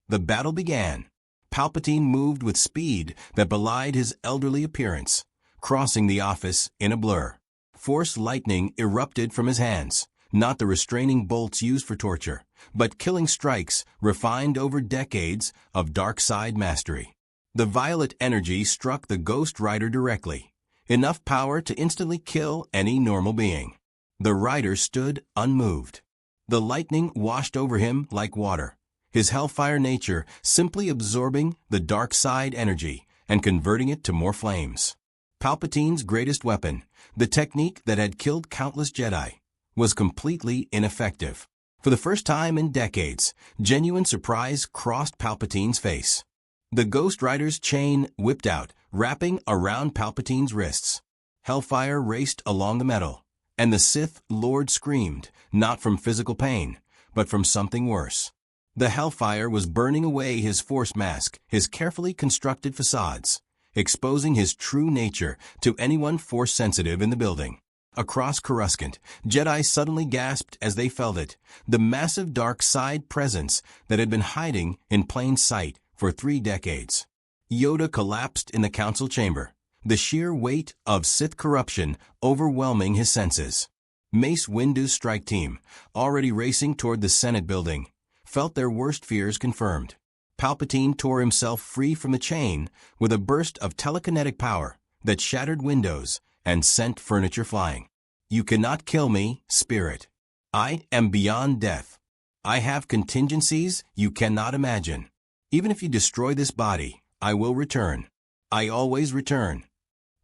The battle began. Palpatine moved with speed that belied his elderly appearance, crossing the office in a blur. Force lightning erupted from his hands, not the restraining bolts used for torture, but killing strikes refined over decades of dark side mastery. The violet energy struck the Ghost Rider directly, enough power to instantly kill any normal being. The rider stood unmoved. The lightning washed over him like water, his hellfire nature simply absorbing the dark side energy and converting it to more flames. Palpatine's greatest weapon, the technique that had killed countless Jedi, was completely ineffective. For the first time in decades, genuine surprise crossed Palpatine's face. The Ghost Rider's chain whipped out, wrapping around Palpatine's wrists. Hellfire raced along the metal, and the Sith Lord screamed, not from physical pain, but from something worse. The hellfire was burning away his force mask, his carefully constructed facades, exposing his true nature to anyone force-sensitive in the building. Across Coruscant, Jedi suddenly gasped as they felt it, the massive dark side presence that had been hiding in plain sight for 3 decades. Yoda collapsed in the council chamber, the sheer weight of Sith corruption overwhelming his senses. Mace Windu's strike team, already racing toward the Senate building, felt their worst fears confirmed. Palpatine tore himself free from the chain with a burst of telekinetic power that shattered windows and sent furniture flying. You cannot kill me, spirit. I am beyond death. I have contingencies you cannot imagine. Even if you destroy this body, I will return. I always return.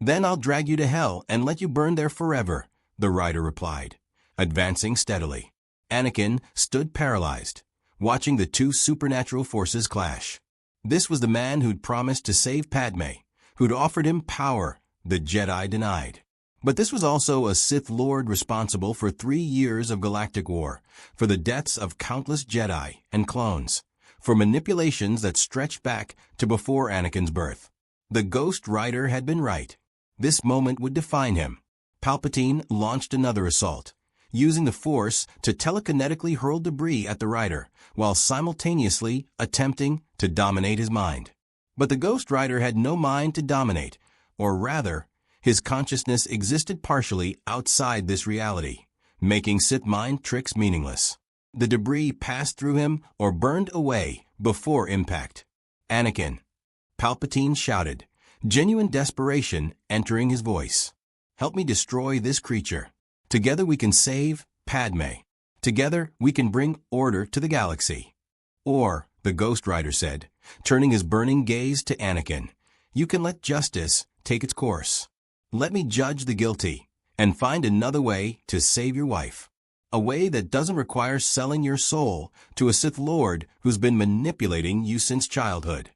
Then I'll drag you to hell and let you burn there forever, the rider replied, advancing steadily. Anakin stood paralyzed, watching the two supernatural forces clash. This was the man who'd promised to save Padme, who'd offered him power the Jedi denied. But this was also a Sith Lord responsible for 3 years of galactic war, for the deaths of countless Jedi and clones, for manipulations that stretched back to before Anakin's birth. The Ghost Rider had been right. This moment would define him. Palpatine launched another assault, using the Force to telekinetically hurl debris at the rider, while simultaneously attempting to dominate his mind. But the Ghost Rider had no mind to dominate, or rather, his consciousness existed partially outside this reality, making Sith mind tricks meaningless. The debris passed through him or burned away before impact. Anakin, Palpatine shouted, genuine desperation entering his voice. Help me destroy this creature. Together we can save Padme. Together we can bring order to the galaxy. Or, the Ghost Rider said, turning his burning gaze to Anakin, you can let justice take its course. Let me judge the guilty and find another way to save your wife. A way that doesn't require selling your soul to a Sith Lord who's been manipulating you since childhood.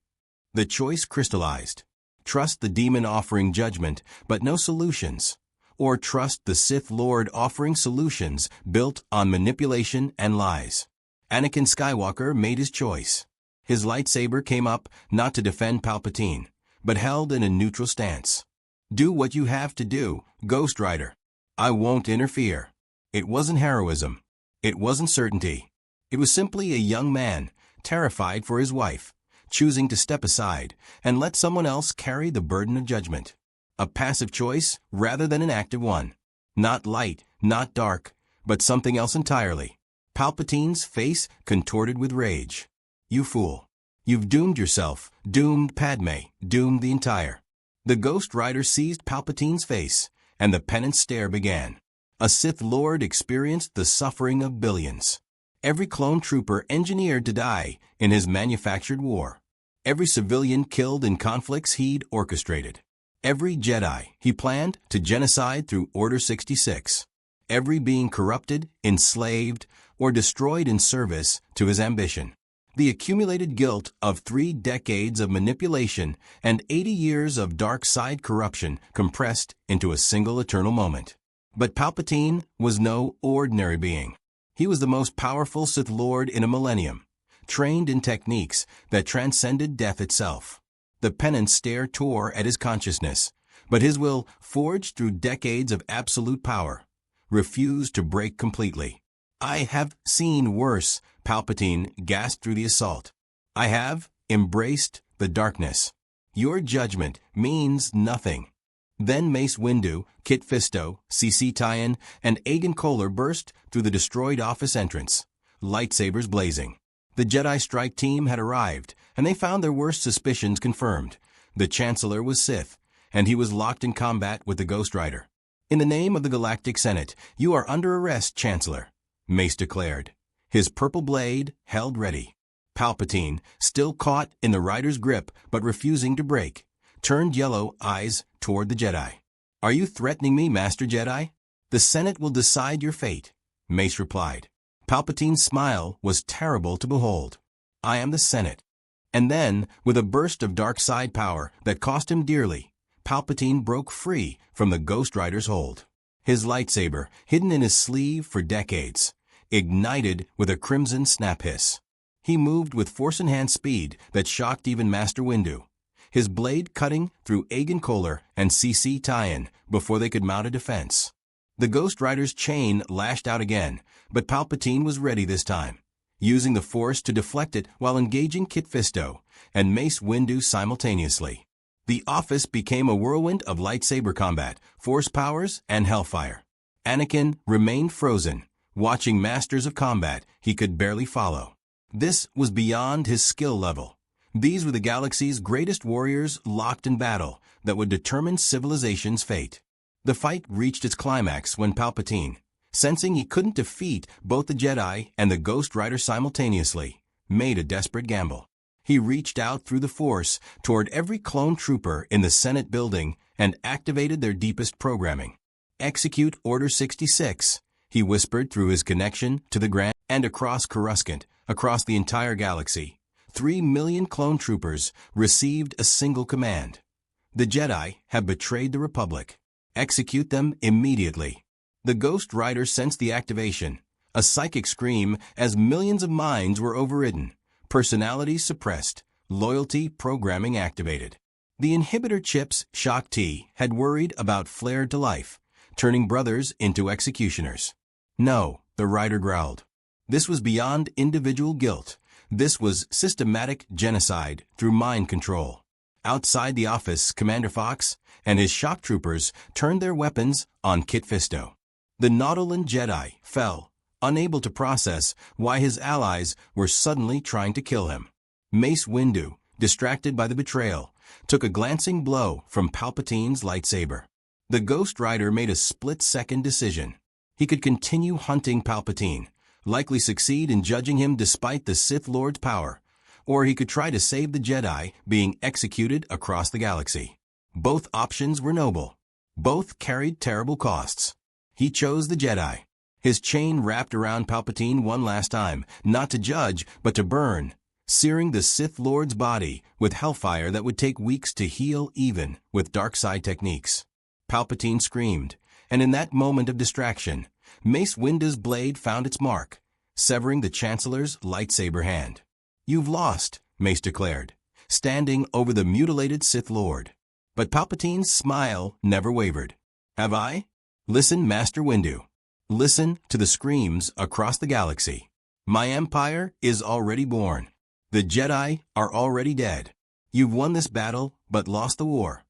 The choice crystallized. Trust the demon offering judgment, but no solutions. Or trust the Sith Lord offering solutions built on manipulation and lies. Anakin Skywalker made his choice. His lightsaber came up not to defend Palpatine, but held in a neutral stance. Do what you have to do, Ghost Rider. I won't interfere. It wasn't heroism. It wasn't certainty. It was simply a young man, terrified for his wife, choosing to step aside and let someone else carry the burden of judgment. A passive choice rather than an active one. Not light, not dark, but something else entirely. Palpatine's face contorted with rage. You fool. You've doomed yourself, doomed Padme, doomed the entire. The Ghost Rider seized Palpatine's face, and the penance stare began. A Sith Lord experienced the suffering of billions. Every clone trooper engineered to die in his manufactured war. Every civilian killed in conflicts he'd orchestrated. Every Jedi he planned to genocide through Order 66. Every being corrupted, enslaved, or destroyed in service to his ambition. The accumulated guilt of 3 decades of manipulation and 80 years of dark side corruption compressed into a single eternal moment. But Palpatine was no ordinary being. He was the most powerful Sith Lord in a millennium, trained in techniques that transcended death itself. The penance stare tore at his consciousness, but his will, forged through decades of absolute power, refused to break completely. I have seen worse, Palpatine gasped through the assault. I have embraced the darkness. Your judgment means nothing. Then Mace Windu, Kit Fisto, CC Tyen, and Aegon Kohler burst through the destroyed office entrance, lightsabers blazing. The Jedi strike team had arrived, and they found their worst suspicions confirmed. The Chancellor was Sith, and he was locked in combat with the Ghost Rider. In the name of the Galactic Senate, you are under arrest, Chancellor, Mace declared, his purple blade held ready. Palpatine, still caught in the Rider's grip but refusing to break, turned yellow eyes toward the Jedi. Are you threatening me, Master Jedi? The Senate will decide your fate, Mace replied. Palpatine's smile was terrible to behold. I am the Senate. And then, with a burst of dark side power that cost him dearly, Palpatine broke free from the Ghost Rider's hold. His lightsaber, hidden in his sleeve for decades, ignited with a crimson snap hiss. He moved with force-enhanced speed that shocked even Master Windu, his blade cutting through Aegon Kohler and CC Tyen before they could mount a defense. The Ghost Rider's chain lashed out again, but Palpatine was ready this time, using the Force to deflect it while engaging Kit Fisto and Mace Windu simultaneously. The office became a whirlwind of lightsaber combat, force powers, and hellfire. Anakin remained frozen, watching masters of combat he could barely follow. This was beyond his skill level. These were the galaxy's greatest warriors locked in battle that would determine civilization's fate. The fight reached its climax when Palpatine, sensing he couldn't defeat both the Jedi and the Ghost Rider simultaneously, made a desperate gamble. He reached out through the Force toward every clone trooper in the Senate building and activated their deepest programming. Execute Order 66, he whispered through his connection to the Grand, and across Coruscant, across the entire galaxy. 3 million clone troopers received a single command. The Jedi have betrayed the Republic. Execute them immediately. The Ghost Rider sensed the activation, a psychic scream as millions of minds were overridden, personalities suppressed, loyalty programming activated. The inhibitor chips Shock T had worried about flared to life, turning brothers into executioners. No, the Rider growled. This was beyond individual guilt. This was systematic genocide through mind control. Outside the office, Commander Fox and his shock troopers turned their weapons on Kit Fisto. The Nautolan Jedi fell, unable to process why his allies were suddenly trying to kill him. Mace Windu, distracted by the betrayal, took a glancing blow from Palpatine's lightsaber. The Ghost Rider made a split-second decision. He could continue hunting Palpatine, likely succeed in judging him despite the Sith Lord's power, or he could try to save the Jedi being executed across the galaxy. Both options were noble. Both carried terrible costs. He chose the Jedi. His chain wrapped around Palpatine one last time, not to judge, but to burn, searing the Sith Lord's body with hellfire that would take weeks to heal even with dark side techniques. Palpatine screamed, and in that moment of distraction, Mace Windu's blade found its mark, severing the Chancellor's lightsaber hand. "You've lost," Mace declared, standing over the mutilated Sith Lord. But Palpatine's smile never wavered. "Have I? Listen, Master Windu. Listen to the screams across the galaxy. My empire is already born. The Jedi are already dead. You've won this battle, but lost the war."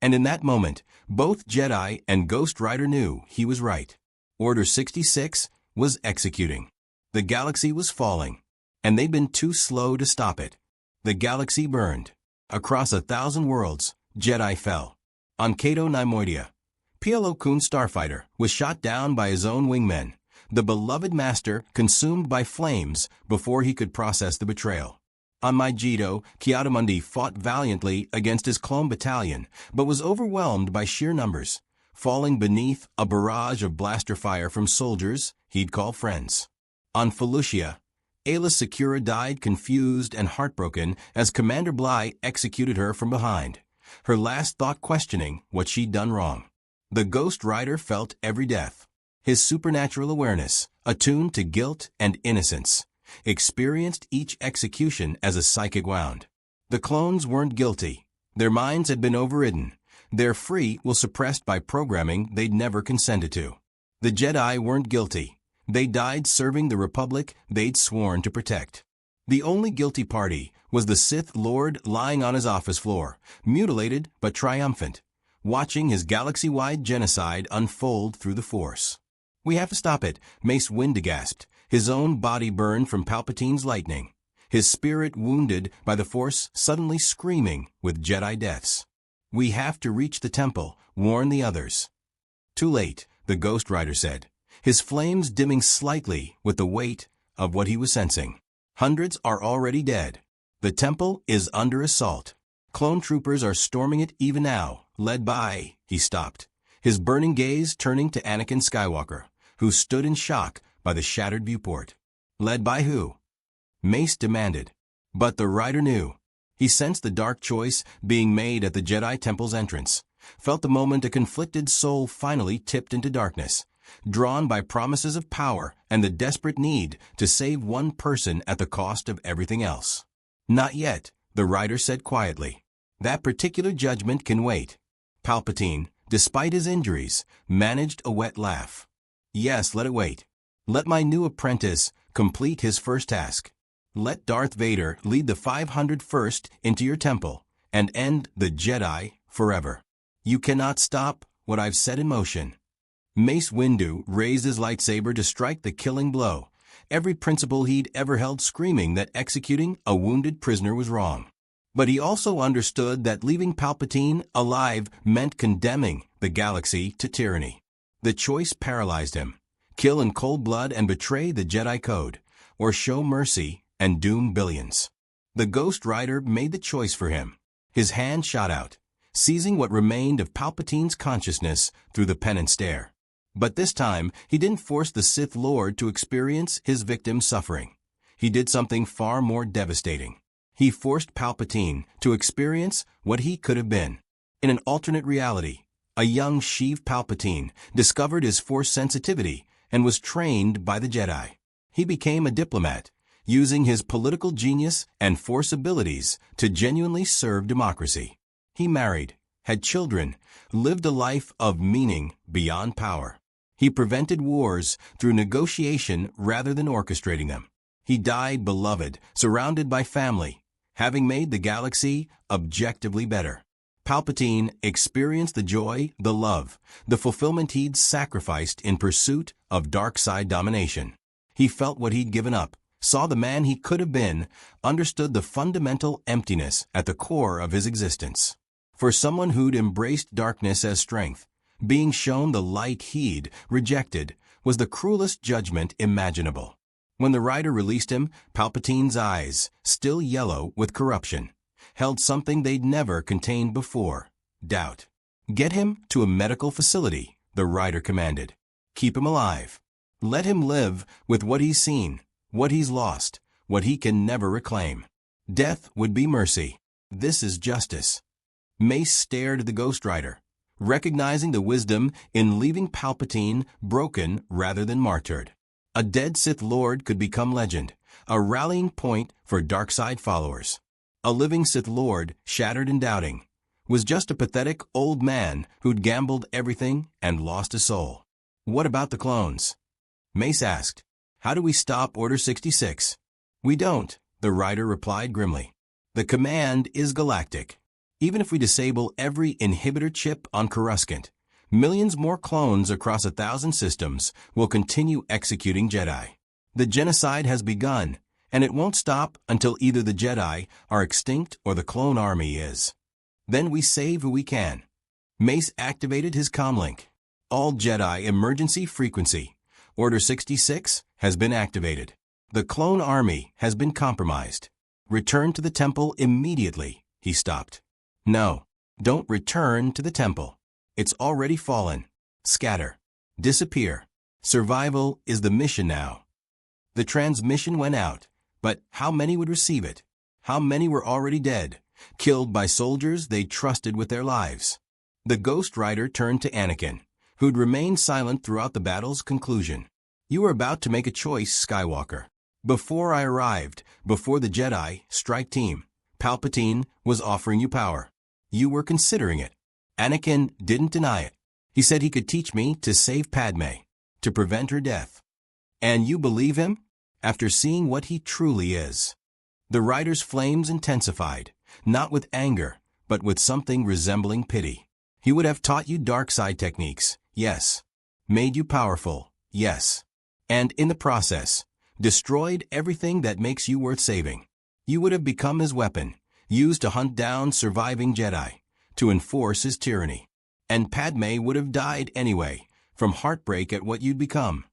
And in that moment, both Jedi and Ghost Rider knew he was right. Order 66 was executing. The galaxy was falling, and they'd been too slow to stop it. The galaxy burned. Across 1,000 worlds, Jedi fell. On Cato Neimoidia, Plo Koon's starfighter was shot down by his own wingmen, the beloved master consumed by flames before he could process the betrayal. On Mygeeto, Ki-Adi-Mundi fought valiantly against his clone battalion, but was overwhelmed by sheer numbers, falling beneath a barrage of blaster fire from soldiers he'd call friends. On Felucia, Aayla Secura died confused and heartbroken as Commander Bly executed her from behind, her last thought questioning what she'd done wrong. The Ghost Rider felt every death. His supernatural awareness, attuned to guilt and innocence, experienced each execution as a psychic wound. The clones weren't guilty. Their minds had been overridden. Their free will suppressed by programming they'd never consented to. The Jedi weren't guilty. They died serving the Republic they'd sworn to protect. The only guilty party was the Sith Lord lying on his office floor, mutilated but triumphant, watching his galaxy-wide genocide unfold through the Force. "We have to stop it," Mace Windu gasped, his own body burned from Palpatine's lightning, his spirit wounded by the Force suddenly screaming with Jedi deaths. "We have to reach the temple, warn the others." "Too late," the Ghost Rider said, his flames dimming slightly with the weight of what he was sensing. "Hundreds are already dead. The temple is under assault. Clone troopers are storming it even now, led by—" He stopped, his burning gaze turning to Anakin Skywalker, who stood in shock by the shattered viewport. "Led by who?" Mace demanded. But the rider knew. He sensed the dark choice being made at the Jedi Temple's entrance, felt the moment a conflicted soul finally tipped into darkness, drawn by promises of power and the desperate need to save one person at the cost of everything else. "Not yet," the rider said quietly. "That particular judgment can wait." Palpatine, despite his injuries, managed a wet laugh. "Yes, let it wait. Let my new apprentice complete his first task. Let Darth Vader lead the 501st into your temple and end the Jedi forever. You cannot stop what I've set in motion." Mace Windu raised his lightsaber to strike the killing blow, every principle he'd ever held screaming that executing a wounded prisoner was wrong. But he also understood that leaving Palpatine alive meant condemning the galaxy to tyranny. The choice paralyzed him: kill in cold blood and betray the Jedi Code, or show mercy and doom billions. The Ghost Rider made the choice for him. His hand shot out, seizing what remained of Palpatine's consciousness through the penance stare. But this time, he didn't force the Sith Lord to experience his victim's suffering. He did something far more devastating. He forced Palpatine to experience what he could have been. In an alternate reality, a young Sheev Palpatine discovered his Force sensitivity and was trained by the Jedi. He became a diplomat, using his political genius and Force abilities to genuinely serve democracy. He married, had children, lived a life of meaning beyond power. He prevented wars through negotiation rather than orchestrating them. He died beloved, surrounded by family, having made the galaxy objectively better. Palpatine experienced the joy, the love, the fulfillment he'd sacrificed in pursuit of dark side domination. He felt what he'd given up, saw the man he could have been, understood the fundamental emptiness at the core of his existence. For someone who'd embraced darkness as strength, being shown the light he'd rejected was the cruelest judgment imaginable. When the rider released him, Palpatine's eyes, still yellow with corruption, held something they'd never contained before: doubt. "Get him to a medical facility," the rider commanded. "Keep him alive. Let him live with what he's seen, what he's lost, what he can never reclaim. Death would be mercy. This is justice." Mace stared at the Ghost Rider, recognizing the wisdom in leaving Palpatine broken rather than martyred. A dead Sith Lord could become legend, a rallying point for dark side followers. A living Sith Lord, shattered and doubting, was just a pathetic old man who'd gambled everything and lost his soul. "What about the clones?" Mace asked. "How do we stop Order 66? "We don't," the rider replied grimly. "The command is galactic. Even if we disable every inhibitor chip on Coruscant, millions more clones across 1,000 systems will continue executing Jedi. The genocide has begun, and it won't stop until either the Jedi are extinct or the clone army is. Then we save who we can." Mace activated his comlink. "All Jedi emergency frequency. Order 66 has been activated. The clone army has been compromised. Return to the temple immediately." He stopped. "No, don't return to the temple. It's already fallen. Scatter. Disappear. Survival is the mission now." The transmission went out, but how many would receive it? How many were already dead, killed by soldiers they trusted with their lives? The Ghost Rider turned to Anakin, who'd remained silent throughout the battle's conclusion. "You were about to make a choice, Skywalker. Before I arrived, before the Jedi strike team, Palpatine was offering you power. You were considering it. Anakin didn't deny it. He said he could teach me to save Padme, to prevent her death. And you believe him? After seeing what he truly is." The rider's flames intensified, not with anger, but with something resembling pity. "He would have taught you dark side techniques, yes. Made you powerful, yes. And in the process, destroyed everything that makes you worth saving. You would have become his weapon, used to hunt down surviving Jedi, to enforce his tyranny. And Padme would have died anyway, from heartbreak at what you'd become."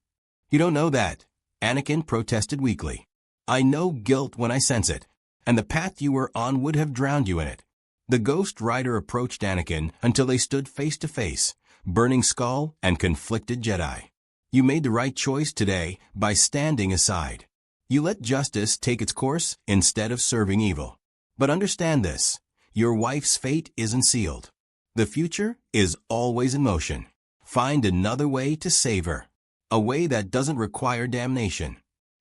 "You don't know that," Anakin protested weakly. "I know guilt when I sense it, and the path you were on would have drowned you in it." The Ghost Rider approached Anakin until they stood face to face, burning skull and conflicted Jedi. "You made the right choice today by standing aside. You let justice take its course instead of serving evil. But understand this, your wife's fate isn't sealed. The future is always in motion. Find another way to save her. A way that doesn't require damnation."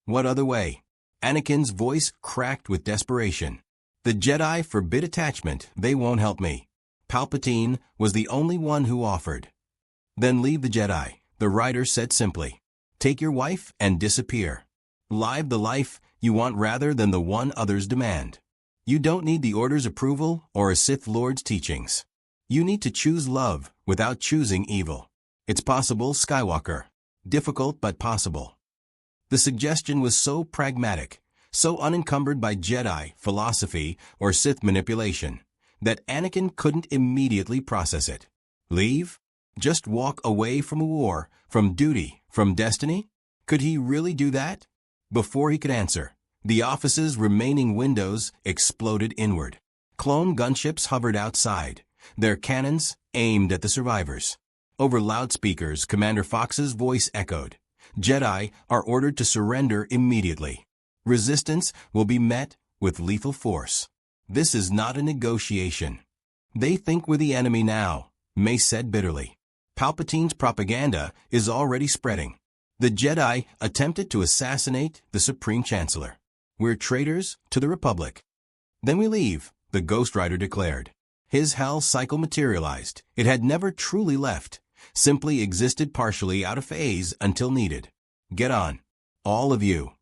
"What other way?" Anakin's voice cracked with desperation. "The Jedi forbid attachment. They won't help me. Palpatine was the only one who offered." "Then leave the Jedi," the rider said simply. "Take your wife and disappear. Live the life you want rather than the one others demand. You don't need the Order's approval or a Sith Lord's teachings. You need to choose love without choosing evil. It's possible, Skywalker. Difficult but possible." The suggestion was so pragmatic, so unencumbered by Jedi philosophy or Sith manipulation, that Anakin couldn't immediately process it. Leave? Just walk away from a war, from duty, from destiny? Could he really do that? Before he could answer, the office's remaining windows exploded inward. Clone gunships hovered outside, their cannons aimed at the survivors. Over loudspeakers, Commander Fox's voice echoed. "Jedi are ordered to surrender immediately. Resistance will be met with lethal force. This is not a negotiation." "They think we're the enemy now," Mace said bitterly. "Palpatine's propaganda is already spreading. The Jedi attempted to assassinate the Supreme Chancellor. We're traitors to the Republic." "Then we leave," the Ghost Rider declared. His hell cycle materialized. It had never truly left, simply existed partially out of phase until needed. "Get on. All of you."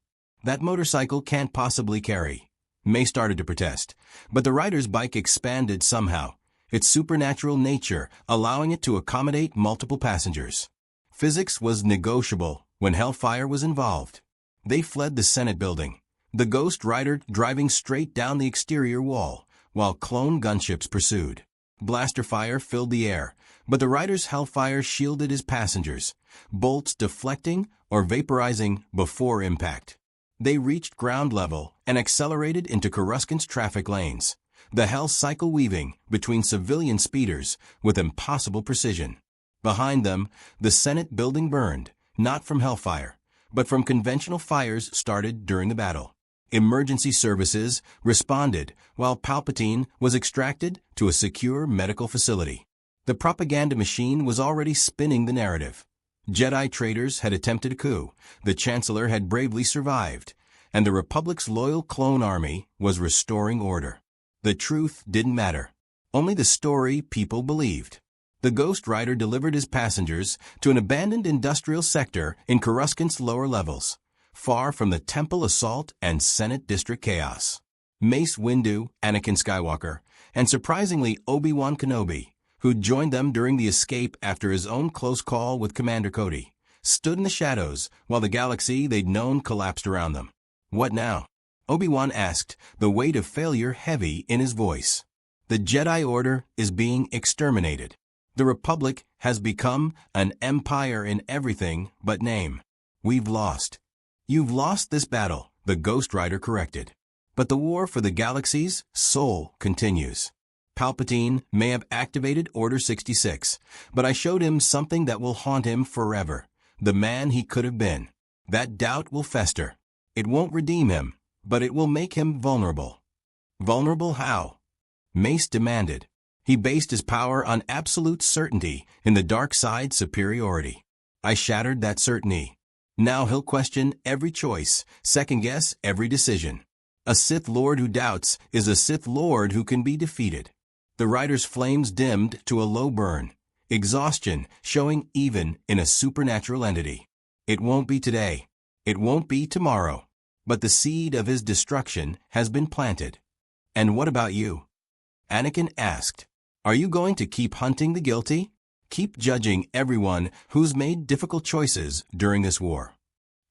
"That motorcycle can't possibly carry." May started to protest, but the rider's bike expanded somehow, its supernatural nature allowing it to accommodate multiple passengers. Physics was negotiable when hellfire was involved. They fled the Senate building, the Ghost Rider driving straight down the exterior wall, while clone gunships pursued. Blaster fire filled the air, but the rider's hellfire shielded his passengers, bolts deflecting or vaporizing before impact. They reached ground level and accelerated into Coruscant's traffic lanes, the hell cycle weaving between civilian speeders with impossible precision. Behind them, the Senate building burned, not from hellfire, but from conventional fires started during the battle. Emergency services responded while Palpatine was extracted to a secure medical facility. The propaganda machine was already spinning the narrative. Jedi traitors had attempted a coup, the Chancellor had bravely survived, and the Republic's loyal clone army was restoring order. The truth didn't matter. Only the story people believed. The Ghost Rider delivered his passengers to an abandoned industrial sector in Coruscant's lower levels, far from the Temple assault and Senate district chaos. Mace Windu, Anakin Skywalker, and surprisingly Obi-Wan Kenobi, who joined them during the escape after his own close call with Commander Cody, stood in the shadows while the galaxy they'd known collapsed around them. What now? Obi-Wan asked, the weight of failure heavy in his voice. The Jedi Order is being exterminated. The Republic has become an empire in everything but name. We've lost. You've lost this battle, the Ghost Rider corrected. But the war for the galaxy's soul continues. Palpatine may have activated Order 66, but I showed him something that will haunt him forever. The man he could have been. That doubt will fester. It won't redeem him, but it will make him vulnerable. Vulnerable how? Mace demanded. He based his power on absolute certainty in the dark side's superiority. I shattered that certainty. Now he'll question every choice, second-guess every decision. A Sith Lord who doubts is a Sith Lord who can be defeated. The rider's flames dimmed to a low burn, exhaustion showing even in a supernatural entity. It won't be today. It won't be tomorrow. But the seed of his destruction has been planted. And what about you? Anakin asked. Are you going to keep hunting the guilty? Keep judging everyone who's made difficult choices during this war?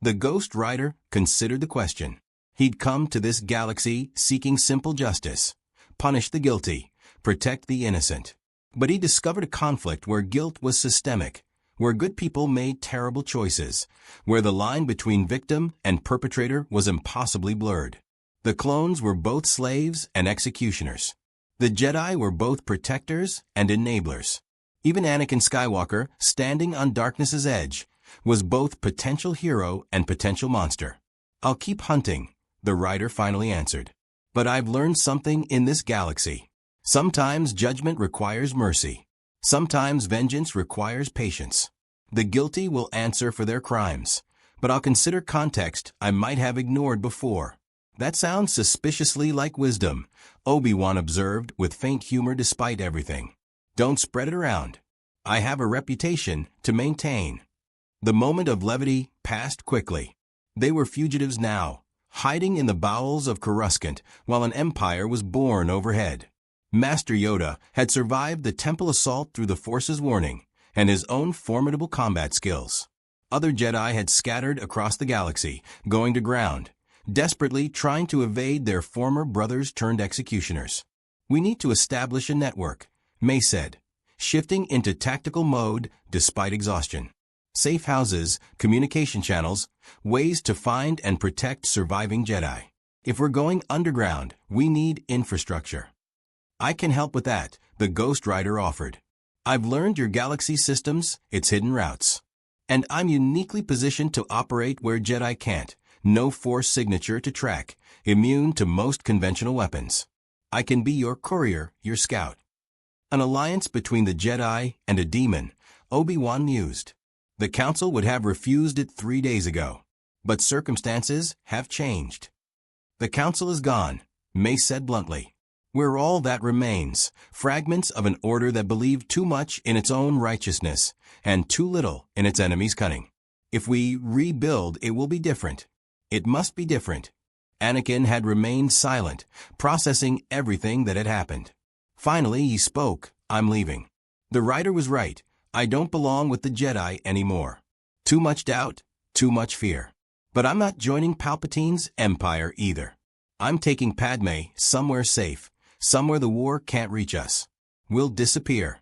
The Ghost Rider considered the question. He'd come to this galaxy seeking simple justice. Punish the guilty. Protect the innocent. But he discovered a conflict where guilt was systemic, where good people made terrible choices, where the line between victim and perpetrator was impossibly blurred. The clones were both slaves and executioners. The Jedi were both protectors and enablers. Even Anakin Skywalker, standing on darkness's edge, was both potential hero and potential monster. I'll keep hunting, the rider finally answered. But I've learned something in this galaxy. Sometimes judgment requires mercy. Sometimes vengeance requires patience. The guilty will answer for their crimes, but I'll consider context I might have ignored before. That sounds suspiciously like wisdom, Obi-Wan observed with faint humor despite everything. Don't spread it around. I have a reputation to maintain. The moment of levity passed quickly. They were fugitives now, hiding in the bowels of Coruscant while an empire was born overhead. Master Yoda had survived the Temple assault through the Force's warning and his own formidable combat skills. Other Jedi had scattered across the galaxy, going to ground, desperately trying to evade their former brothers-turned-executioners. We need to establish a network, Mace said, shifting into tactical mode despite exhaustion. Safe houses, communication channels, ways to find and protect surviving Jedi. If we're going underground, we need infrastructure. I can help with that, the Ghost Rider offered. I've learned your galaxy systems, its hidden routes. And I'm uniquely positioned to operate where Jedi can't. No Force signature to track, immune to most conventional weapons. I can be your courier, your scout. An alliance between the Jedi and a demon, Obi-Wan mused. The Council would have refused it 3 days ago. But circumstances have changed. The Council is gone, Mace said bluntly. We're all that remains, fragments of an order that believed too much in its own righteousness and too little in its enemy's cunning. If we rebuild, it will be different. It must be different. Anakin had remained silent, processing everything that had happened. Finally, he spoke. I'm leaving. The rider was right. I don't belong with the Jedi anymore. Too much doubt, too much fear. But I'm not joining Palpatine's empire either. I'm taking Padme somewhere safe, somewhere the war can't reach us. will disappear.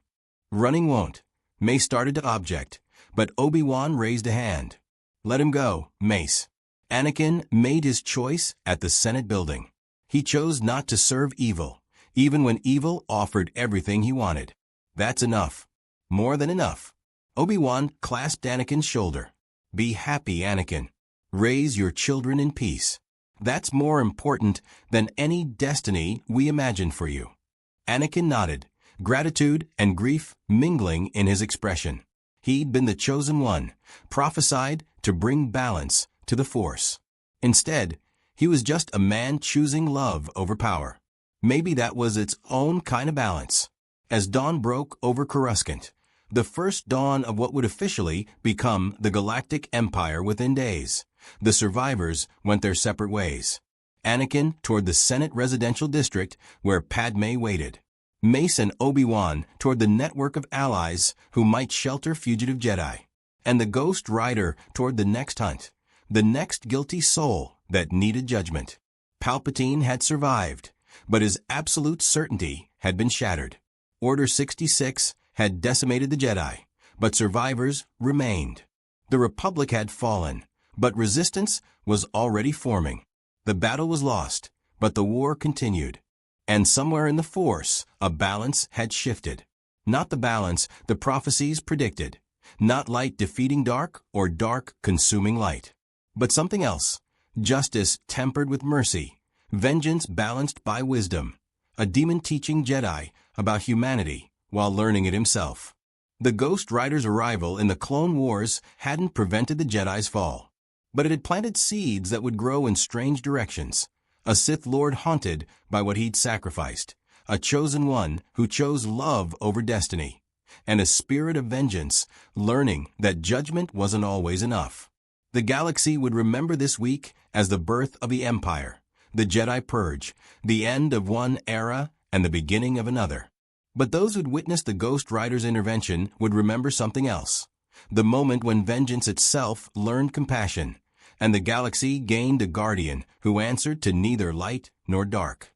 Running won't. Mace started to object, but Obi-Wan raised a hand. Let him go, Mace. Anakin made his choice at the Senate building. He chose not to serve evil, even when evil offered everything he wanted. That's enough. More than enough. Obi-Wan clasped Anakin's shoulder. Be happy, Anakin. Raise your children in peace. That's more important than any destiny we imagine for you. Anakin nodded, gratitude and grief mingling in his expression. He'd been the chosen one, prophesied to bring balance to the Force. Instead, he was just a man choosing love over power. Maybe that was its own kind of balance. As dawn broke over Coruscant, the first dawn of what would officially become the Galactic Empire within days, the survivors went their separate ways. Anakin toward the Senate residential district where Padme waited. Mace and Obi-Wan toward the network of allies who might shelter fugitive Jedi. And the Ghost Rider toward the next hunt, the next guilty soul that needed judgment. Palpatine had survived, but his absolute certainty had been shattered. Order 66 had decimated the Jedi, but survivors remained. The Republic had fallen, but resistance was already forming. The battle was lost, but the war continued. And somewhere in the Force, a balance had shifted. Not the balance the prophecies predicted. Not light defeating dark or dark consuming light. But something else. Justice tempered with mercy. Vengeance balanced by wisdom. A demon teaching Jedi about humanity while learning it himself. The Ghost Rider's arrival in the Clone Wars hadn't prevented the Jedi's fall, but it had planted seeds that would grow in strange directions. A Sith Lord haunted by what he'd sacrificed, a chosen one who chose love over destiny, and a spirit of vengeance, learning that judgment wasn't always enough. The galaxy would remember this week as the birth of the Empire, the Jedi Purge, the end of one era and the beginning of another. But those who'd witnessed the Ghost Rider's intervention would remember something else. The moment when vengeance itself learned compassion, and the galaxy gained a guardian who answered to neither light nor dark.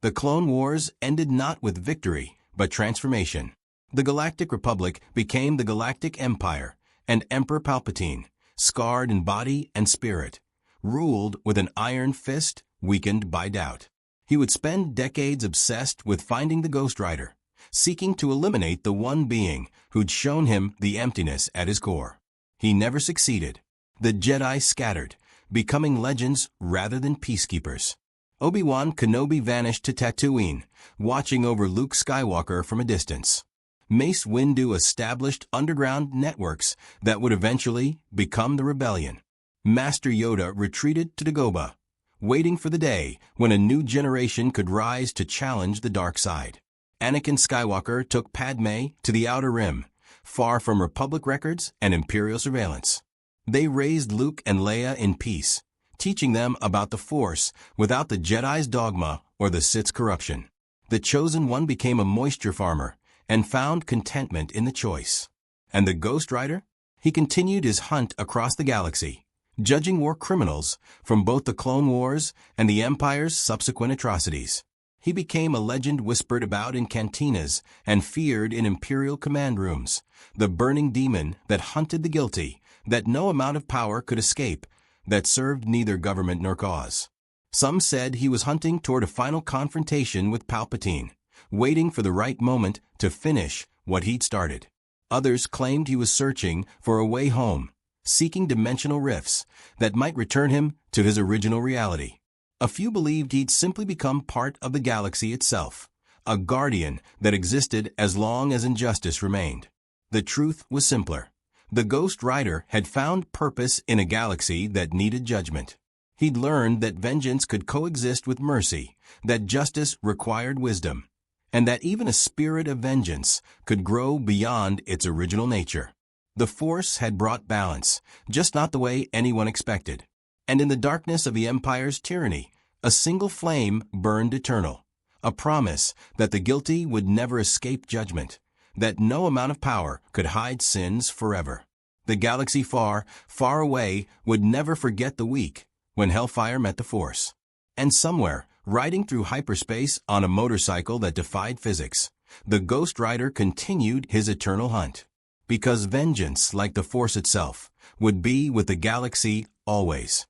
The Clone Wars ended not with victory, but transformation. The Galactic Republic became the Galactic Empire, and Emperor Palpatine, scarred in body and spirit, ruled with an iron fist weakened by doubt. He would spend decades obsessed with finding the Ghost Rider, seeking to eliminate the one being who'd shown him the emptiness at his core. He never succeeded. The Jedi scattered, becoming legends rather than peacekeepers. Obi-Wan Kenobi vanished to Tatooine, watching over Luke Skywalker from a distance. Mace Windu established underground networks that would eventually become the rebellion. Master Yoda retreated to Dagobah, waiting for the day when a new generation could rise to challenge the dark side. Anakin Skywalker took Padme to the Outer Rim, far from Republic records and Imperial surveillance. They raised Luke and Leia in peace, teaching them about the Force without the Jedi's dogma or the Sith's corruption. The chosen one became a moisture farmer and found contentment in the choice. And the Ghost Rider? He continued his hunt across the galaxy, judging war criminals from both the Clone Wars and the Empire's subsequent atrocities. He became a legend whispered about in cantinas and feared in Imperial command rooms, the burning demon that hunted the guilty, that no amount of power could escape, that served neither government nor cause. Some said he was hunting toward a final confrontation with Palpatine, waiting for the right moment to finish what he'd started. Others claimed he was searching for a way home, seeking dimensional rifts that might return him to his original reality. A few believed he'd simply become part of the galaxy itself, a guardian that existed as long as injustice remained. The truth was simpler. The Ghost Rider had found purpose in a galaxy that needed judgment. He'd learned that vengeance could coexist with mercy, that justice required wisdom, and that even a spirit of vengeance could grow beyond its original nature. The Force had brought balance, just not the way anyone expected. And in the darkness of the Empire's tyranny, a single flame burned eternal, a promise that the guilty would never escape judgment, that no amount of power could hide sins forever. The galaxy far, far away would never forget the week when hellfire met the Force. And somewhere, riding through hyperspace on a motorcycle that defied physics, the Ghost Rider continued his eternal hunt. Because vengeance, like the Force itself, would be with the galaxy always.